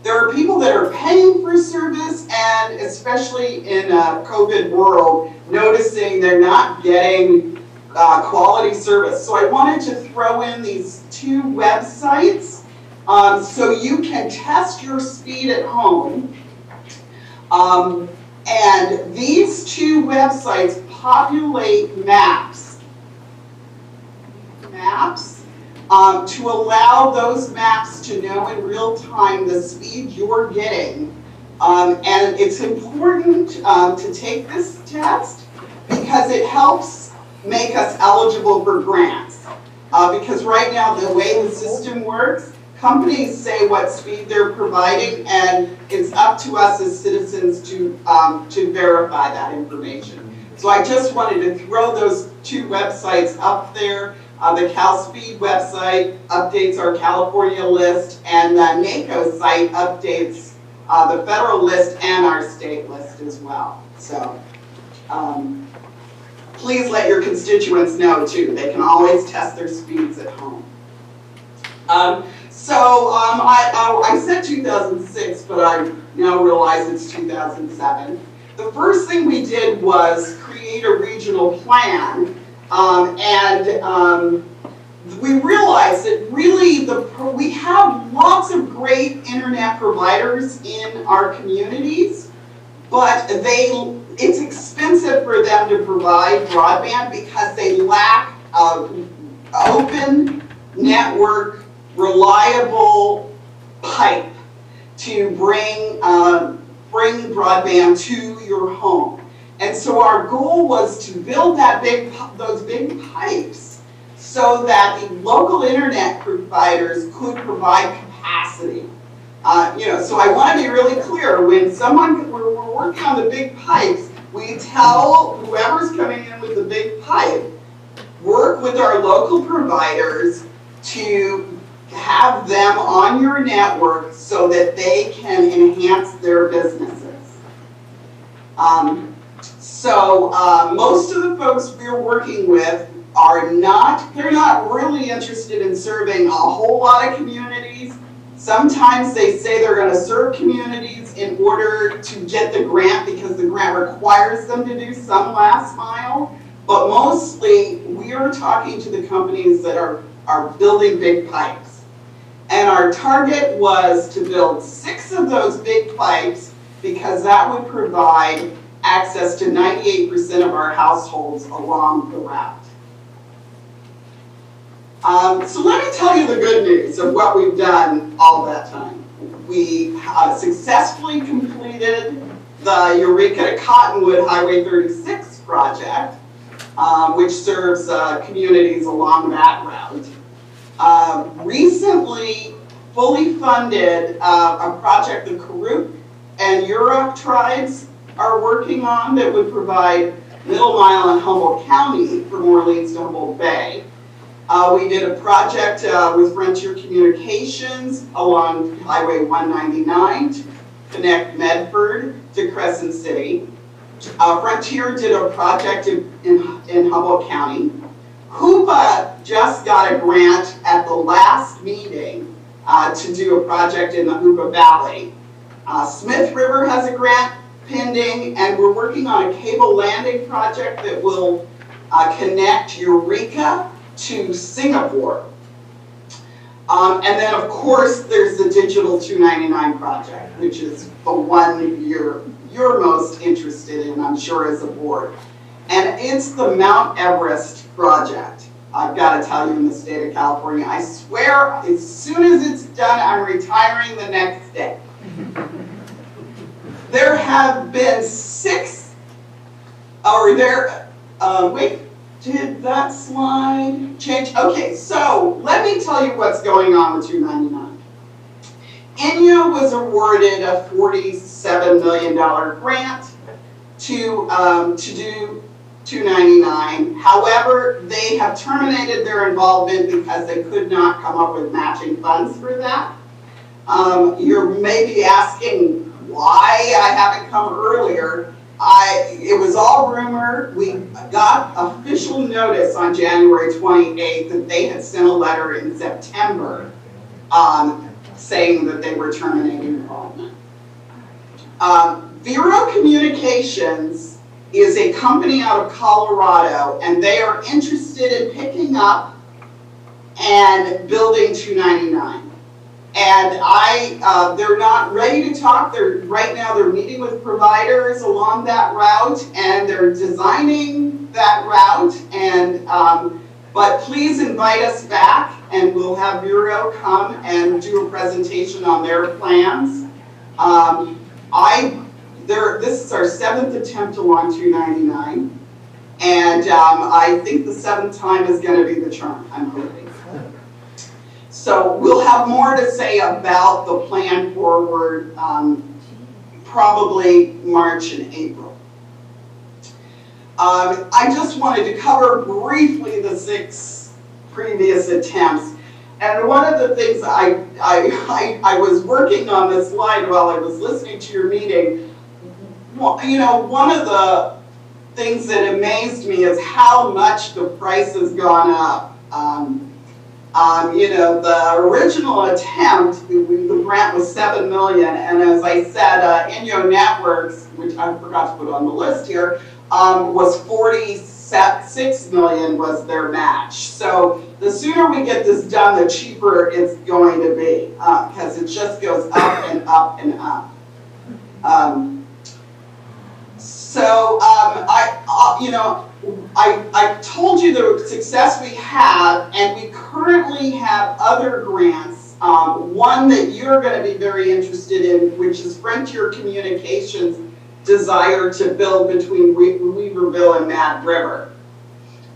there are people that are paying for service, and especially in a COVID world, noticing they're not getting quality service. So I wanted to throw in these 2 websites so you can test your speed at home. And these 2 websites populate maps to allow those maps to know in real time the speed you're getting. And it's important to take this test because it helps make us eligible for grants. Because right now, the way the system works, companies say what speed they're providing, and it's up to us as citizens to verify that information. So I just wanted to throw those 2 websites up there. The CalSpeed website updates our California list, and the NACO site updates the federal list and our state list as well. So please let your constituents know too. They can always test their speeds at home. I said 2006, but I now realize it's 2007. The first thing we did was create a regional plan. We realized that really we have lots of great internet providers in our communities, but it's expensive for them to provide broadband because they lack open network, reliable pipe to bring broadband to your home. And so our goal was to build those big pipes so that the local internet providers could provide capacity. You know, so I want to be really clear, when we're working on the big pipes, we tell whoever's coming in with the big pipe, work with our local providers to have them on your network so that they can enhance their businesses. Most of the folks we're working with they're not really interested in serving a whole lot of communities. Sometimes they say they're going to serve communities in order to get the grant because the grant requires them to do some last mile. But mostly, we are talking to the companies that are building big pipes. And our target was to build 6 of those big pipes because that would provide access to 98% of our households along the route. So let me tell you the good news of what we've done all that time. We successfully completed the Eureka to Cottonwood Highway 36 project, which serves communities along that route. Recently fully funded a project the Karuk and Yurok tribes are working on that would provide middle mile in Humboldt County from Orleans to Humboldt Bay. We did a project with Frontier Communications along Highway 199 to connect Medford to Crescent City. Frontier did a project in Humboldt County. Hoopa just got a grant at the last meeting to do a project in the Hoopa Valley. Smith River has a grant pending, and we're working on a cable landing project that will connect Eureka to Singapore. And then, of course, there's the Digital 299 project, which is the one you're most interested in, I'm sure, as a board. And it's the Mount Everest project. I've got to tell you, in the state of California, I swear, as soon as it's done, I'm retiring the next day. There have been Did that slide change? Okay, so let me tell you what's going on with 299. INYO was awarded a $47 million grant to do 299. However, they have terminated their involvement because they could not come up with matching funds for that. You're maybe asking why I haven't come earlier. It was all rumor. We got official notice on January 28th that they had sent a letter in September saying that they were terminating involvement. Vero Communications is a company out of Colorado, and they are interested in picking up and building 299. And they're not ready to talk. Right now they're meeting with providers along that route, and they're designing that route. And but please invite us back, and we'll have Vero come and do a presentation on their plans. This is our 7th attempt along 299, and I think the 7th time is going to be the charm, I'm hoping. So we'll have more to say about the plan forward, probably March and April. I just wanted to cover briefly the 6 previous attempts. And one of the things I was working on this slide while I was listening to your meeting. You know, one of the things that amazed me is how much the price has gone up. You know, the original attempt, the grant was $7 million, and as I said, INYO Networks, which I forgot to put on the list here, was $46 million was their match. So the sooner we get this done, the cheaper it's going to be, because it just goes up and up and up. I told you the success we have, and we currently have other grants. One that you're going to be very interested in, which is Frontier Communications' desire to build between Weaverville and Mad River.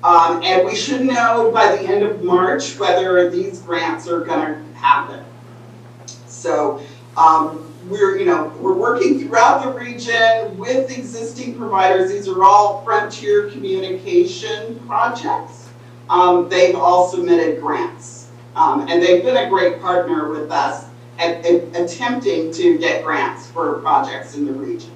And we should know by the end of March whether these grants are going to happen. So we're working throughout the region with existing providers. These are all Frontier Communication projects. They've all submitted grants, and they've been a great partner with us at attempting to get grants for projects in the region.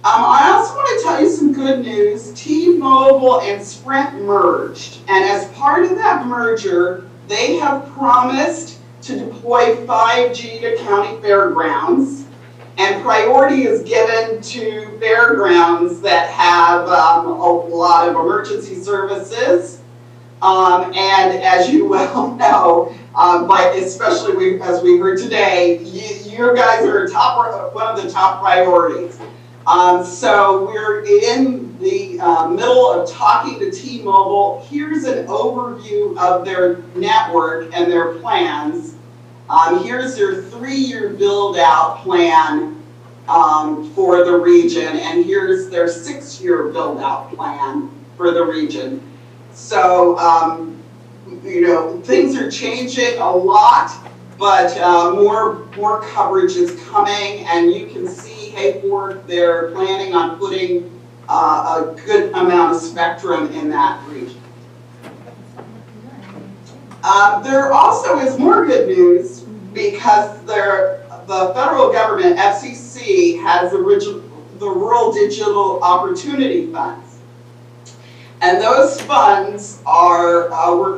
I also want to tell you some good news. T-Mobile and Sprint merged, and as part of that merger, they have promised to deploy 5G to county fairgrounds, and priority is given to fairgrounds that have a lot of emergency services. And as you well know, but especially as we heard today, you guys are one of the top priorities. So we're in the middle of talking to T-Mobile. Here's an overview of their network and their plans. Here's their 3-year build-out plan for the region, and here's their 6-year build-out plan for the region. So, things are changing a lot, but more coverage is coming, and you can see Hayfork, they're planning on putting a good amount of spectrum in that region. There also is more good news because the federal government, FCC, has the Rural Digital Opportunity Funds. And those funds were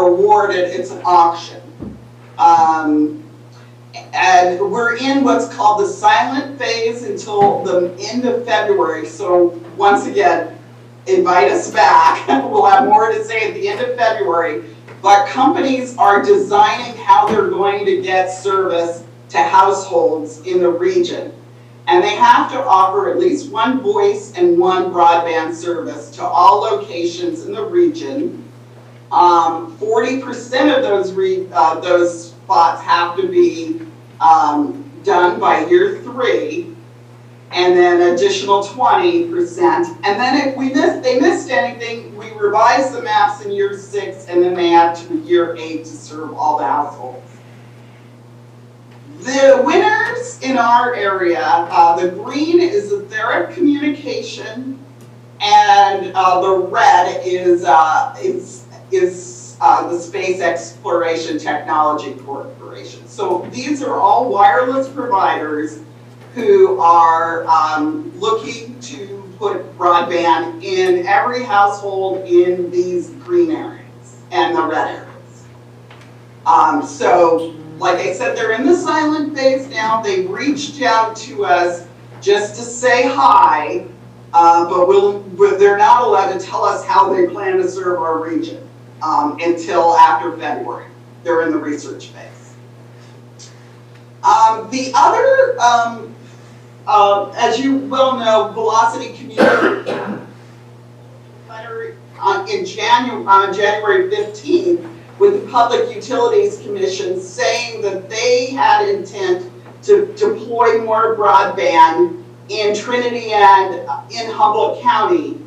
awarded, it's an auction. And we're in what's called the silent phase until the end of February. So once again, invite us back. We'll have more to say at the end of February. But companies are designing how they're going to get service to households in the region. And they have to offer at least one voice and one broadband service to all locations in the region. 40% of those spots have to be done by year 3. and then additional 20%. And then if they missed anything, we revised the maps in year 6, and then they add to year 8 to serve all the households. The winners in our area, the green is etheric communication, and the red is the Space Exploration Technology Corporation. So these are all wireless providers who are looking to put broadband in every household in these green areas and the red areas. So, like I said, they're in the silent phase now. They've reached out to us just to say hi, but they're not allowed to tell us how they plan to serve our region until after February. They're in the research phase. The other, as you well know, Velocity Community letter on January 15th with the Public Utilities Commission saying that they had intent to deploy more broadband in Trinity and in Humboldt County.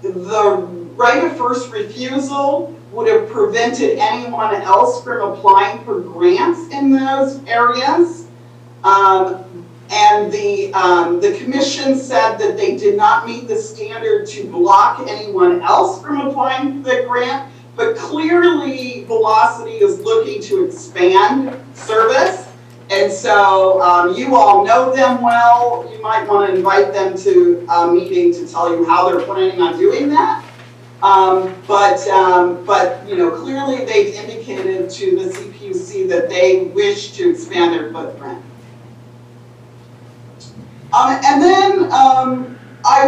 The right of first refusal would have prevented anyone else from applying for grants in those areas. And the commission said that they did not meet the standard to block anyone else from applying for the grant, but clearly Velocity is looking to expand service. And so you all know them well. You might want to invite them to a meeting to tell you how they're planning on doing that. But you know, clearly they've indicated to the CPUC that they wish to expand their footprint. And then I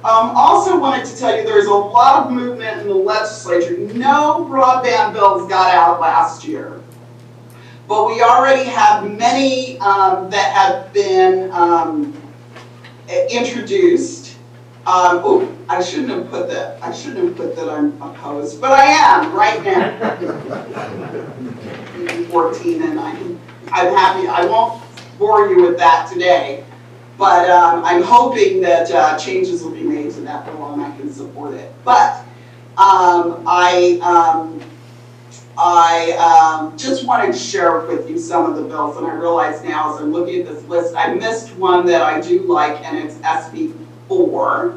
also wanted to tell you there's a lot of movement in the legislature. No broadband bills got out last year, but we already have many that have been introduced. Oh, I shouldn't have put that. I shouldn't have put that I'm opposed, but I am right now. 14, and I'm happy. I won't bore you with that today. But I'm hoping that changes will be made to that bill and I can support it. But I just wanted to share with you some of the bills, and I realize now as I'm looking at this list, I missed one that I do like, and it's SB 4.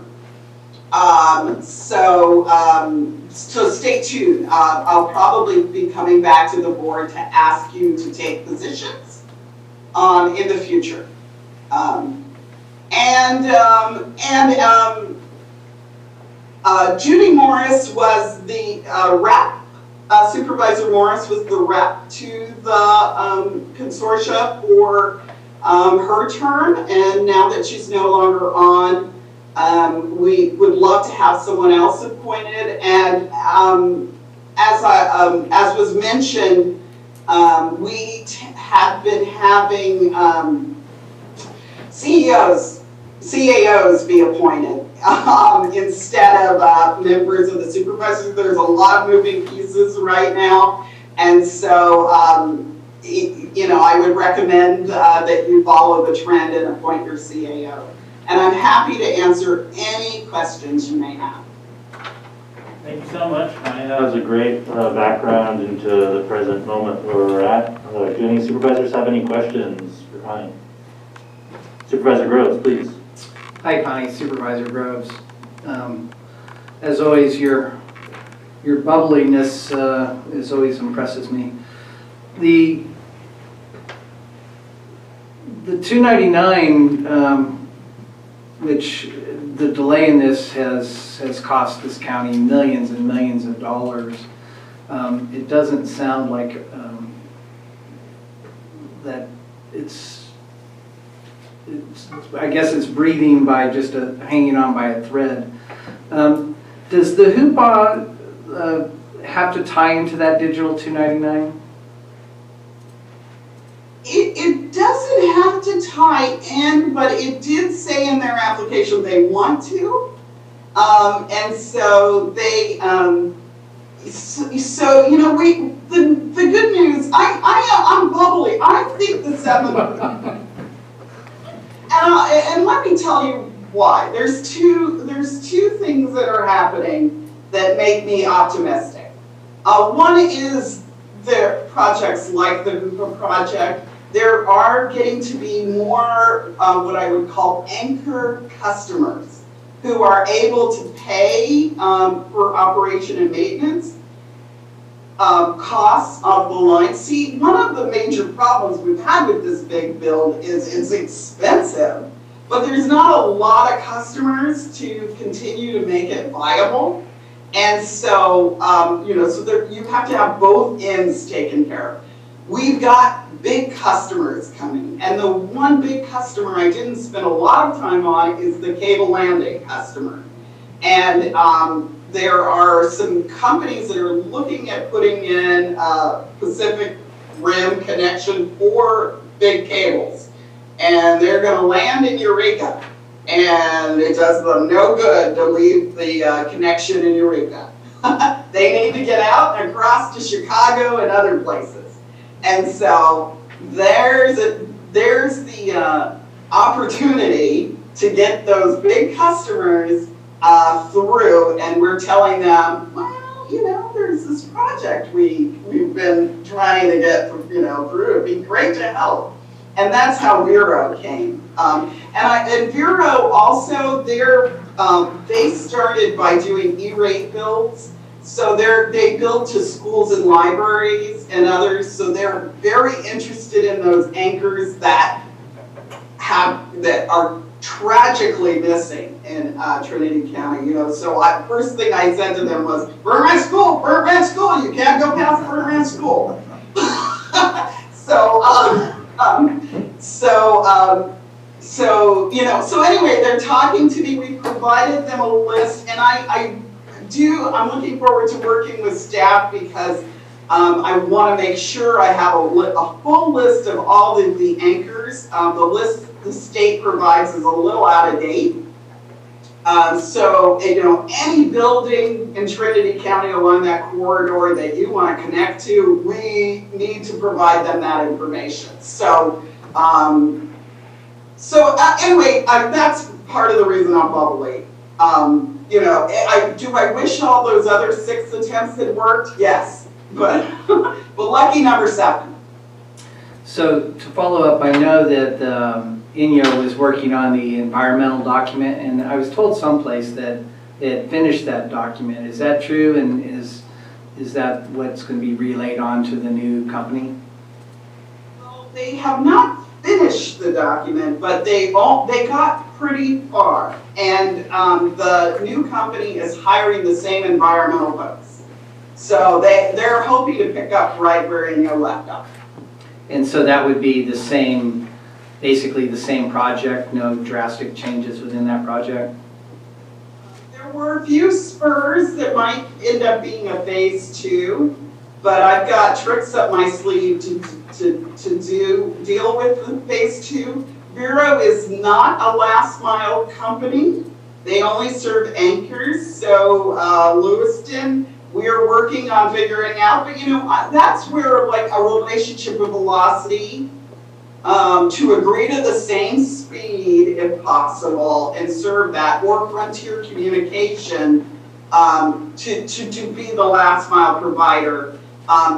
So stay tuned. I'll probably be coming back to the board to ask you to take positions in the future. Judy Morris was the rep. Supervisor Morris was the rep to the consortia for her term, and now that she's no longer on, we would love to have someone else appointed. And as was mentioned, we have been having CAOs be appointed instead of members of the supervisors. There's a lot of moving pieces right now, and so you know, I would recommend that you follow the trend and appoint your CAO. And I'm happy to answer any questions you may have. Thank you so much. Connie, that was a great background into the present moment where we're at. Do any supervisors have any questions for Connie? Supervisor Groves, please. Hi, Connie. Supervisor Groves. As always, your bubbliness is always impresses me. The 299, which the delay in this has cost this county millions and millions of dollars. It doesn't sound like that I guess it's breathing by just hanging on by a thread. Does the HOOPA have to tie into that digital 299? It doesn't have to tie in, but it did say in their application they want to. And so they, so you know, the good news, I'm bubbly. I think the 7 and let me tell you why. There's two things that are happening that make me optimistic. One is the projects like the Hoopa project. There are getting to be more what I would call anchor customers who are able to pay for operation and maintenance costs of the line. See, one of the major problems we've had with this big build is it's expensive, but there's not a lot of customers to continue to make it viable. And so, you have to have both ends taken care of. We've got big customers coming, and the one big customer I didn't spend a lot of time on is the cable landing customer. And there are some companies that are looking at putting in Pacific Rim connection for big cables. And they're going to land in Eureka. And it does them no good to leave the connection in Eureka. They need to get out and across to Chicago and other places. And so there's the opportunity to get those big customers through, and we're telling them, well, there's this project we've been trying to get through. It'd be great to help. And that's how Vero came. And Vero also, they started by doing E-rate builds. So they build to schools and libraries and others. So they're very interested in those anchors that are tragically missing in Trinity County. So first thing I said to them was, Burnt School, you can't go past Burnt School. So anyway, they're talking to me. We provided them a list, and I'm looking forward to working with staff because I want to make sure I have a full list of all the anchors. The list the state provides is a little out of date. So any building in Trinity County along that corridor that you want to connect to, we need to provide them that information. So anyway, that's part of the reason I'm bubbly. Do I wish all those other 6 attempts had worked? Yes, but lucky number 7. So to follow up, I know that INYO was working on the environmental document, and I was told someplace that they had finished that document. Is that true, and is that what's going to be relayed on to the new company? Well, they have not finished the document, but they got pretty far, and the new company is hiring the same environmental folks. So they're hoping to pick up right where INYO left off. And so that would be the same, basically the same project, no drastic changes within that project? There were a few spurs that might end up being a phase 2, but I've got tricks up my sleeve to deal with the phase 2. Vero is not a last mile company. They only serve anchors, so Lewiston, we're working on figuring out, but that's where like a relationship with Velocity, to agree to the same speed if possible and serve that, or Frontier Communication to be the last mile provider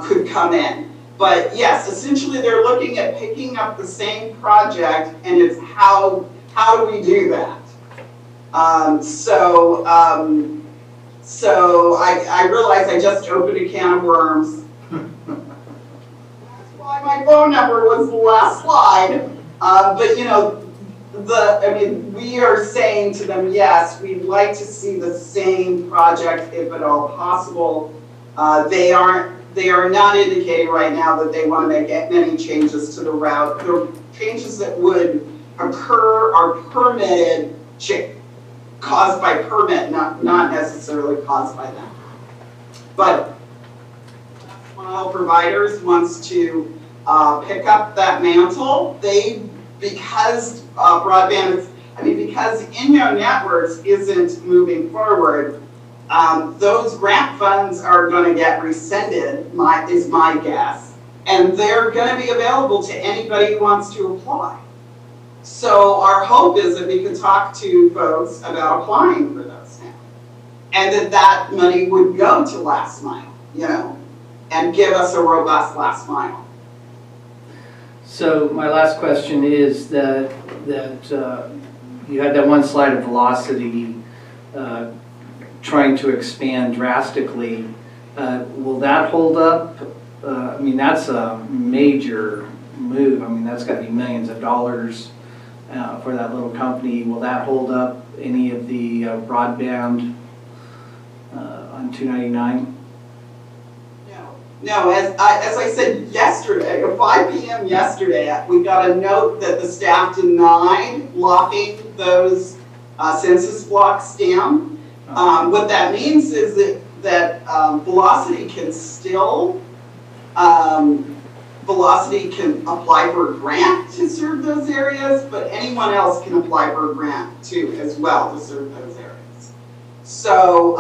could come in. But yes, essentially they're looking at picking up the same project, and it's how do we do that? So I realized I just opened a can of worms. That's why my phone number was the last slide. But we are saying to them, yes, we'd like to see the same project if at all possible. They are not indicating right now that they want to make any changes to the route. The changes that would occur are permitted, caused by permit, not necessarily caused by them. But Mile Providers wants to pick up that mantle. Because broadband, because INYO Networks isn't moving forward, those grant funds are going to get rescinded, is my guess, and they're going to be available to anybody who wants to apply. So our hope is that we could talk to folks about applying for those now. And that money would go to last mile, and give us a robust last mile. So my last question is that you had that one slide of velocity trying to expand drastically. Will that hold up? I mean, that's a major move. I mean, that's got to be millions of dollars for that little company. Will that hold up any of the broadband on 299? No, as I said yesterday, at 5 p.m. yesterday, we got a note that the staff denied locking those census blocks down. What that means is that Velocity can still, Velocity can apply for a grant to serve those areas, but anyone else can apply for a grant too, as well, to serve those areas. So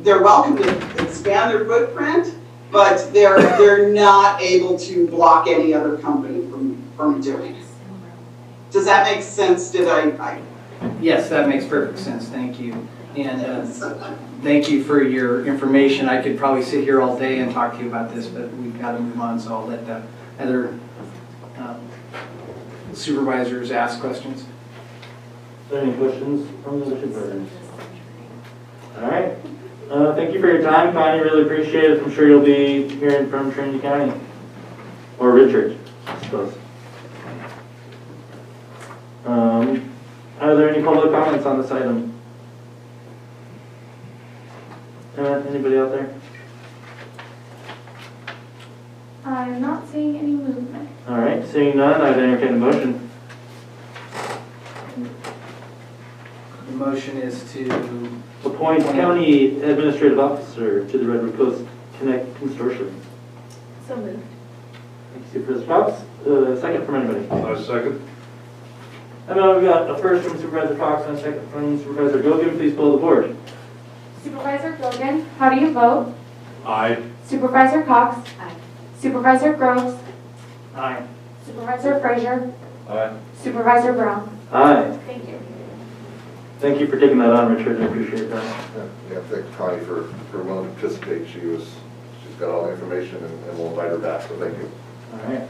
they're welcome to expand their footprint, but they're not able to block any other company from doing it. Does that make sense? Did I? Yes, that makes perfect sense. Thank you. And thank you for your information. I could probably sit here all day and talk to you about this, but we've got to move on, so I'll let the other supervisors ask questions. Is there any questions from the supervisors? All right. Thank you for your time, Connie. Really appreciate it. I'm sure you'll be hearing from Trinity County. Or Richard, I suppose. Are there any public comments on this item? Anybody out there? I'm not seeing any movement. All right, seeing none, I'd entertain a motion. The motion is to appoint county administrative officer to the Redwood Coast Connect Consortium. So moved. Thank you, Supervisor Fox. Second from anybody? Second. And now we've got a first from Supervisor Fox and a second from Supervisor Gogan. Please pull the board. Supervisor Gogan, how do you vote? Aye. Supervisor Cox? Aye. Supervisor Groves? Aye. Supervisor Frazier? Aye. Supervisor Brown? Aye. Thank you. Thank you for taking that on, Richard. I appreciate that. Yeah, thank Connie for willing to participate. She's got all the information and we'll invite her back, so thank you. All right.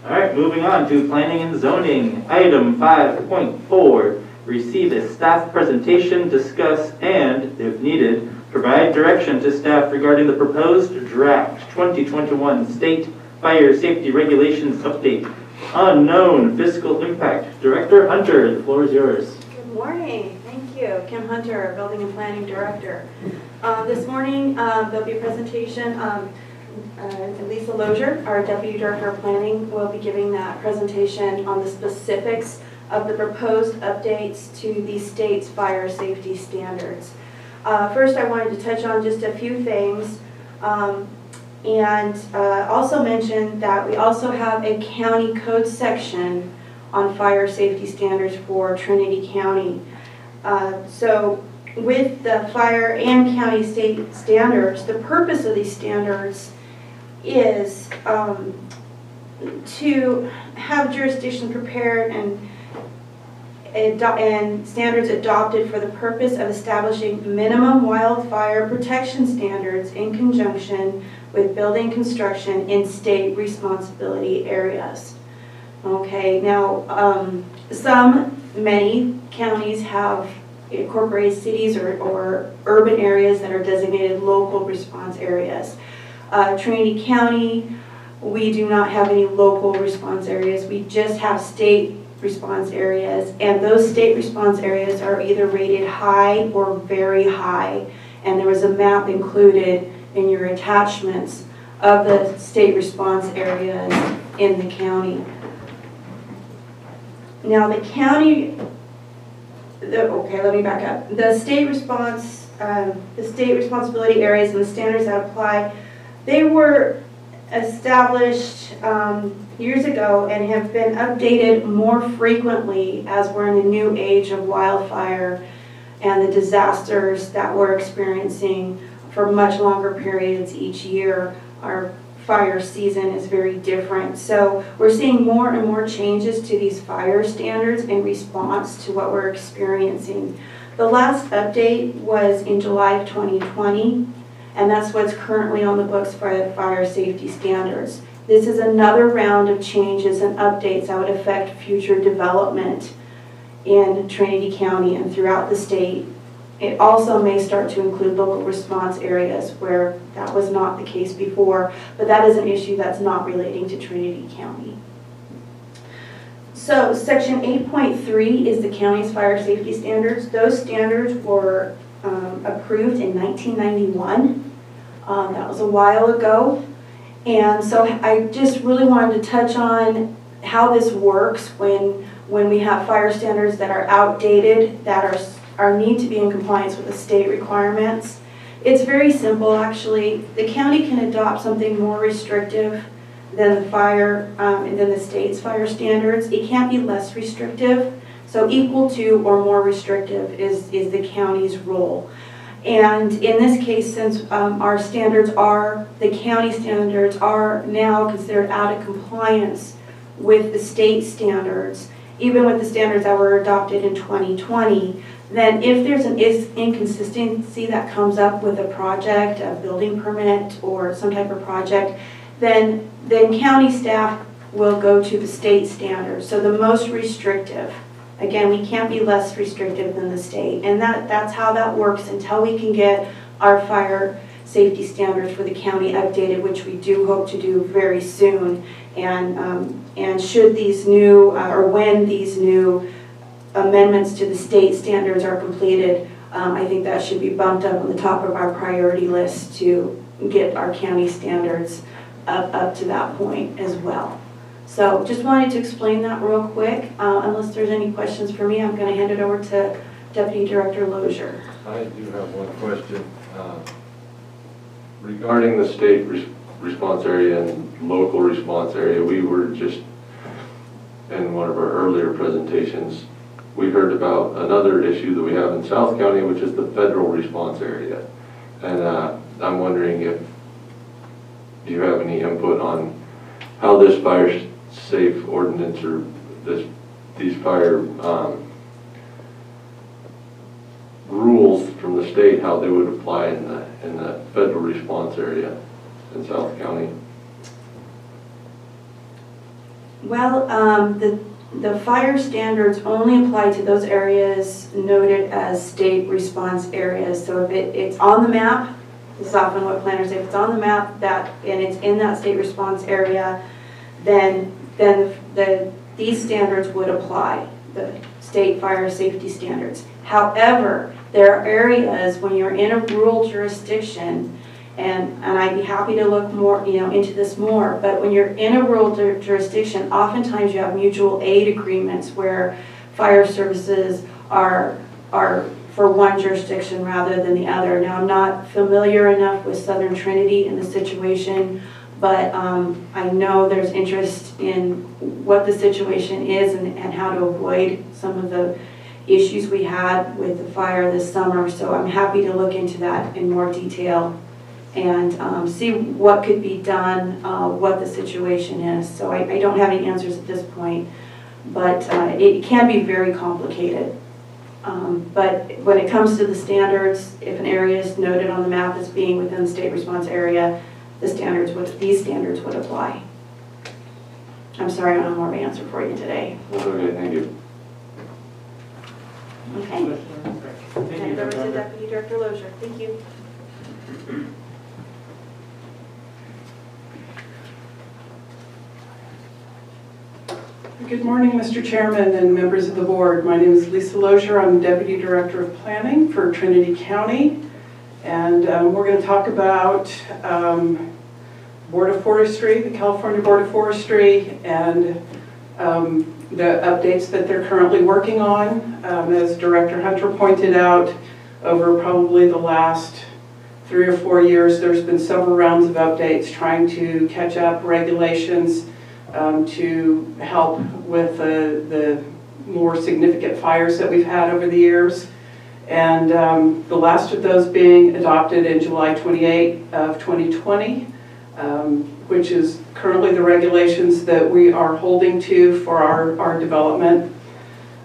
All right, moving on to planning and zoning. Item 5.4, receive a staff presentation, discuss, and, if needed, provide direction to staff regarding the proposed draft 2021 State Fire Safety Regulations Update. Unknown fiscal impact. Director Hunter, the floor is yours. Good morning. Thank you. Kim Hunter, Building and Planning Director. This morning, there'll be a presentation. Lisa Lozier, our Deputy Director of Planning, will be giving that presentation on the specifics of the proposed updates to the state's fire safety standards. First, I wanted to touch on just a few things and also mention that we also have a county code section on fire safety standards for Trinity County. So with the fire and county state standards, the purpose of these standards is to have jurisdictions prepared and standards adopted for the purpose of establishing minimum wildfire protection standards in conjunction with building construction in state responsibility areas. Okay, now many counties have incorporated cities or urban areas that are designated local response areas. Trinity County, we do not have any local response areas. We just have state response areas, and those state response areas are either rated high or very high. And there was a map included in your attachments of the state response areas in the county. Now the county, okay, let me back up. The state responsibility areas and the standards that apply, they were established years ago and have been updated more frequently as we're in a new age of wildfire and the disasters that we're experiencing for much longer periods each year are fire season is very different. So we're seeing more and more changes to these fire standards in response to what we're experiencing. The last update was in July of 2020, and that's what's currently on the books for the fire safety standards. This is another round of changes and updates that would affect future development in Trinity County and throughout the state. It also may start to include local response areas where that was not the case before, but that is an issue that's not relating to Trinity County. So section 8.3 is the county's fire safety standards. Those standards were approved in 1991. That was a while ago. And so I just really wanted to touch on how this works when we have fire standards that are outdated, that need to be in compliance with the state requirements. It's very simple, actually. The county can adopt something more restrictive than the state's fire standards. It can't be less restrictive. So equal to or more restrictive is the county's role. And in this case, since our standards the county standards are now considered out of compliance with the state standards, even with the standards that were adopted in 2020, then if there's an inconsistency that comes up with a project, a building permit, or some type of project, then county staff will go to the state standards. So the most restrictive. Again, we can't be less restrictive than the state. And that's how that works until we can get our fire safety standards for the county updated, which we do hope to do very soon. And should these new, or when these new amendments to the state standards are completed, I think that should be bumped up on the top of our priority list to get our county standards up to that point as well. So just wanted to explain that real quick. Unless there's any questions for me, I'm going to hand it over to Deputy Director Lozier. I do have one question. Regarding the state response area and local response area, we were just, in one of our earlier presentations, we heard about another issue that we have in South County, which is the federal response area. And I'm wondering if you have any input on how this fire safe ordinance or these fire rules from the state, how they would apply in the federal response area in South County. Well, the fire standards only apply to those areas noted as state response areas. So if it's on the map, this is often what planners say, if it's on the map and it's in that state response area, then these standards would apply, the state fire safety standards. However, there are areas when you're in a rural jurisdiction, and I'd be happy to look more, into this more, but when you're in a rural jurisdiction, oftentimes you have mutual aid agreements where fire services are for one jurisdiction rather than the other. Now, I'm not familiar enough with Southern Trinity in the situation, but I know there's interest in what the situation is and how to avoid some of the issues we had with the fire this summer. So I'm happy to look into that in more detail and see what could be done, what the situation is. So I don't have any answers at this point, but it can be very complicated. But when it comes to the standards, if an area is noted on the map as being within the state response area, these standards would apply. I'm sorry, I don't have more of an answer for you today. That's okay, thank you. Okay. Hand it over to Deputy Director Lozier. Thank you. Good morning, Mr. Chairman and members of the board. My name is Lisa Lozier. I'm Deputy Director of Planning for Trinity County. And we're going to talk about Board of Forestry, the California Board of Forestry, and the updates that they're currently working on. As Director Hunter pointed out, over probably the last 3 or 4 years, there's been several rounds of updates trying to catch up regulations to help with the more significant fires that we've had over the years. And the last of those being adopted in July 28 of 2020. which is currently the regulations that we are holding to for our development.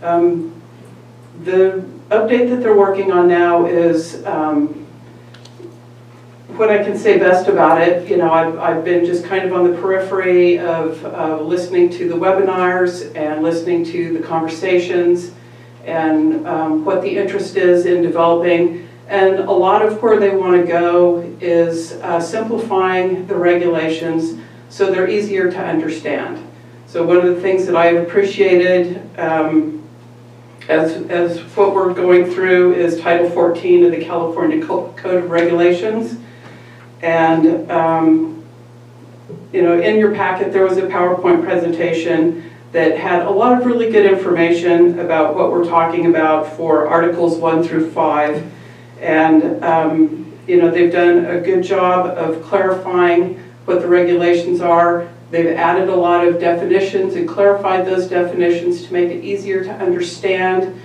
The update that they're working on now is what I can say best about it. You know, I've been just kind of on the periphery of listening to the webinars and listening to the conversations and what the interest is in developing. And a lot of where they want to go is simplifying the regulations so they're easier to understand. So one of the things that I've appreciated as what we're going through is Title 14 of the California Code of Regulations. And you know, in your packet there was a PowerPoint presentation that had a lot of really good information about what we're talking about for Articles 1 through 5. And you know, they've done a good job of clarifying what the regulations are. They've added a lot of definitions and clarified those definitions to make it easier to understand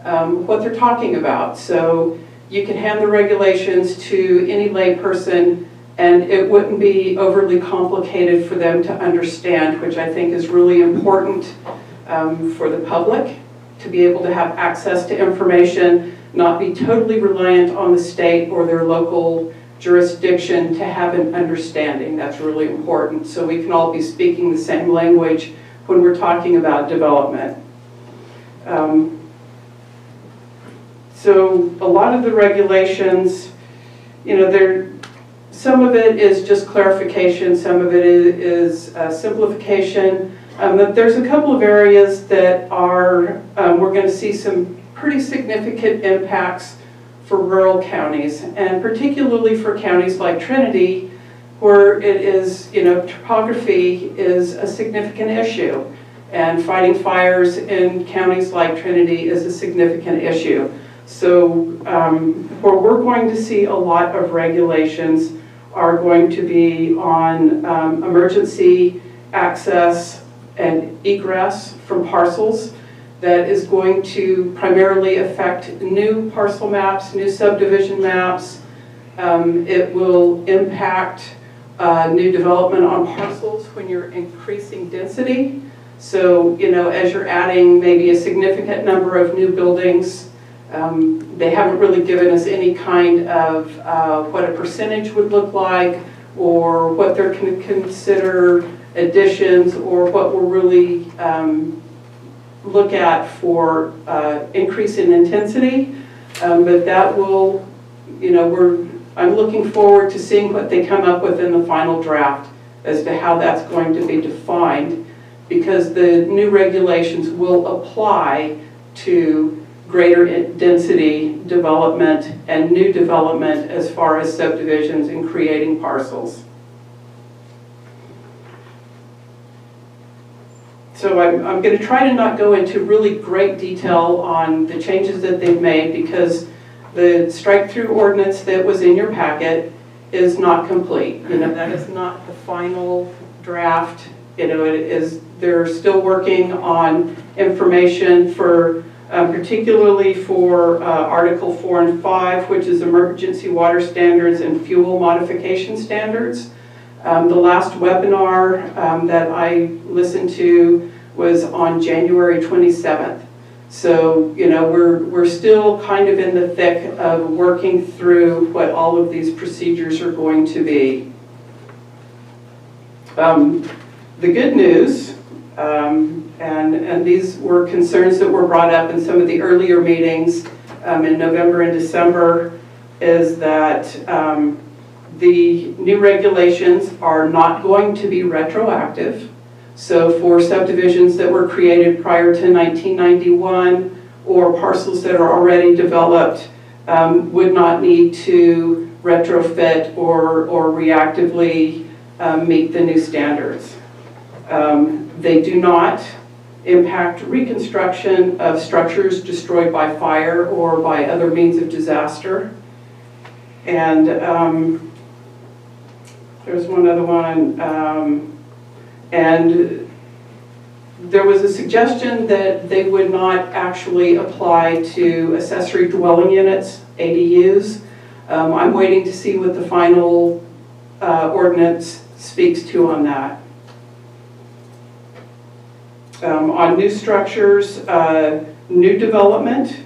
what they're talking about. So you can hand the regulations to any lay person and it wouldn't be overly complicated for them to understand, which I think is really important for the public to be able to have access to information, not be totally reliant on the state or their local jurisdiction to have an understanding. That's really important. So we can all be speaking the same language when we're talking about development. So a lot of the regulations, you know, some of it is just clarification, some of it is simplification. But there's a couple of areas that are, we're going to see some pretty significant impacts for rural counties, and particularly for counties like Trinity, where it is, you know, topography is a significant issue. And fighting fires in counties like Trinity is a significant issue. So where we're going to see a lot of regulations are going to be on emergency access and egress from parcels. That is going to primarily affect new parcel maps, new subdivision maps. It will impact new development on parcels when you're increasing density. So, you know, as you're adding maybe a significant number of new buildings, they haven't really given us any kind of what a percentage would look like or what they're going to consider additions or what we'll really look at for increase in intensity. But that will, you know, I'm looking forward to seeing what they come up with in the final draft as to how that's going to be defined, because the new regulations will apply to greater density development and new development as far as subdivisions and creating parcels. So I'm going to try to not go into really great detail on the changes that they've made, because the strike-through ordinance that was in your packet is not complete. You know, that is not the final draft. You know, they're still working on information for particularly for Article 4 and 5, which is emergency water standards and fuel modification standards. The last webinar that I listened to was on January 27th. So, you know, we're still kind of in the thick of working through what all of these procedures are going to be. The good news, and these were concerns that were brought up in some of the earlier meetings in November and December, is that the new regulations are not going to be retroactive. So for subdivisions that were created prior to 1991 or parcels that are already developed would not need to retrofit or reactively meet the new standards. They do not impact reconstruction of structures destroyed by fire or by other means of disaster. And there's one other one. And there was a suggestion that they would not actually apply to accessory dwelling units, ADUs. I'm waiting to see what the final ordinance speaks to on that. On new structures, new development,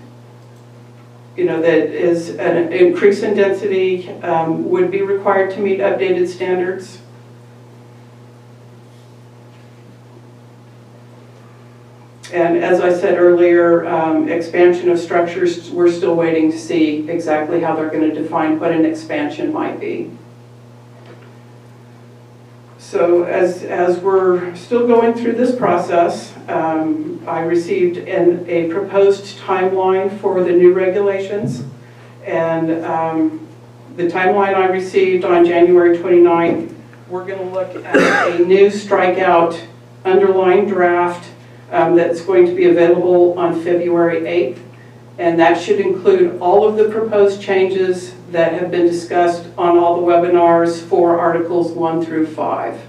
that is an increase in density would be required to meet updated standards. And as I said earlier, expansion of structures, we're still waiting to see exactly how they're going to define what an expansion might be. So as we're still going through this process, I received a proposed timeline for the new regulations. And the timeline I received on January 29th, we're going to look at a new strikeout underlying draft that's going to be available on February 8th. And that should include all of the proposed changes that have been discussed on all the webinars for Articles 1 through 5.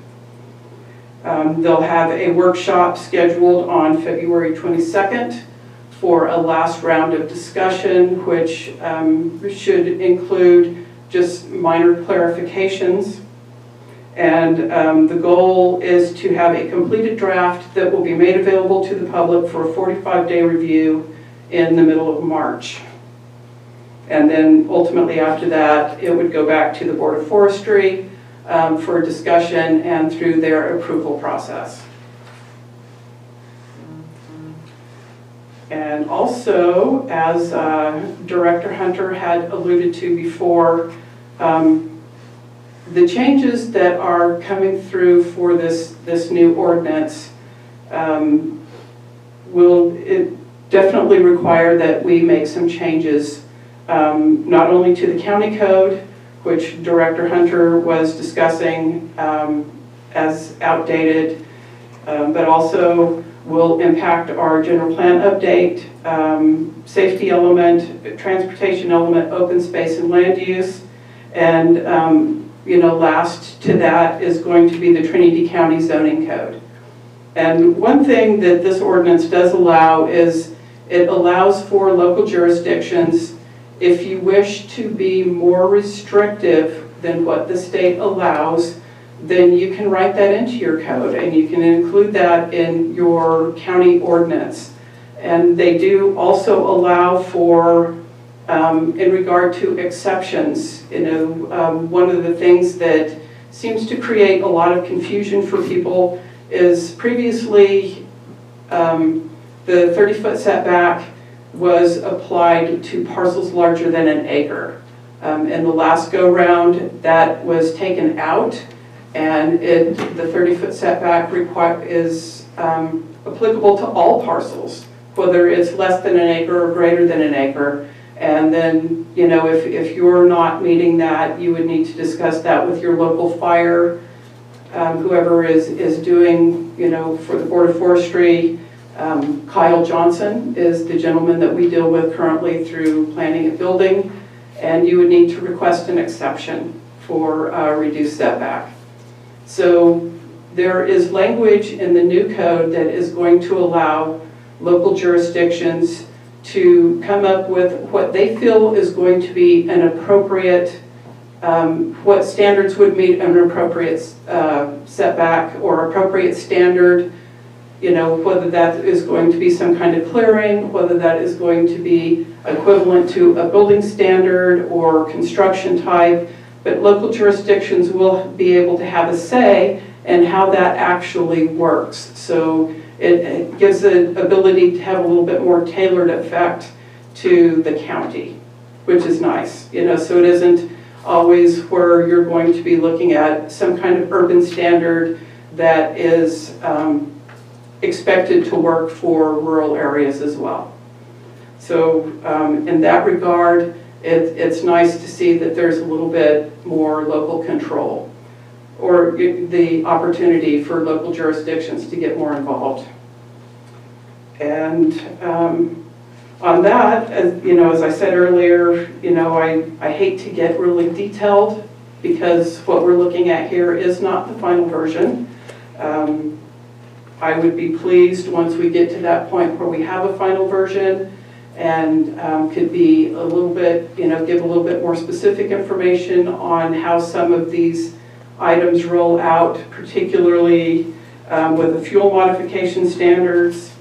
They'll have a workshop scheduled on February 22nd for a last round of discussion, which should include just minor clarifications. And the goal is to have a completed draft that will be made available to the public for a 45-day review in the middle of March. And then ultimately after that, it would go back to the Board of Forestry for discussion and through their approval process. And also, as Director Hunter had alluded to before, the changes that are coming through for this new ordinance will definitely require that we make some changes, not only to the county code, which Director Hunter was discussing as outdated, but also will impact our general plan update, safety element, transportation element, open space and land use, and last to that is going to be the Trinity County zoning code. And one thing that this ordinance does allow is it allows for local jurisdictions, if you wish to be more restrictive than what the state allows, then you can write that into your code and you can include that in your county ordinance. And they do also allow for, in regard to exceptions, one of the things that seems to create a lot of confusion for people is previously the 30-foot setback was applied to parcels larger than an acre. In the last go-round, that was taken out, and the 30-foot setback is applicable to all parcels, whether it's less than an acre or greater than an acre. And then, if you're not meeting that, you would need to discuss that with your local fire, whoever is doing, for the Board of Forestry. Kyle Johnson is the gentleman that we deal with currently through planning and building, and you would need to request an exception for reduced setback. So there is language in the new code that is going to allow local jurisdictions to come up with what they feel is going to be an appropriate, what standards would meet an appropriate setback or appropriate standard, whether that is going to be some kind of clearing, whether that is going to be equivalent to a building standard or construction type, but local jurisdictions will be able to have a say in how that actually works. So it gives the ability to have a little bit more tailored effect to the county, which is nice. So it isn't always where you're going to be looking at some kind of urban standard that is expected to work for rural areas as well. So in that regard, it's nice to see that there's a little bit more local control or the opportunity for local jurisdictions to get more involved. And on that, as I said earlier, I hate to get really detailed because what we're looking at here is not the final version. I would be pleased once we get to that point where we have a final version and could be a little bit, give a little bit more specific information on how some of these items roll out, particularly with the fuel modification standards,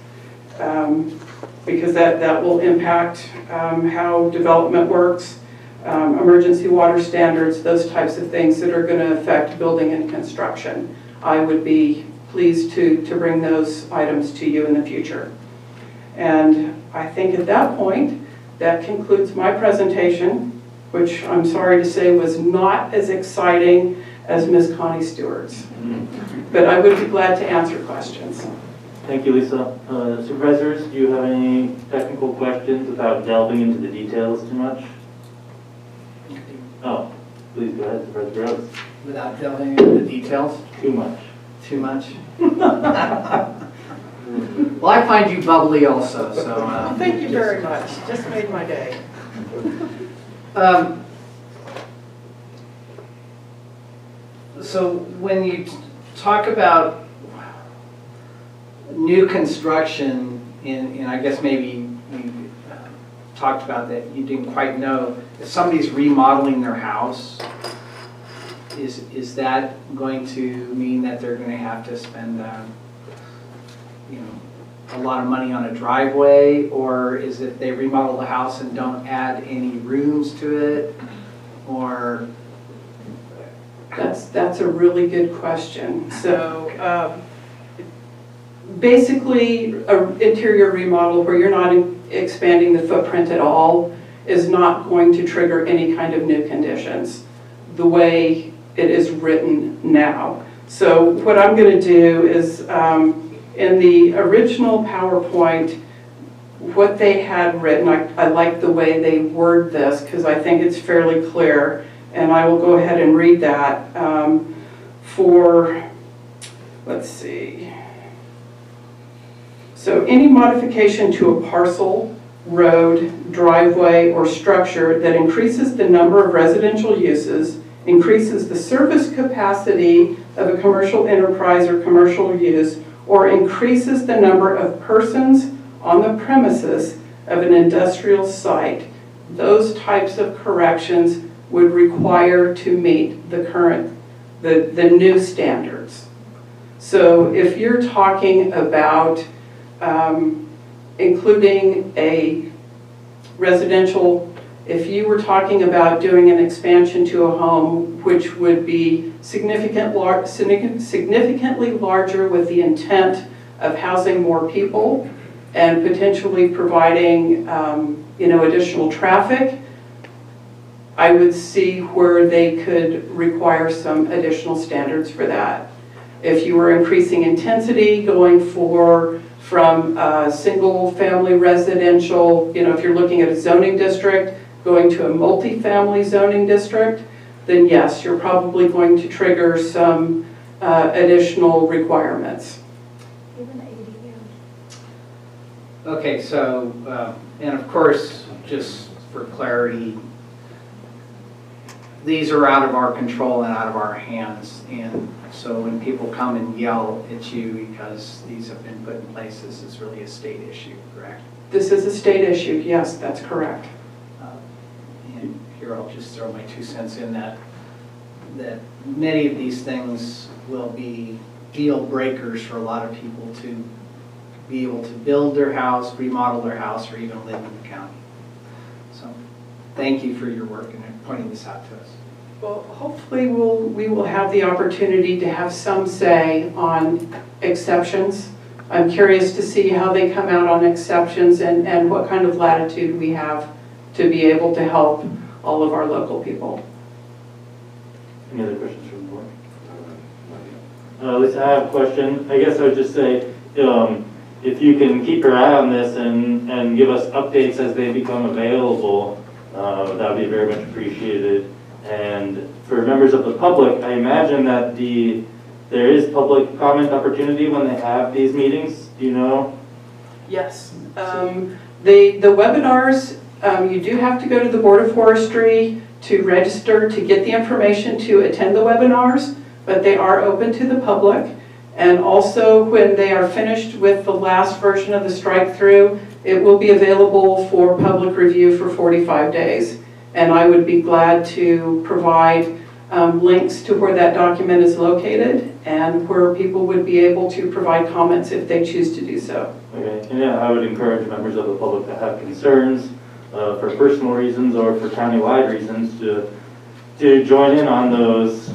because that will impact how development works, emergency water standards, those types of things that are going to affect building and construction. I would be pleased to bring those items to you in the future. And I think at that point, that concludes my presentation, which I'm sorry to say was not as exciting as Ms. Connie Stewart's. But I would be glad to answer questions. Thank you, Lisa. Supervisors, do you have any technical questions without delving into the details too much? Oh, please go ahead, Supervisor Gross. Without delving into the details? Too much. Too much? Well, I find you bubbly also, so. Well, thank you very much. Just made my day. So when you talk about new construction, and I guess maybe you talked about that you didn't quite know, if somebody's remodeling their house, is that going to mean that they're going to have to spend a lot of money on a driveway, or is it they remodel the house and don't add any rooms to it, or? That's a really good question. So basically, an interior remodel where you're not expanding the footprint at all is not going to trigger any kind of new conditions the way it is written now. So what I'm going to do is, in the original PowerPoint, what they had written, I like the way they word this because I think it's fairly clear, and I will go ahead and read that let's see. So any modification to a parcel, road, driveway, or structure that increases the number of residential uses, increases the service capacity of a commercial enterprise or commercial use, or increases the number of persons on the premises of an industrial site, those types of corrections would require to meet the new standards. So if you're talking about including a residential, if you were talking about doing an expansion to a home which would be significantly larger with the intent of housing more people and potentially providing additional traffic, I would see where they could require some additional standards for that. If you were increasing intensity, going from single family residential, if you're looking at a zoning district, going to a multifamily zoning district, then yes, you're probably going to trigger some additional requirements. Okay, so, and of course, just for clarity, these are out of our control and out of our hands, and so when people come and yell at you because these have been put in place, this is really a state issue, correct? This is a state issue, yes, that's correct. And here I'll just throw my 2 cents in that many of these things will be deal breakers for a lot of people to be able to build their house, remodel their house, or even live in the county. So thank you for your work and pointing this out to us. Well, hopefully we will have the opportunity to have some say on exceptions. I'm curious to see how they come out on exceptions and what kind of latitude we have to be able to help all of our local people. Any other questions from the board? Lisa, I have a question. I guess I would just say, if you can keep your eye on this and give us updates as they become available, that would be very much appreciated. And for members of the public, I imagine that there is public comment opportunity when they have these meetings. Do you know? Yes. The webinars, you do have to go to the Board of Forestry to register to get the information to attend the webinars, but they are open to the public. And also when they are finished with the last version of the strike-through, it will be available for public review for 45 days. And I would be glad to provide links to where that document is located and where people would be able to provide comments if they choose to do so. Okay, and yeah, I would encourage members of the public that have concerns for personal reasons or for countywide reasons to join in on those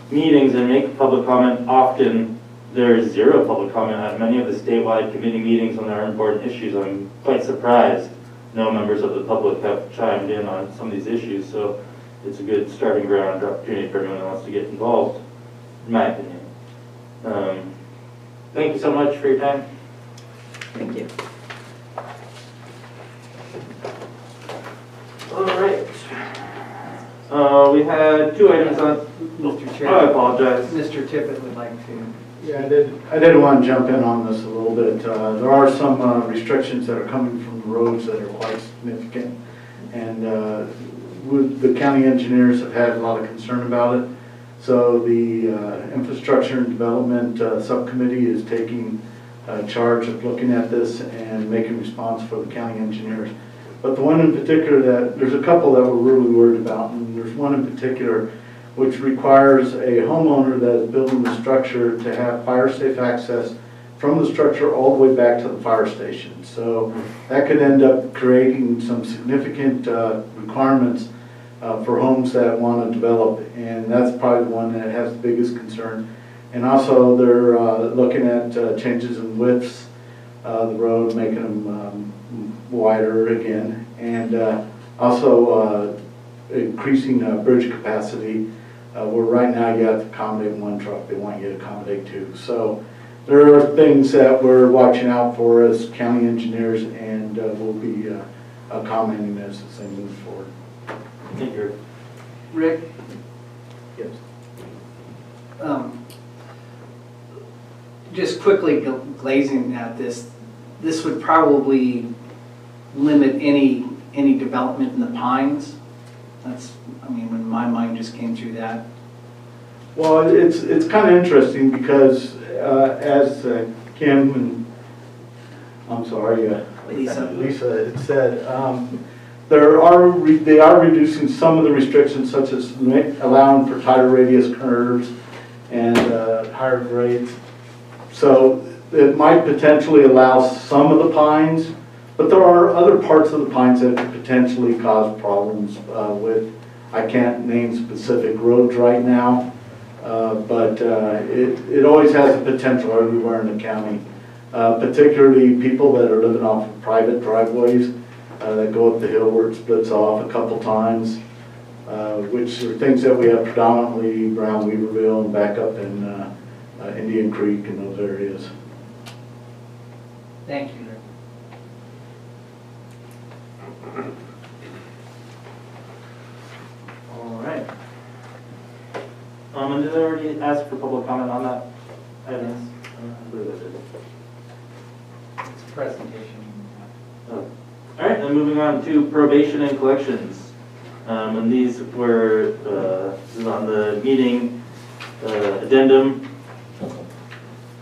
meetings and make public comment. Often there's zero public comment at many of the statewide committee meetings when there are important issues. I'm quite surprised no members of the public have chimed in on some of these issues, so it's a good starting ground opportunity for anyone who wants to get involved, in my opinion. Thank you so much for your time. Thank you. All right. We had two items on. Mr. Chair. Oh, I apologize. Mr. Tippett would like to. Yeah, I did want to jump in on this a little bit. There are some restrictions that are coming from the roads that are quite significant. And the county engineers have had a lot of concern about it. So the Infrastructure and Development Subcommittee is taking charge of looking at this and making response for the county engineers. But the one in particular there's a couple that we're really worried about, and there's one in particular which requires a homeowner that is building the structure to have fire safe access from the structure all the way back to the fire station. So that could end up creating some significant requirements for homes that want to develop, and that's probably the one that has the biggest concern. And also they're looking at changes in widths of the road, making them wider again, and also increasing bridge capacity, where right now you have to accommodate one truck, they want you to accommodate two. So there are things that we're watching out for as county engineers, and we'll be commenting as they move forward. Thank you. Rick? Yes. Just quickly glazing at this would probably limit any development in the Pines. That's, I mean, when my mind just came through that. Well, it's kind of interesting because as Kim and, I'm sorry, Lisa had said, they are reducing some of the restrictions, such as allowing for tighter radius curves and higher grades. So it might potentially allow some of the pines, but there are other parts of the pines that could potentially cause problems with, I can't name specific roads right now, but it always has the potential everywhere in the county, particularly people that are living off of private driveways that go up the hill where it splits off a couple times, which are things that we have predominantly around Weaverville and back up in Indian Creek and those areas. Thank you, Rick. All right. And did I already ask for public comment on that item? I believe I did. It's a presentation. Oh. All right, then moving on to probation and collections. And these were this is on the meeting addendum.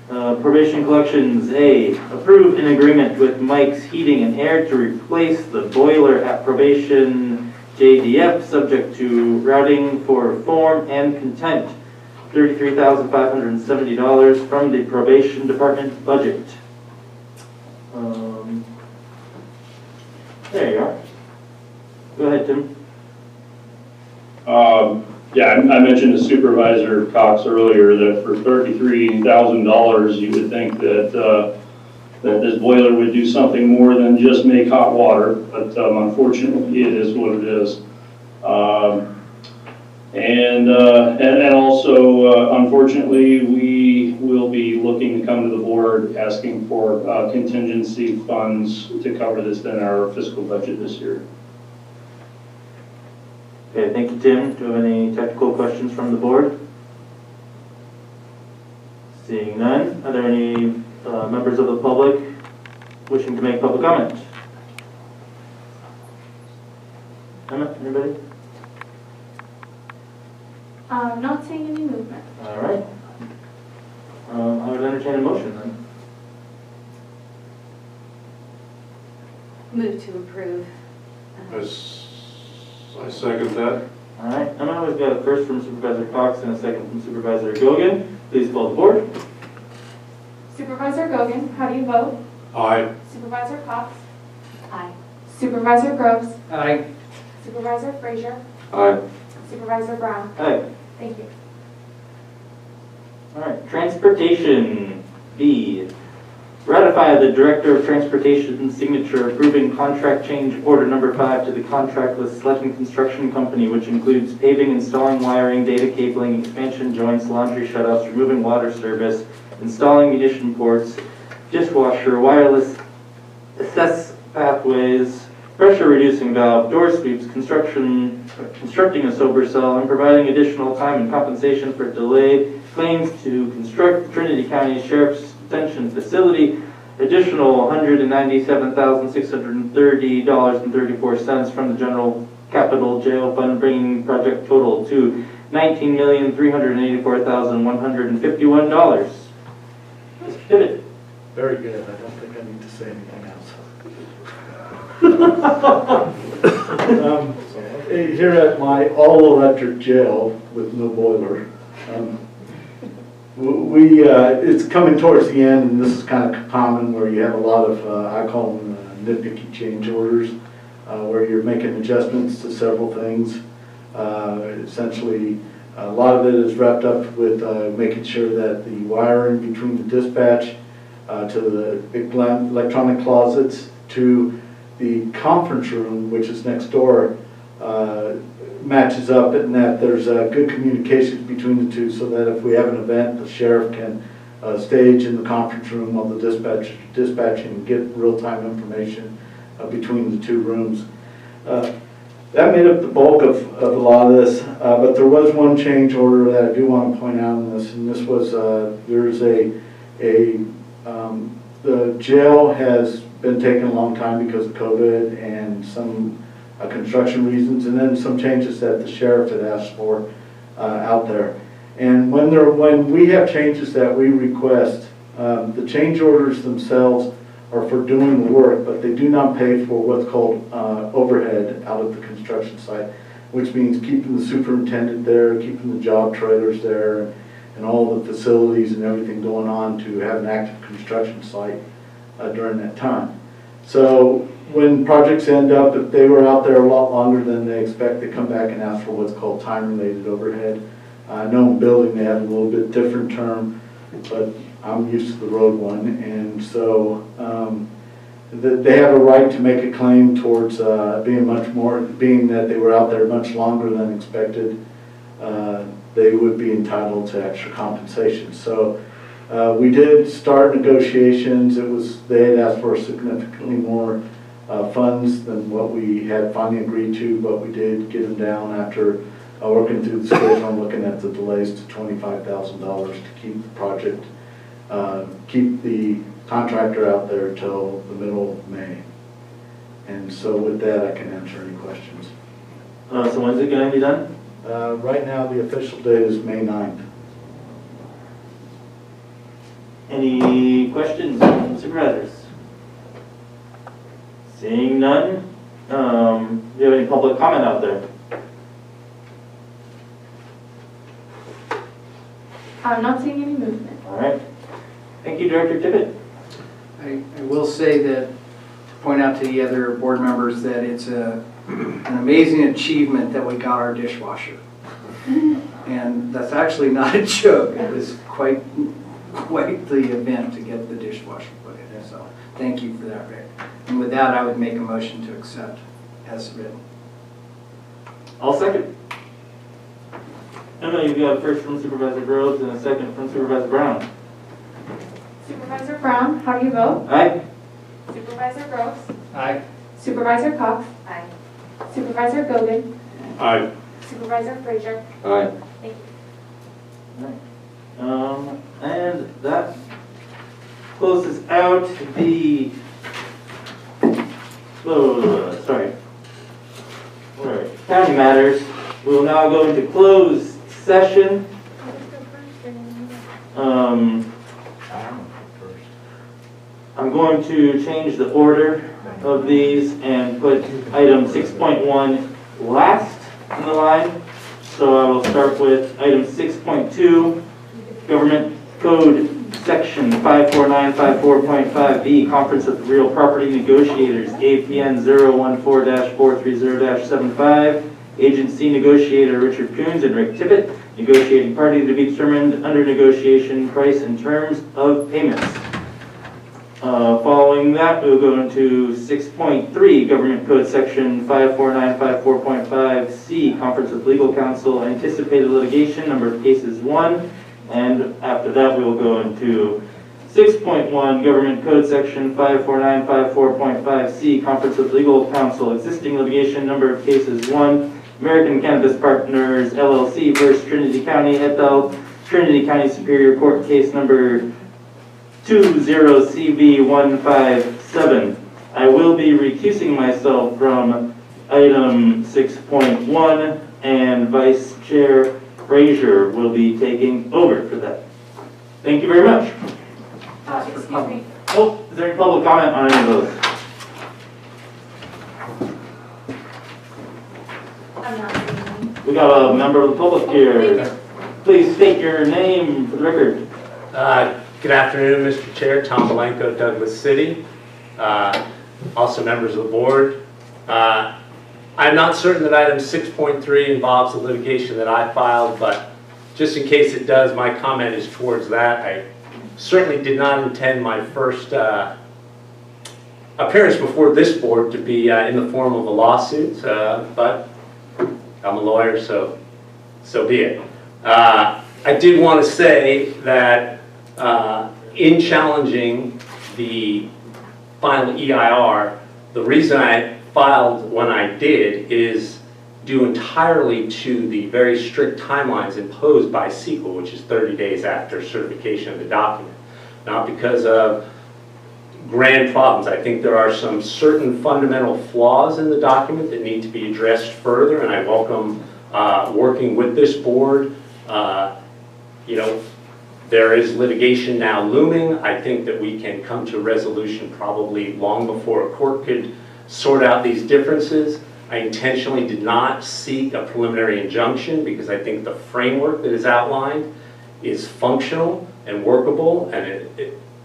Probation collections, A, approve an agreement with Mike's Heating and Air to replace the boiler at probation JDF, subject to routing for form and content, $33,570 from the probation department budget. There you are. Go ahead, Tim. Yeah, I mentioned to Supervisor Cox earlier that for $33,000, you would think that that this boiler would do something more than just make hot water, but unfortunately, it is what it is. And also, unfortunately, we will be looking to come to the board asking for contingency funds to cover this in our fiscal budget this year. Okay, thank you, Tim. Do you have any technical questions from the board? Seeing none, are there any members of the public wishing to make public comment? Emma, anybody? Not seeing any movement. All right. I would entertain a motion then. Move to approve. I second that. All right, Emma, we've got a first from Supervisor Cox and a second from Supervisor Gogan. Please call the board. Supervisor Gogan, how do you vote? Aye. Supervisor Cox? Aye. Supervisor Groves? Aye. Supervisor Frazier? Aye. Supervisor Brown? Aye. Thank you. All right, Transportation, B. Ratify the Director of Transportation's signature approving contract change order number 5 to the contract with Sletton Construction Company, which includes paving, installing wiring, data cabling, expansion joints, laundry shutoffs, removing water service, installing munition ports, dishwasher, wireless access pathways, pressure reducing valve, door sweeps, constructing a sober cell, and providing additional time and compensation for delayed claims to construct the Trinity County Sheriff's Detention Facility, additional $197,630.34 from the General Capital Jail Fund, bringing project total to $19,384,151. Mr. Tibbet. Very good. I don't think I need to say anything else. Here at my all-electric jail with no boiler, it's coming towards the end, and this is kind of common where you have a lot of, I call them nitpicky change orders, where you're making adjustments to several things. Essentially, a lot of it is wrapped up with making sure that the wiring between the dispatch to the big electronic closets to the conference room, which is next door, matches up, and that there's good communication between the two, so that if we have an event, the sheriff can stage in the conference room while the dispatcher dispatching and get real-time information between the two rooms. That made up the bulk of a lot of this, but there was one change order that I do want to point out in this, and this was there's the jail has been taking a long time because of COVID and some construction reasons, and then some changes that the sheriff had asked for out there. And when we have changes that we request, the change orders themselves are for doing the work, but they do not pay for what's called overhead out of the construction site, which means keeping the superintendent there, keeping the job trailers there, and all the facilities and everything going on to have an active construction site during that time. So when projects end up, if they were out there a lot longer than they expect, they come back and ask for what's called time-related overhead. I know in building they have a little bit different term, but I'm used to the road one, and so they have a right to make a claim towards being that they were out there much longer than expected. They would be entitled to extra compensation. So we did start negotiations. They had asked for significantly more funds than what we had finally agreed to, but we did get them down after working through the schedule and looking at the delays to $25,000 to keep the project, keep the contractor out there till the middle of May. And so with that, I can answer any questions. So when's it going to be done? Right now, the official date is May 9th. Any questions from supervisors? Seeing none, do you have any public comment out there? I'm not seeing any movement. All right. Thank you, Director Tibbet. I will say that, to point out to the other board members, that it's an amazing achievement that we got our dishwasher. And that's actually not a joke. It was quite the event to get the dishwasher put in. So thank you for that, Rick. And with that, I would make a motion to accept as written. I'll second. Emma, you've got a first from Supervisor Groves and a second from Supervisor Brown. Supervisor Brown, how do you vote? Aye. Supervisor Groves? Aye. Supervisor Cox? Aye. Supervisor Gogan? Aye. Supervisor Frazier? Aye. Thank you. And that closes out the, county matters. We will now go into closed session. I'm going to change the order of these and put item 6.1 last in the line. So I will start with item 6.2, Government Code Section 54954.5B, Conference of Real Property Negotiators, APN 014-430-75, Agency Negotiator Richard Coons and Rick Tippett, negotiating party to be determined under negotiation, price and terms of payments. Following that, we'll go into 6.3, Government Code Section 54954.5C, Conference of Legal Counsel, Anticipated Litigation, number of cases 1. And after that, we will go into 6.1, Government Code Section 54954.5C, Conference of Legal Counsel, Existing Litigation, number of cases 1. American Cannabis Partners, LLC versus Trinity County, et al., Trinity County Superior Court case number 20CV157. I will be recusing myself from item 6.1, and Vice Chair Frazier will be taking over for that. Thank you very much. Excuse me. Oh, is there any public comment on any of those? I'm not saying anything. We got a member of the public here. Please state your name for the record. Good afternoon, Mr. Chair. Tom Malenko, Douglas City. Also members of the board. I'm not certain that item 6.3 involves the litigation that I filed, but just in case it does, my comment is towards that. I certainly did not intend my first appearance before this board to be in the form of a lawsuit, but I'm a lawyer, so be it. I did want to say that in challenging the final EIR, the reason I filed when I did is due entirely to the very strict timelines imposed by CEQA, which is 30 days after certification of the document. Not because of grand problems. I think there are some certain fundamental flaws in the document that need to be addressed further, and I welcome working with this board. You know, there is litigation now looming. I think that we can come to a resolution probably long before a court could sort out these differences. I intentionally did not seek a preliminary injunction because I think the framework that is outlined is functional and workable, and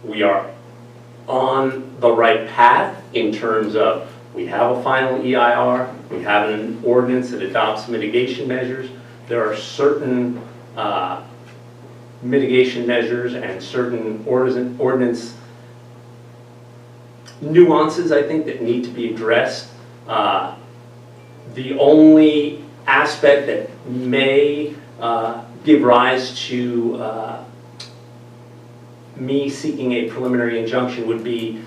we are on the right path in terms of we have a final EIR, we have an ordinance that adopts mitigation measures. There are certain mitigation measures and certain ordinance nuances, I think, that need to be addressed. The only aspect that may give rise to me seeking a preliminary injunction would be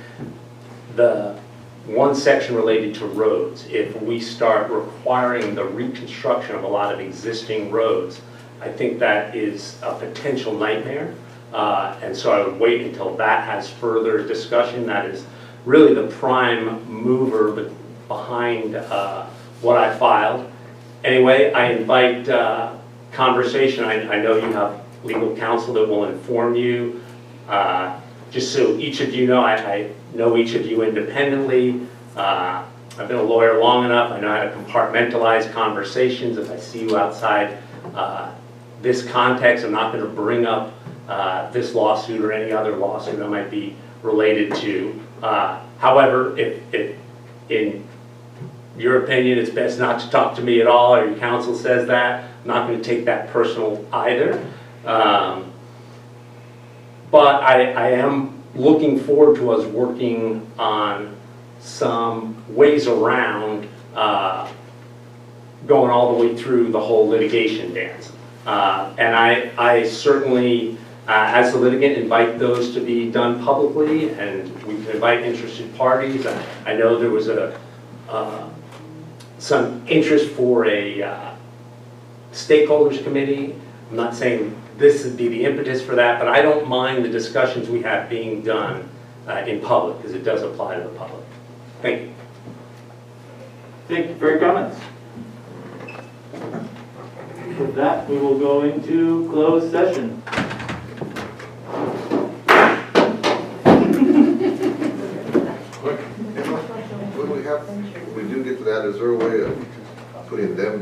the one section related to roads. If we start requiring the reconstruction of a lot of existing roads, I think that is a potential nightmare. And so I would wait until that has further discussion. That is really the prime mover behind what I filed. Anyway, I invite conversation. I know you have legal counsel that will inform you. Just so each of you know, I know each of you independently. I've been a lawyer long enough. I know how to compartmentalize conversations. If I see you outside this context, I'm not going to bring up this lawsuit or any other lawsuit I might be related to. However, if in your opinion it's best not to talk to me at all, or your counsel says that, I'm not going to take that personal either. But I am looking forward to us working on some ways around going all the way through the whole litigation dance. And I certainly, as a litigant, invite those to be done publicly, and we can invite interested parties. I know there was some interest for a stakeholders committee. I'm not saying this would be the impetus for that, but I don't mind the discussions we have being done in public, because it does apply to the public. Thank you. Thank you for your comments. With that, we will go into closed session. When we do get to that, is there a way of putting them